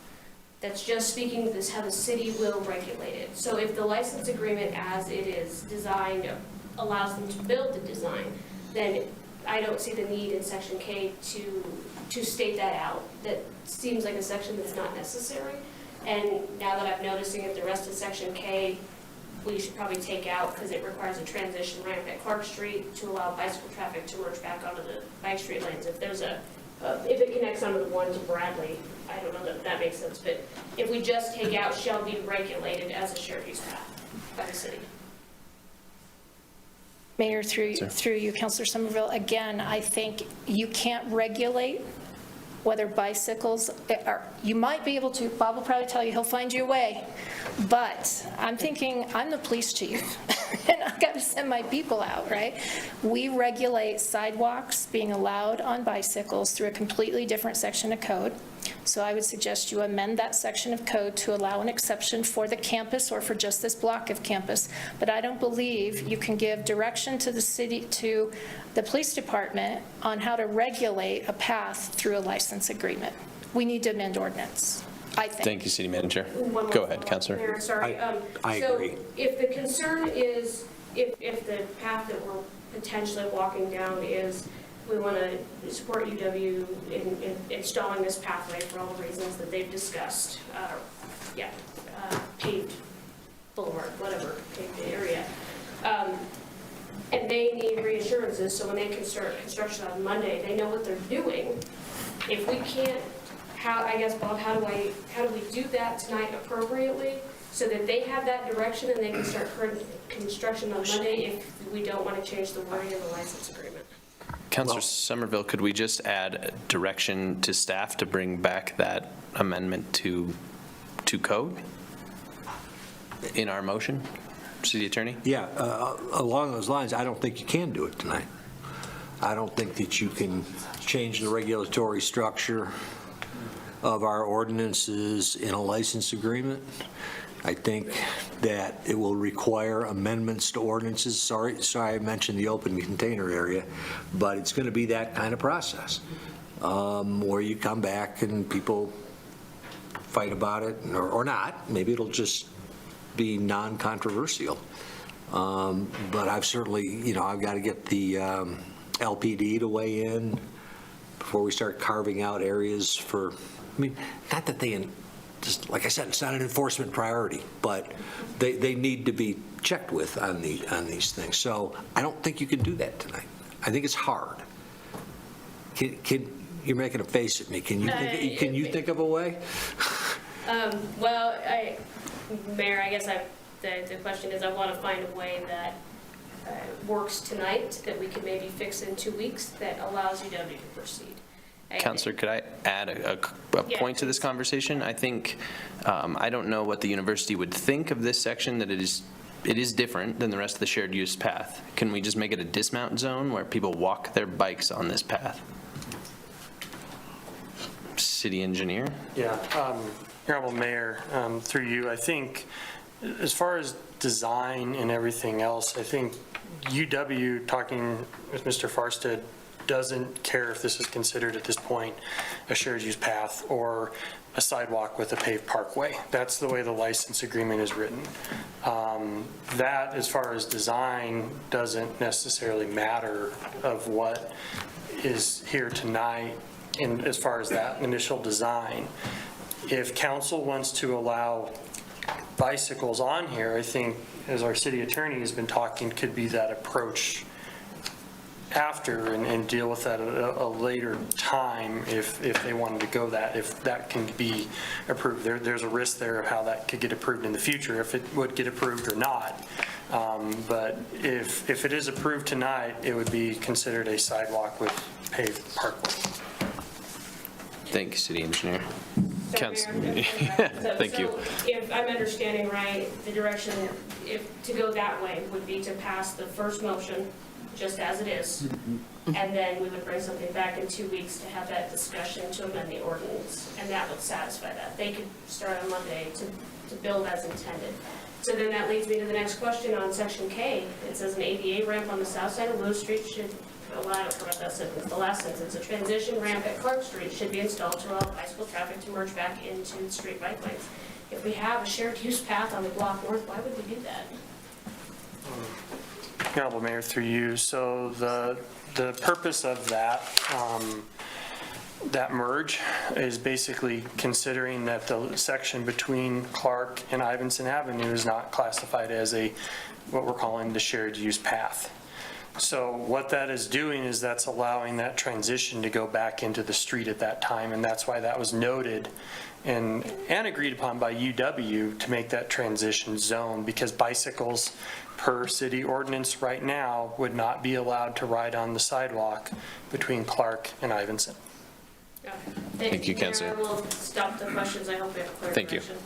That's just speaking this how the city will regulate it. So if the license agreement as it is designed allows them to build the design, then I don't see the need in section K to state that out. That seems like a section that's not necessary. And now that I'm noticing that the rest of section K we should probably take out because it requires a transition ramp at Clark Street to allow bicycle traffic to merge back onto the bike street lanes. If there's if it connects onto the one to Bradley, I don't know that makes sense, but if we just take out shall be regulated as a shared use path by the city. Mayor, through you, Councilor Somerville, again, I think you can't regulate whether bicycles are, you might be able to, Bob will probably tell you, he'll find you a way, but I'm thinking, I'm the police chief, and I've got to send my people out, right? We regulate sidewalks being allowed on bicycles through a completely different section of code. So I would suggest you amend that section of code to allow an exception for the campus or for just this block of campus. But I don't believe you can give direction to the city, to the police department on how to regulate a path through a license agreement. We need to amend ordinance, I think. Thank you, City Manager. One more Go ahead, follow-up Councilor. there, sorry. I agree. So if the concern is, if the path that we're potentially walking down is we want to support UW in installing this pathway for all the reasons that they've discussed, paved boulevard, whatever, paved area. And they need reassurances, so when they can start construction on Monday, they know what they're doing. If we can't, I guess, Bob, how do we do that tonight appropriately so that they have that direction and they can start construction on Monday if we don't want to change the wording of the license agreement? Councilor Somerville, could we just add direction to staff to bring back that amendment to code in our motion? City Attorney? Yeah, along those lines, I don't think you can do it tonight. I don't think that you can change the regulatory structure of our ordinances in a license agreement. I think that it will require amendments to ordinances. Sorry I mentioned the open container area, but it's going to be that kind of process where you come back and people fight about it or not. Maybe it'll just be non-controversial. But I've certainly, I've got to get the LPD to weigh in before we start carving out areas for, not that they, just like I said, it's not an enforcement priority, but they need to be checked with on these things. So I don't think you can do that tonight. I think it's hard. You're making a face at me. Can you think of a way? Well, Mayor, I guess the question is I want to find a way that works tonight that we can maybe fix in 2 weeks that allows UW to proceed. Councilor, could I add a point to this conversation? I think, I don't know what the university would think of this section, that it is it is different than the rest of the shared use path. Can we just make it a dismount zone where people walk their bikes on this path? City engineer? Yeah, Honorable Mayor, through you, I think as far as design and everything else, I think UW, talking with Mr. Farstead, doesn't care if this is considered at this point a shared use path or a sidewalk with a paved parkway. That's the way the license agreement is written. That, as far as design, doesn't necessarily matter of what is here tonight in as far as that initial design. If council wants to allow bicycles on here, I think, as our city attorney has been talking, could be that approach after and deal with that at a later time if they wanted to go that, if that can be approved. There's a risk there of how that could get approved in the future, if it would get approved or not. But if it is approved tonight, it would be considered a sidewalk with paved parkway. Thank you, City Engineer. Thank you. So if I'm understanding right, the direction, if to go that way, would be to pass the first motion just as it is, and then we would bring something back in 2 weeks to have that discussion to amend the ordinance, and that would satisfy that. They could start on Monday to build as intended. So then that leads me to the next question on section K. It says an ADA ramp on the south side of Willow Street should, well, I don't forget that sentence, the last sentence, a transition ramp at Clark Street should be installed to allow bicycle traffic to merge back into street bike lanes. If we have a shared use path on the block north, why would we do that? Honorable Mayor, through you, so the purpose of that, that merge is basically considering that the section between Clark and Ivinson Avenue is not classified as what we're calling the shared use path. So what that is doing is that's allowing that transition to go back into the street at that time, and that's why that was noted and agreed upon by UW to make that transition zone, because bicycles per city ordinance right now would not be allowed to ride on the sidewalk between Clark and Ivinson. Okay. Thank you, Councilor. I will stop the questions. I hope we have clear Thank you. direction.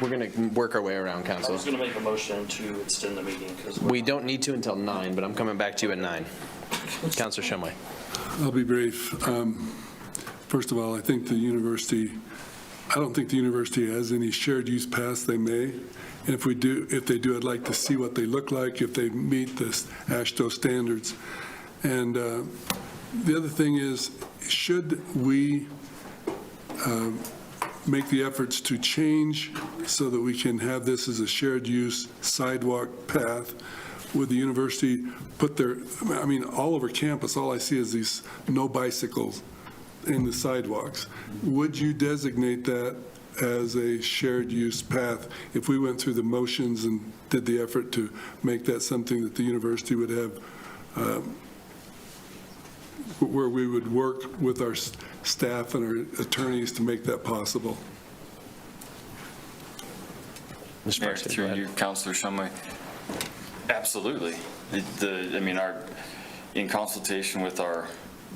We're going to work our way around, I Council. was going to make a motion to extend the meeting because We don't need to until 9, but I'm coming back to you at 9. Councilor Shumway. I'll be brief. First of all, I don't think the university has any shared use paths. They may. And if they do, I'd like to see what they look like, if they meet the AASHTO standards. And the other thing is, should we make the efforts to change so that we can have this as a shared use sidewalk path? Would the university put all over campus, all I see is these no bicycles in the sidewalks. Would you designate that as a shared use path if we went through the motions and did the effort to make that something that the university would have, where we would work with our staff and our attorneys to make that possible? Mayor, through you, Councilor Shumway. Absolutely. In consultation with our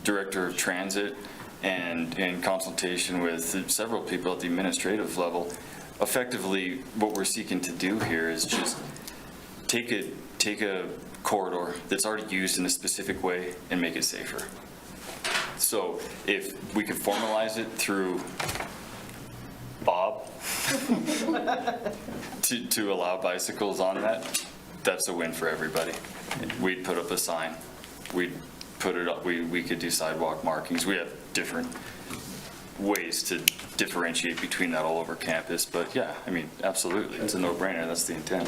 Director of Transit and in consultation with several people at the administrative level, effectively what we're seeking to do here is just take a corridor that's already used in a specific way and make it safer. So if we could formalize it through Bob to allow bicycles on that, that's a win for everybody. We'd put up a sign. We'd put it up. We could do sidewalk markings. We have different ways to differentiate between that all over campus. But yeah, absolutely. It's a no-brainer. That's the intent.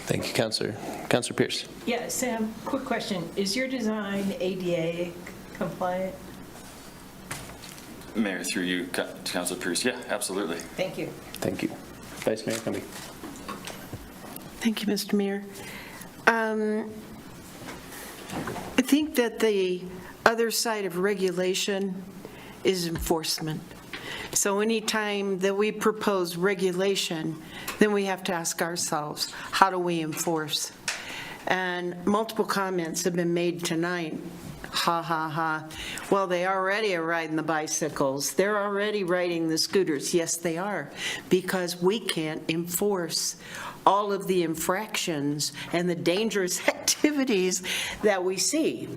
Thank you, Councilor. Councilor Pierce. Yeah, Sam, quick question. Is your design ADA compliant? Mayor, through you, Councilor Pierce. Yeah, absolutely. Thank you. Thank you. Vice Mayor Cumbie. Thank you, Mr. Mayor. I think that the other side of regulation is enforcement. So anytime that we propose regulation, then we have to ask ourselves, how do we enforce? And multiple comments have been made tonight. Ha, ha, ha. Well, they already are riding the bicycles. They're already riding the scooters. Yes, they are, because we can't enforce all of the infractions and the dangerous activities that we see.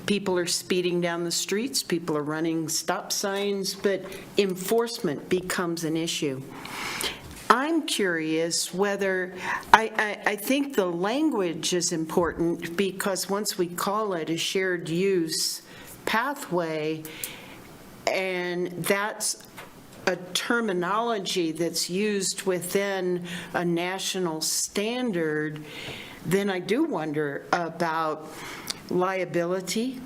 People are speeding down the streets, people are running stop signs, but enforcement becomes an issue. I'm curious whether, I think the language is important, because once we call it a shared use pathway, and that's a terminology that's used within a national standard, then I do wonder about liability.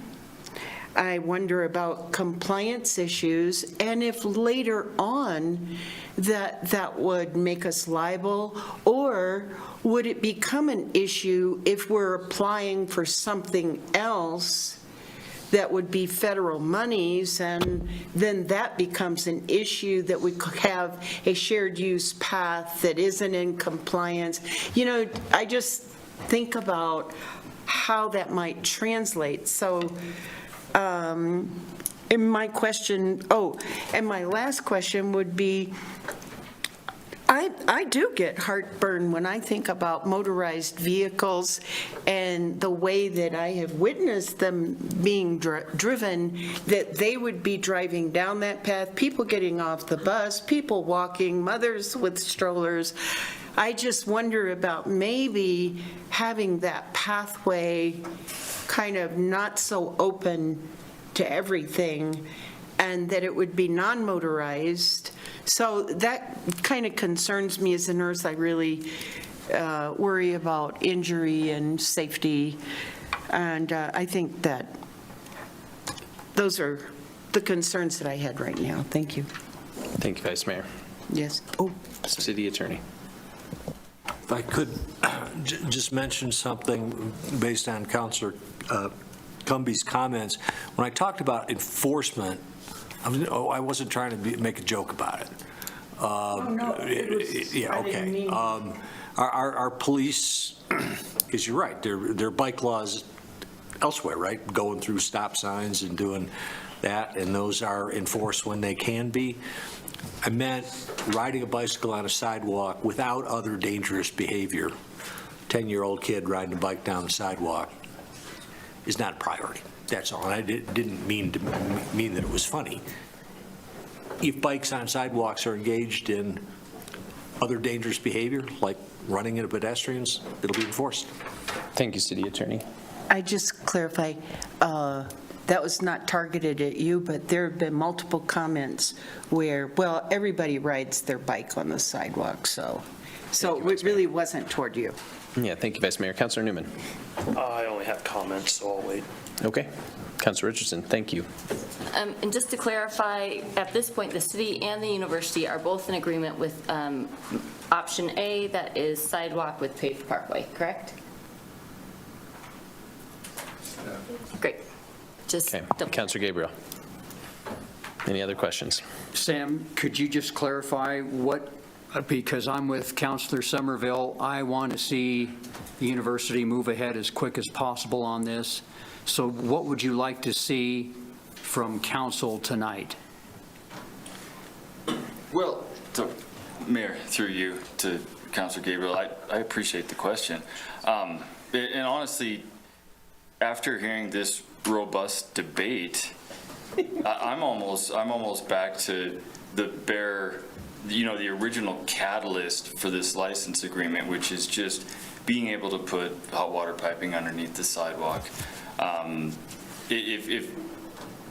I wonder about compliance issues, and if later on that would make us liable, or would it become an issue if we're applying for something else that would be federal monies, and then that becomes an issue that we could have a shared use path that isn't in compliance. You know, I just think about how that might translate. So, and my question, and my last question would be, I do get heartburn when I think about motorized vehicles and the way that I have witnessed them being driven, that they would be driving down that path, people getting off the bus, people walking, mothers with strollers. I just wonder about maybe having that pathway kind of not so open to everything, and that it would be non-motorized. So that kind of concerns me as a nurse. I really worry about injury and safety, and I think that those are the concerns that I had right now. Thank you. Thank you, Vice Mayor. Yes. City Attorney. If I could just mention something based on Councilor Cumby's comments. When I talked about enforcement, I wasn't trying to make a joke about it. Yeah, okay. Our police, because you're right, there are bike laws elsewhere, right? Going through stop signs and doing that, and those are enforced when they can be. I meant riding a bicycle on a sidewalk without other dangerous behavior. 10-year-old kid riding a bike down the sidewalk is not a priority. That's all. And I didn't mean that it was funny. If bikes on sidewalks are engaged in other dangerous behavior, like running into pedestrians, it'll be enforced. Thank you, City Attorney. I just clarify, that was not targeted at you, but there have been multiple comments where, well, everybody rides their bike on the sidewalk, so it really wasn't toward you. Yeah, thank you, Vice Mayor. Councilor Newman. I only have comments, so I'll wait. Okay. Councilor Richardson, thank you. And just to clarify, at this point, the city and the university are both in agreement with option A, that is sidewalk with paved parkway, correct? Great. Just Okay. Councilor Gabriel. Any other questions? Sam, could you just clarify what, because I'm with Councilor Somerville, I want to see the university move ahead as quick as possible on this. So what would you like to see from council tonight? Well, Mayor, through you to Councilor Gabriel, I appreciate the question. And honestly, after hearing this robust debate, I'm almost back to the the original catalyst for this license agreement, which is just being able to put hot water piping underneath the sidewalk. If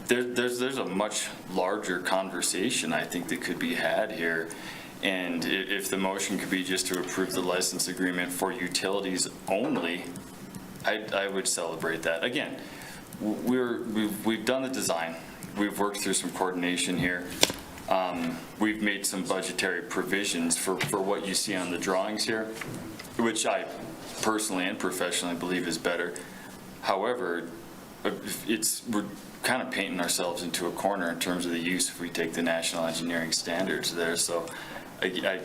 there's a much larger conversation, I think, that could be had here. And if the motion could be just to approve the license agreement for utilities only, I would celebrate that. Again, we've done the design. We've worked through some coordination here. We've made some budgetary provisions for what you see on the drawings here, which I personally and professionally believe is better. However, we're kind of painting ourselves into a corner in terms of the use if we take the national engineering standards there. So I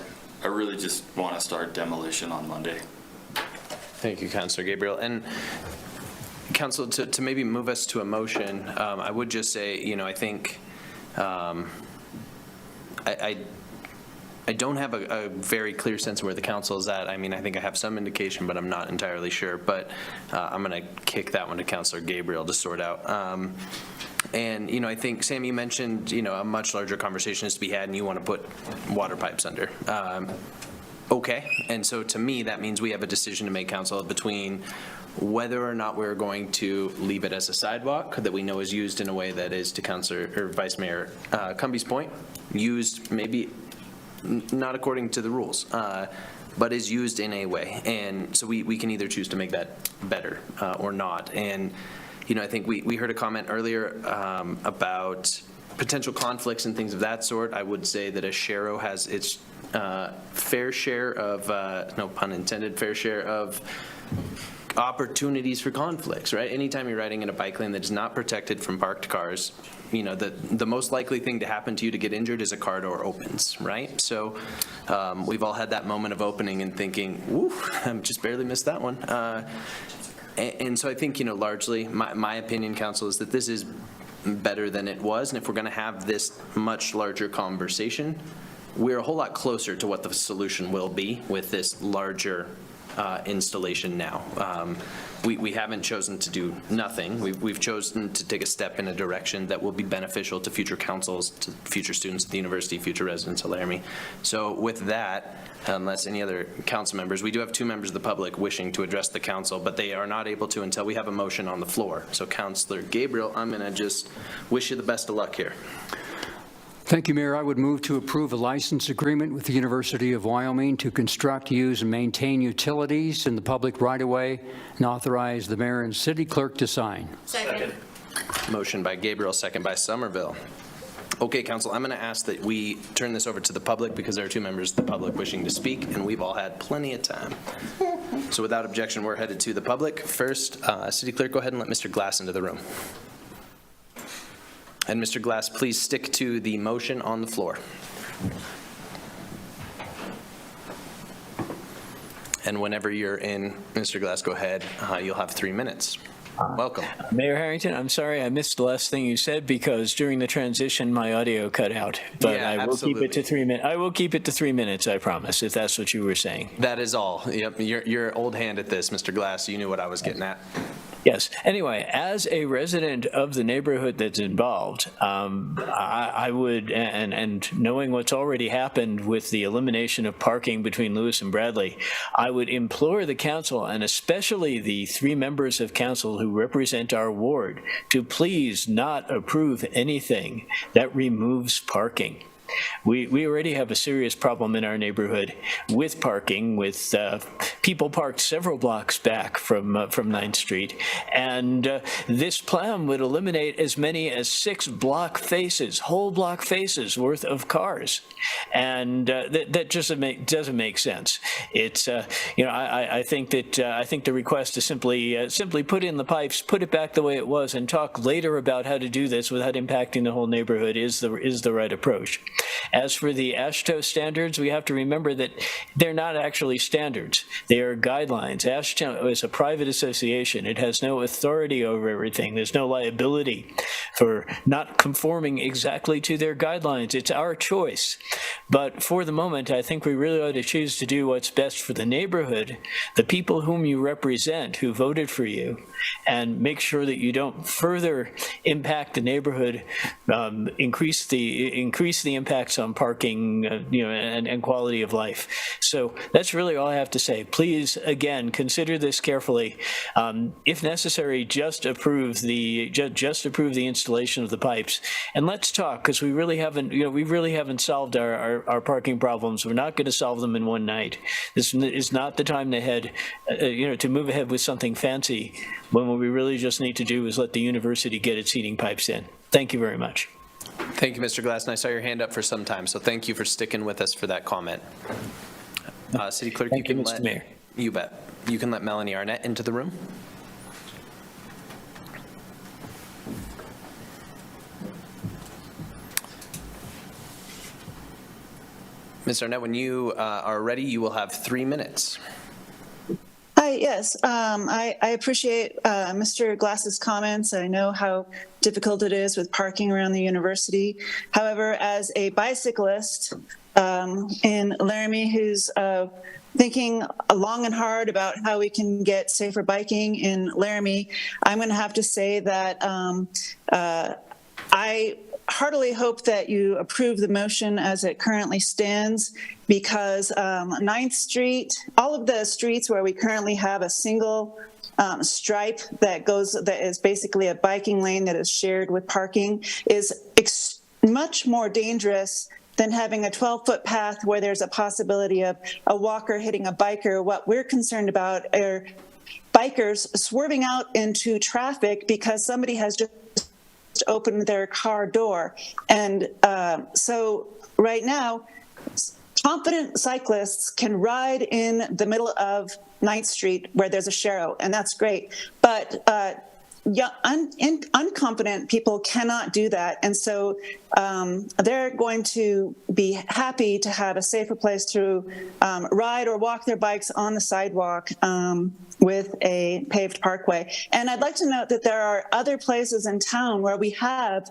really just want to start demolition on Monday. Thank you, Councilor Gabriel. And Council, to maybe move us to a motion, I would just say, I think I don't have a very clear sense of where the council is at. I mean, I think I have some indication, but I'm not entirely sure. But I'm going to kick that one to Councilor Gabriel to sort out. And, I think, Sam, you mentioned, a much larger conversation is to be had, and you want to put water pipes under. Okay. And so to me, that means we have a decision to make, Council, between whether or not we're going to leave it as a sidewalk that we know is used in a way that is, to Councilor or Vice Mayor Cumby's point, used maybe not according to the rules, but is used in a way. And so we can either choose to make that better or not. And, I think we heard a comment earlier about potential conflicts and things of that sort. I would say that a Shero has its fair share of, no pun intended, fair share of opportunities for conflicts, right? Anytime you're riding in a bike lane that is not protected from parked cars, the most likely thing to happen to you to get injured is a car door opens, right? So we've all had that moment of opening and thinking, woo, I just barely missed that one. And so I think, largely my opinion, Council, is that this is better than it was. And if we're going to have this much larger conversation, we're a whole lot closer to what the solution will be with this larger installation now. We haven't chosen to do nothing. We've chosen to take a step in a direction that will be beneficial to future councils, to future students at the university, future residents of Laramie. So with that, unless any other council members, we do have 2 members of the public wishing to address the council, but they are not able to until we have a motion on the floor. So Councilor Gabriel, I'm going to just wish you the best of luck here. Thank you, Mayor. I would move to approve a license agreement with the University of Wyoming to construct, use, and maintain utilities in the public right-of-way and authorize the mayor and city clerk to sign. Second. Motion by Gabriel, second by Somerville. Okay, Council, I'm going to ask that we turn this over to the public because there are 2 members of the public wishing to speak, and we've all had plenty of time. So without objection, we're headed to the public. First, City Clerk, go ahead and let Mr. Glass into the room. And Mr. Glass, please stick to the motion on the floor. And whenever you're in, Mr. Glass, go ahead. You'll have 3 minutes. Welcome. Mayor Harrington, I'm sorry I missed the last thing you said because during the transition my audio cut out. But yeah, I will keep it to 3 minutes. I will keep it to 3 minutes, I promise, if that's what you were saying. That is all. Yep, you're old hand at this, Mr. Glass. You knew what I was getting at. Yes. Anyway, as a resident of the neighborhood that's involved, I would, and knowing what's already happened with the elimination of parking between Lewis and Bradley, I would implore the council, and especially the 3 members of council who represent our ward, to please not approve anything that removes parking. We already have a serious problem in our neighborhood with parking, with people parked several blocks back from 9th Street. And this plan would eliminate as many as 6 block faces, whole block faces worth of cars. And that just doesn't make sense. It's, I think the request to simply put in the pipes, put it back the way it was, and talk later about how to do this without impacting the whole neighborhood is the right approach. As for the AASHTO standards, we have to remember that they're not actually standards. They are guidelines. AASHTO is a private association. It has no authority over everything. There's no liability for not conforming exactly to their guidelines. It's our choice. But for the moment, I think we really ought to choose to do what's best for the neighborhood, the people whom you represent, who voted for you, and make sure that you don't further impact the neighborhood, increase the impacts on parking, and quality of life. So that's really all I have to say. Please, again, consider this carefully. If necessary, just approve the installation of the pipes, and let's talk, because we really haven't solved our parking problems. We're not going to solve them in one night. This is not the time to move ahead with something fancy, when what we really just need to do is let the university get its heating pipes in. Thank you very much. Thank you, Mr. Glass, and I saw your hand up for some time, so thank you for sticking with us for that comment. City Clerk, Thank you, Mr. Mayor. You bet. You can let Melanie Arnett into the room. Ms. Arnett, when you are ready, you will have 3 minutes. Hi, Hi, yes. I appreciate Mr. Glass's comments. I know how difficult it is with parking around the university. However, as a bicyclist in Laramie who's thinking long and hard about how we can get safer biking in Laramie, I'm going to have to say that I heartily hope that you approve the motion as it currently stands, because 9th Street, all of the streets where we currently have a single stripe that is basically a biking lane that is shared with parking, is much more dangerous than having a 12-foot path where there's a possibility of a walker hitting a biker. What we're concerned about are bikers swerving out into traffic because somebody has just opened their car door. And so right now, confident cyclists can ride in the middle of 9th Street where there's a Sharrow, and that's great. But unconfident people cannot do that. And so they're going to be happy to have a safer place to ride or walk their bikes on the sidewalk with a paved parkway. And I'd like to note that there are other places in town where we have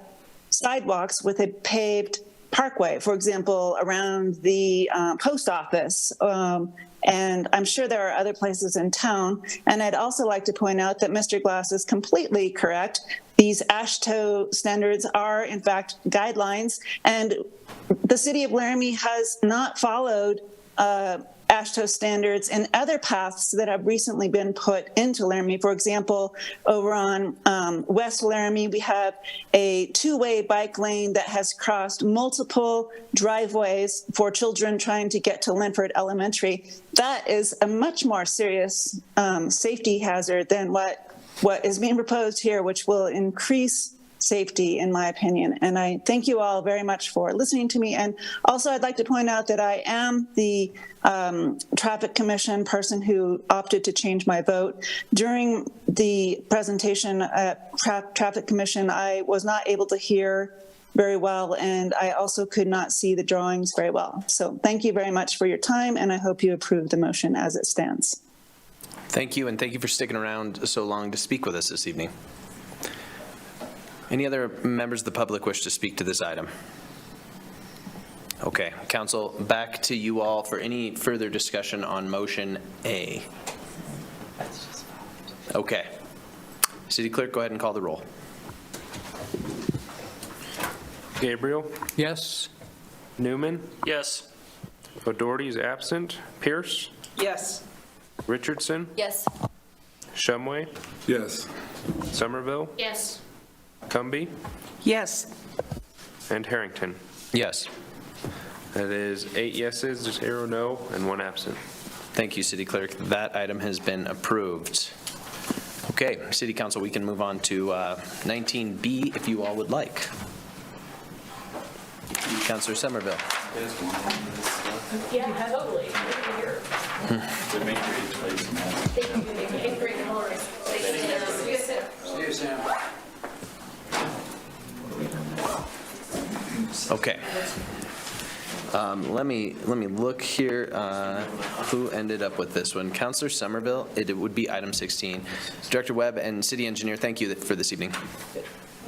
sidewalks with a paved parkway, for example, around the post office. And I'm sure there are other places in town. And I'd also like to point out that Mr. Glass is completely correct. These AASHTO standards are, in fact, guidelines. And the city of Laramie has not followed AASHTO standards in other paths that have recently been put into Laramie. For example, over on West Laramie, we have a two-way bike lane that has crossed multiple driveways for children trying to get to Linford Elementary. That is a much more serious safety hazard than what is being proposed here, which will increase safety, in my opinion. And I thank you all very much for listening to me. And also, I'd like to point out that I am the Traffic Commission person who opted to change my vote. During the presentation at Traffic Commission, I was not able to hear very well, and I also could not see the drawings very well. So thank you very much for your time, and I hope you approve the motion as it stands. Thank you, and thank you for sticking around so long to speak with us this evening. Any other members of the public wish to speak to this item? Okay, council, back to you all for any further discussion on motion A. Okay. City Clerk, go ahead and call the roll. Gabriel? Yes. Newman? Yes. O'Doherty is absent. Pierce? Yes. Richardson? Yes. Shumway? Yes. Somerville? Yes. Cumby? Yes. And Harrington. Yes. That is 8 yeses, 0 no, and 1 absent. Thank you, City Clerk. That item has been approved. Okay, City Council, we can move on to 19B if you all would like. Councilor Somerville. Yeah, totally. Here. They make great places. And great colors. See you, Sam. Okay. Let me look here who ended up with this one. Councilor Somerville, it would be item 16. Director Webb and City Engineer, thank you for this evening.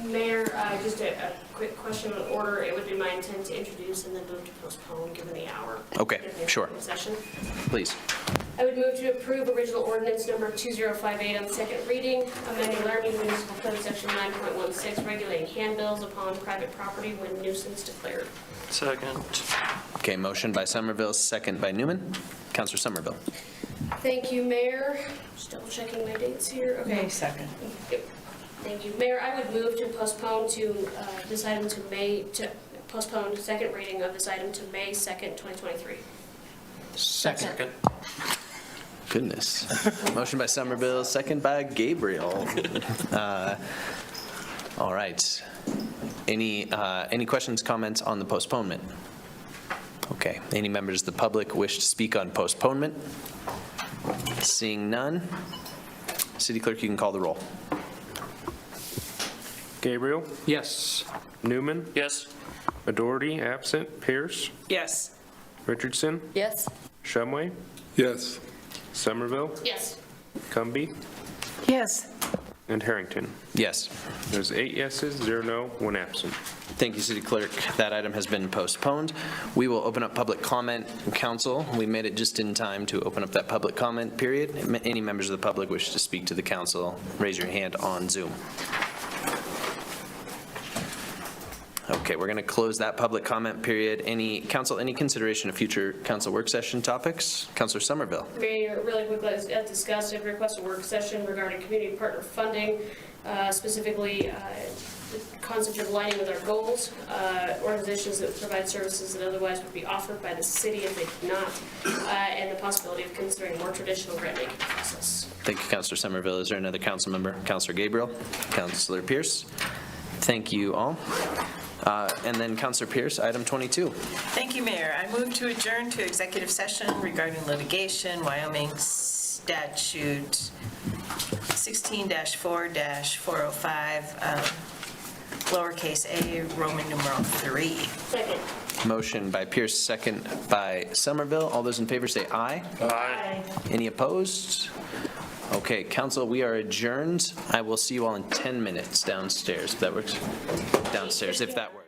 Mayor, just a quick question on order. It would be my intent to introduce and then move to postpone, given the hour. Okay, sure. Session. Please. I would move to approve original ordinance number 2058 on second reading, amending Laramie Municipal Code Section 9.16, regulating handbills upon private property when nuisance declared. Second. Okay, motion by Somerville, second by Newman. Councilor Somerville. Thank you, Mayor. Just double checking my dates here. Okay. Second. Yep. Thank you. Mayor, I would move to postpone this item to postpone second reading of this item to May 2nd, 2023. Second. Goodness. Motion by Somerville, second by Gabriel. All right. Any questions, comments on the postponement? Okay. Any members of the public wish to speak on postponement? Seeing none. City Clerk, you can call the roll. Gabriel? Yes. Newman? Yes. O'Doherty, absent. Pierce? Yes. Richardson? Yes. Shumway? Yes. Somerville? Yes. Cumby, Yes. and Harrington. Yes. There's 8 yeses, 0 no, 1 absent. Thank you, City Clerk. That item has been postponed. We will open up public comment. Council, we made it just in time to open up that public comment period. Any members of the public wish to speak to the council, raise your hand on Zoom. Okay, we're going to close that public comment period. Any consideration of future council work session topics? Councilor Somerville. Mayor, really quickly, as discussed, I've requested a work session regarding community partner funding, specifically the concept of aligning with our goals, organizations that provide services that otherwise would be offered by the city if they did not, and the possibility of considering a more traditional grant-making process. Thank you, Councilor Somerville. Is there another council member? Councilor Gabriel? Councilor Pierce? Thank you all. And then Councilor Pierce, item 22. Thank you, Mayor. I move to adjourn to executive session regarding litigation, Wyoming statute 16-4-405, lowercase a, Roman numeral 3. Second. Motion by Pierce, second by Somerville. All those in favor say aye. Aye. Any opposed? Okay, council, we are adjourned. I will see you all in 10 minutes downstairs, if that works. Downstairs, if that works.